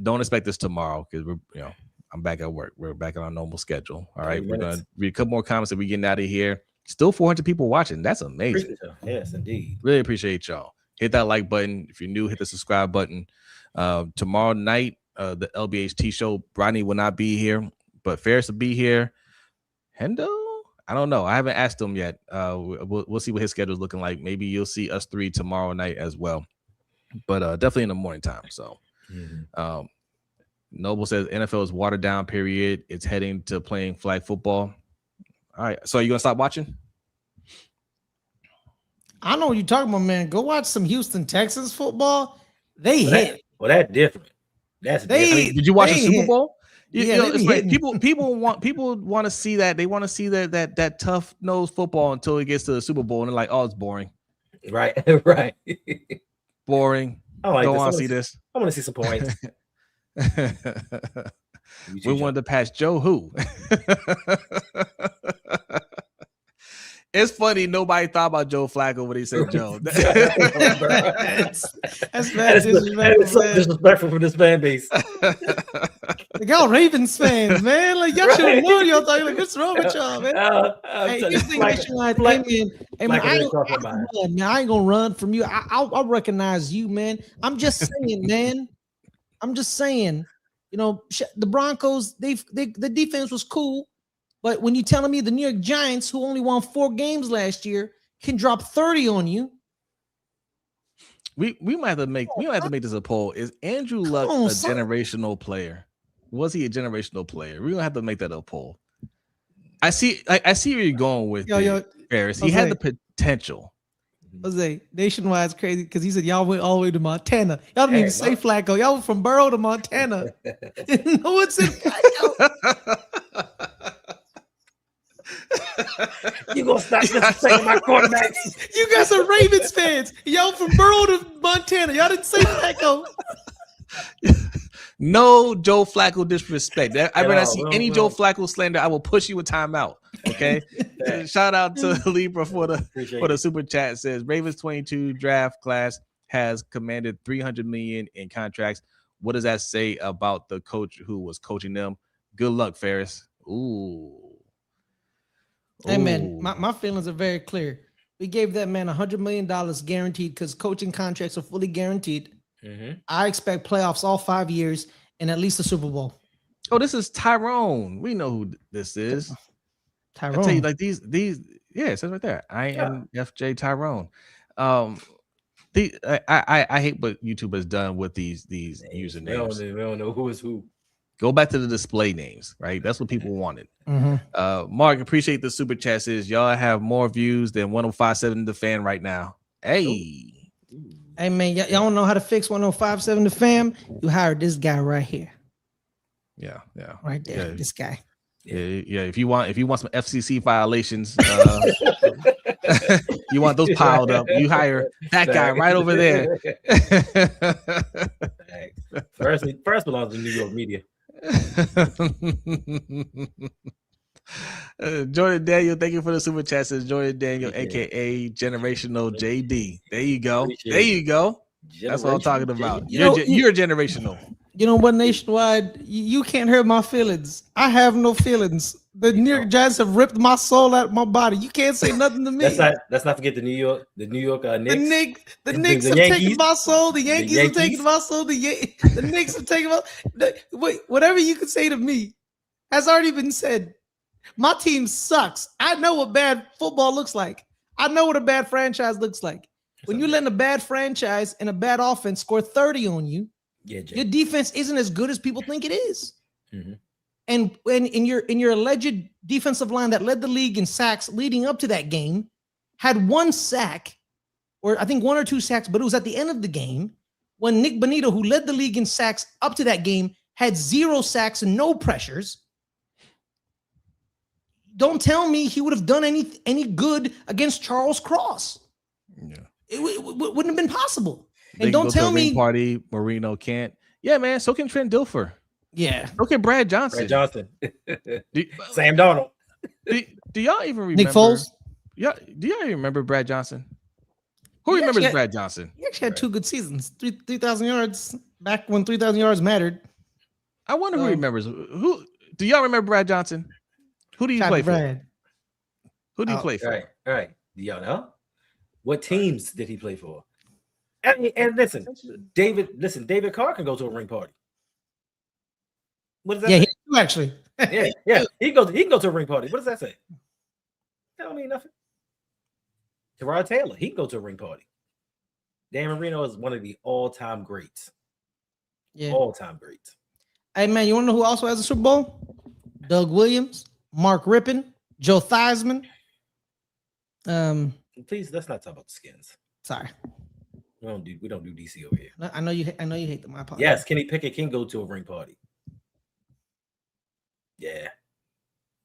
Don't expect this tomorrow because I'm back at work. We're back on our normal schedule. All right, we're gonna read a couple more comments and we getting out of here. Still 400 people watching. That's amazing. Yes, indeed. Really appreciate y'all. Hit that like button. If you're new, hit the subscribe button. Tomorrow night, the LBHT show, Rodney will not be here, but Ferris will be here. Hendo? I don't know. I haven't asked him yet. We'll see what his schedule is looking like. Maybe you'll see us 3 tomorrow night as well, but definitely in the morning time. So Noble says NFL is watered down, period. It's heading to playing flag football. All right. So are you going to stop watching? I know what you're talking about, man. Go watch some Houston Texans football. They hit. Well, that's different. That's different. Did you watch the Super Bowl? It's like people want to see that. They want to see that tough nose football until it gets to the Super Bowl, and they're like, oh, it's boring. Right. Boring. I don't want to see this. I want to see some points. We wanted to pass Joe who? It's funny. Nobody thought about Joe Flacco when he said Joe. That's bad. Disrespectful for this fan base. Like, y'all Ravens fans, man. Like, y'all should have known. Y'all thought, like, what's wrong with y'all, man? I ain't gonna run from you. I'll recognize you, man. I'm just saying, man. I'm just saying. You know, the Broncos. The defense was cool. But when you're telling me the New York Giants, who only won 4 games last year, can drop 30 on you, we might have to make this a poll. Is Andrew Luck a generational player? Was he a generational player? We're gonna have to make that a poll. I see where you're going with Ferris. He had the potential. Jose, Nationwide's crazy because he said y'all went all the way to Montana. Y'all didn't even say Flacco. Y'all went from Burrow to Montana. No one said Flacco. You gonna stop disrespecting my quarterbacks? You guys are Ravens fans. Y'all from Burrow to Montana. Y'all didn't say Flacco. No Joe Flacco disrespect. When I see any Joe Flacco slander, I will push you a timeout. Okay. Shout out to Libra for the super chat. It says Ravens 22 draft class has commanded $300 million in contracts. What does that say about the coach who was coaching them? Good luck, Ferris. Ooh. Hey man, my feelings are very clear. We gave that man $100 million guaranteed because coaching contracts are fully guaranteed. Mm-hmm. I expect playoffs all 5 years and at least a Super Bowl. Oh, this is Tyrone. We know who this is. Tyrone. I tell you, like these, yeah, it says right there. INFJ Tyrone. I hate what YouTube has done with these usernames. We don't know who is who. Go back to the display names, right? That's what people wanted. Mm-hmm. Mark, appreciate the super chat. Says y'all have more views than 105.7 The Fan right now. Hey, man, y'all don't know how to fix 105.7 The Fan? You hired this guy right here. Yeah, right there. This guy. Yeah. If you want some FCC violations, you want those piled up, you hire that guy right over there. First belongs to New York media. Jordan Daniel, thank you for the super chat. Says Jordan Daniel, aka Generational JD. There you go. That's what I'm talking about. You're generational. You know what, Nationwide? You can't hurt my feelings. I have no feelings. The New York Giants have ripped my soul out of my body. You can't say nothing to me. Let's not forget the New York Knicks. The Knicks have taken my soul. The Yankees have taken my soul. The Knicks have taken my. Wait, whatever you can say to me has already been said. My team sucks. I know what bad football looks like. I know what a bad franchise looks like. When you let a bad franchise and a bad offense score 30 on you, your defense isn't as good as people think it is. Mm-hmm. And when in your alleged defensive line that led the league in sacks leading up to that game had 1 sack, or I think 1 or 2 sacks, but it was at the end of the game when Nick Bonito, who led the league in sacks up to that game, had 0 sacks and no pressures. Don't tell me he would have done any good against Charles Cross. Yeah, it wouldn't have been possible. And don't tell me party Marino can't. Yeah, man. So can Trent Dilfer. Yeah. So can Brad Johnson. Sam Darnold. Do y'all even remember Nick Foles? Yeah. Do y'all even remember Brad Johnson? Who remembers Brad Johnson? He actually had 2 good seasons. 3,000 yards back when 3,000 yards mattered. I wonder who remembers. Who do y'all remember Brad Johnson? Who do you play for? Who do you play for? All right. Do y'all know? What teams did he play for? And listen, David Carr can go to a ring party. What does that say? He do actually. yeah. He can go to a ring party. What does that say? That don't mean nothing. Terrell Taylor, he can go to a ring party. Dan Marino is one of the all-time greats. Yeah. All-time greats. Hey man, you want to know who also has a Super Bowl? Doug Williams, Mark Rippon, Joe Theismann. Please, let's not talk about the Skins. Sorry. We don't do DC over here. I know you hate them. I apologize. Yes, Kenny Pickett can go to a ring party. Yeah.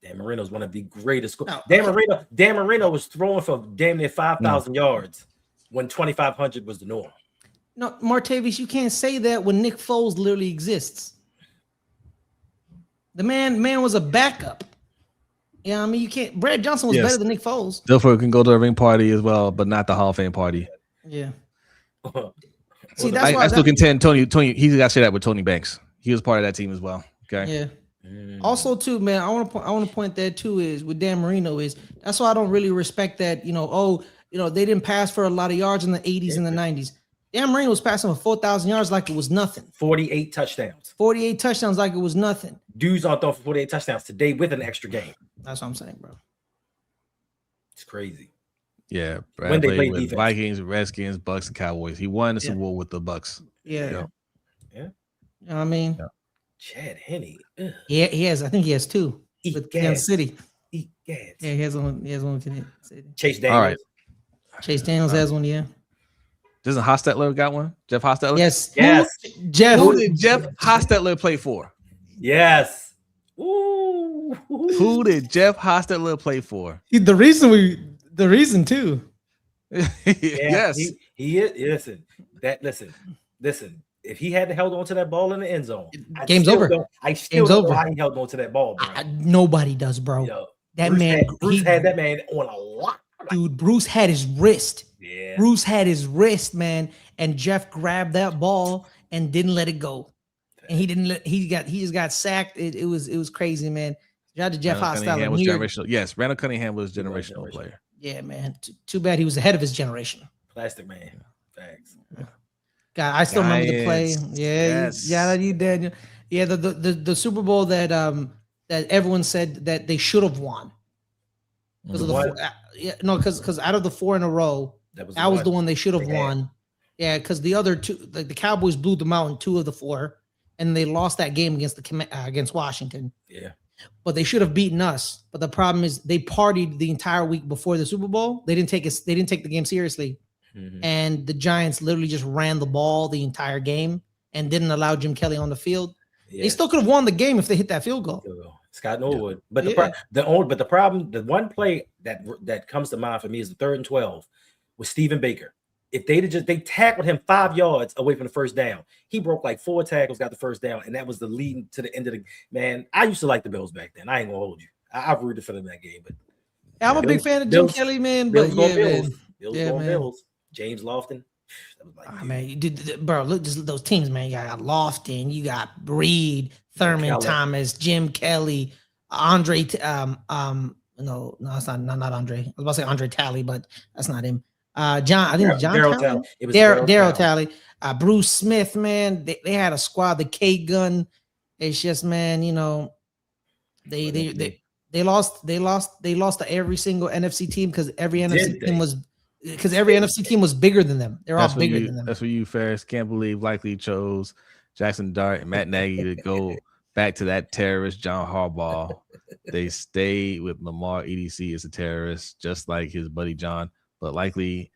Dan Marino's one of the greatest. No, Dan Marino was throwing for damn near 5,000 yards when 2,500 was the norm. No, Martavis, you can't say that when Nick Foles literally exists. The man was a backup. Yeah, I mean, you can't. Brad Johnson was better than Nick Foles. Therefore, can go to the ring party as well, but not the Hall of Fame party. Yeah. See, that's why I still contend Tony. He's got to say that with Tony Banks. He was part of that team as well. Okay. Yeah. Also, too, man, I want to point that too is with Dan Marino is that's why I don't really respect that. They didn't pass for a lot of yards in the 80s and the 90s. Dan Marino was passing for 4,000 yards like it was nothing. 48 touchdowns. 48 touchdowns like it was nothing. Dudes aren't throwing for 48 touchdowns today with an extra game. That's what I'm saying, bro. It's crazy. Yeah, Brad when they played with defense. Vikings, Redskins, Bucks, and Cowboys. He won the Super Bowl with the Bucks. Yeah. Yeah. You know what I mean? Yeah. Chad Henne. Yeah, he has. I think he has two. With Kansas City. Eat gas. Yeah, he has one. He has one with Kansas City. Chase Daniels. All right. Chase Daniels has one. Yeah. Doesn't Hostetler got one? Jeff Hostetler? Yes. Who did Jeff Hostetler play for? Yes. Ooh. Who did Jeff Hostetler play for? The reason too. Yes. He is. Listen. If he hadn't held on to that ball in the end zone, game's over. I still don't know how he held on to that ball, bro. Nobody does, bro. Bruce had that man on a lot. Dude, Bruce had his wrist. Yeah. Bruce had his wrist, man, and Jeff grabbed that ball and didn't let it go. And he just got sacked. It was crazy, man. Shout out to Jeff Hostetler. Yes, Randall Cunningham was a generational player. Yeah, man. Too bad he was ahead of his generation. Plastic man. Thanks. God, I still remember the play. Yeah, yeah, you Daniel. Yeah, the Super Bowl that everyone said that they should have won. Because out of the 4 in a row, that was the one they should have won. Yeah, because the other two, like the Cowboys blew them out in 2 of the 4, and they lost that game against Washington. Yeah, but they should have beaten us. But the problem is they partied the entire week before the Super Bowl. They didn't take the game seriously. And the Giants literally just ran the ball the entire game and didn't allow Jim Kelly on the field. Yeah. They still could have won the game if they hit that field goal. Scott Norwood. But the problem, the one play that comes to mind for me is the 3rd and 12 with Stephen Baker. If they tackled him 5 yards away from the first down, he broke like 4 tackles, got the first down, and that was the lead to the end of the man. I used to like the Bills back then. I ain't gonna hold you. I rooted for them that game, but I'm a big fan of Jim Kelly, man. But Bills. James Lofton. Man, you did, bro. Look, just those teams, man. You got Lofton, you got Reed, Thurman Thomas, Jim Kelly, Andre. No, it's not Andre. I was about to say Andre Talley, but that's not him. John, I think John Talley. It was Daryl Talley. Bruce Smith, man. They had a squad. The K Gun. It's just, man. They lost to every single NFC team because every NFC team was. Because every NFC team was bigger than them. They're all bigger than them. That's for you, Ferris. Can't believe likely chose Jackson Dart and Matt Nagy to go back to that terrorist John Harbaugh. They stayed with Lamar EDC as a terrorist, just like his buddy John. But likely,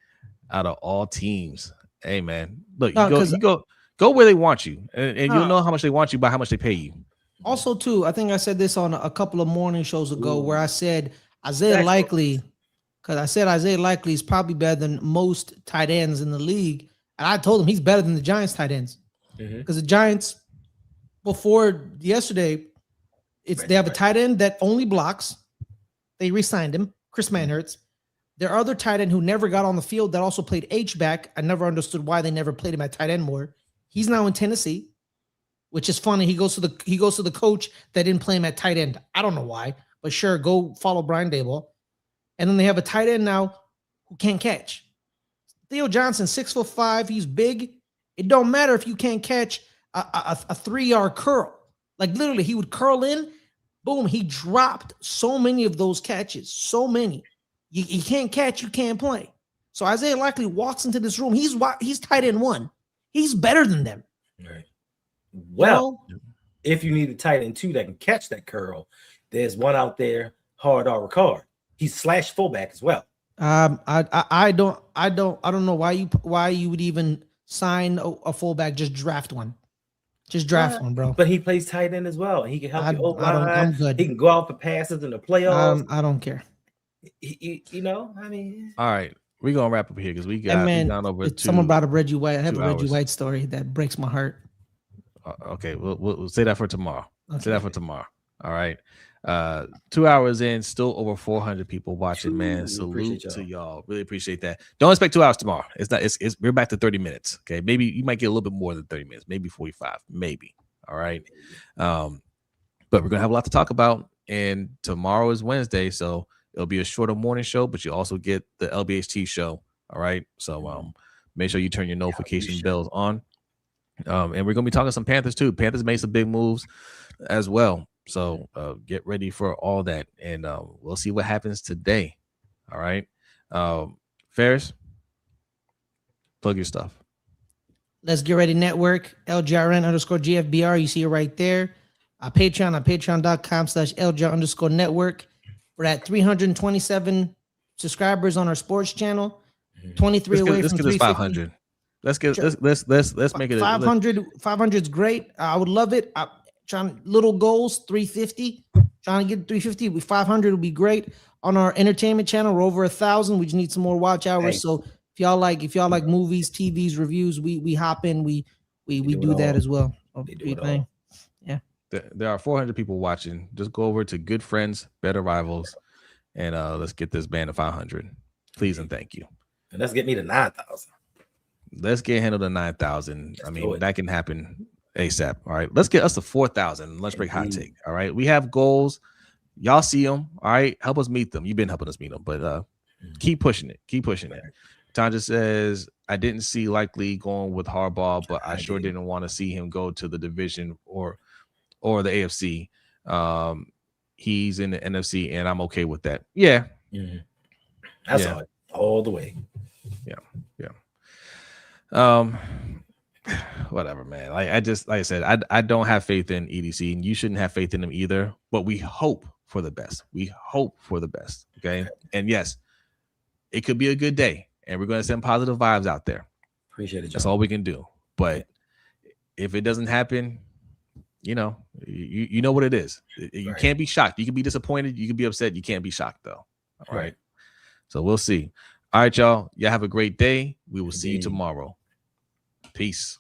out of all teams, hey man, look, you go where they want you, and you'll know how much they want you by how much they pay you. Also, too, I think I said this on a couple of morning shows ago, where I said Isaiah Likely. Because I said Isaiah Likely is probably better than most tight ends in the league. And I told him he's better than the Giants tight ends. Because the Giants, before yesterday, they have a tight end that only blocks. They re-signed him, Chris Manhertz. Their other tight end who never got on the field that also played H-back. I never understood why they never played him at tight end more. He's now in Tennessee, which is funny. He goes to the coach that didn't play him at tight end. I don't know why, but sure, go follow Brian Daboll. And then they have a tight end now who can't catch. Theo Johnson, 6'5", he's big. It don't matter if you can't catch a 3-yard curl. Like literally, he would curl in, boom. He dropped so many of those catches, so many. You can't catch, you can't play. So Isaiah Likely walks into this room. He's tight end 1. He's better than them. Right. Well, if you need a tight end 2 that can catch that curl, there's one out there, Hard R. Ricard. He's slash fullback as well. I don't know why you would even sign a fullback. Just draft one. Just draft one, bro. But he plays tight end as well. He can help you open line. I'm good. He can go out for passes in the playoffs. I don't care. You know, I mean. All right, we're gonna wrap up here because we gone over. Someone brought up Reggie White. I have a Reggie White story that breaks my heart. Okay, we'll say that for tomorrow. Okay. Say that for tomorrow. All right. 2 hours in, still over 400 people watching, man. Salute to y'all. Really appreciate that. Don't expect 2 hours tomorrow. We're back to 30 minutes. Okay. Maybe you might get a little bit more than 30 minutes, maybe 45, maybe. All right. But we're gonna have a lot to talk about. And tomorrow is Wednesday, so it'll be a shorter morning show, but you also get the LBHT show. All right. So make sure you turn your notification bells on. And we're gonna be talking some Panthers too. Panthers made some big moves as well. So get ready for all that, and we'll see what happens today. All right, Ferris, plug your stuff. Let's Get Ready Network, LGRN_GFBR. You see it right there. Patreon, patreon.com/LGR_network. We're at 327 subscribers on our sports channel. 23 away from 500. Let's make it 500. 500 is great. I would love it. Trying little goals, 350. Trying to get 350 with 500 would be great. On our entertainment channel, we're over 1,000. We just need some more watch hours. So if y'all like movies, TVs, reviews, we hop in. We do that as well. Yeah. There are 400 people watching. Just go over to Good Friends, Better Rivals, and let's get this band to 500. Please and thank you. And let's get me to 9,000. Let's get Hendo to 9,000. I mean, that can happen ASAP. All right, let's get us to 4,000. Lunch break hot take. All right, we have goals. Y'all see them. All right, help us meet them. You've been helping us meet them, but keep pushing it. Keep pushing it. Tanja says, I didn't see Likely going with Harbaugh, but I sure didn't want to see him go to the division or the AFC. He's in the NFC, and I'm okay with that. Yeah, that's all the way. Yeah. Whatever, man. Like I said, I don't have faith in EDC, and you shouldn't have faith in him either. But we hope for the best. Okay. And yes, it could be a good day, and we're going to send positive vibes out there. Appreciate it, John. That's all we can do. But if it doesn't happen, you know what it is. You can't be shocked. You can be disappointed. You can be upset. You can't be shocked though. All right. So we'll see. All right, y'all. Y'all have a great day. We will see you tomorrow. Peace.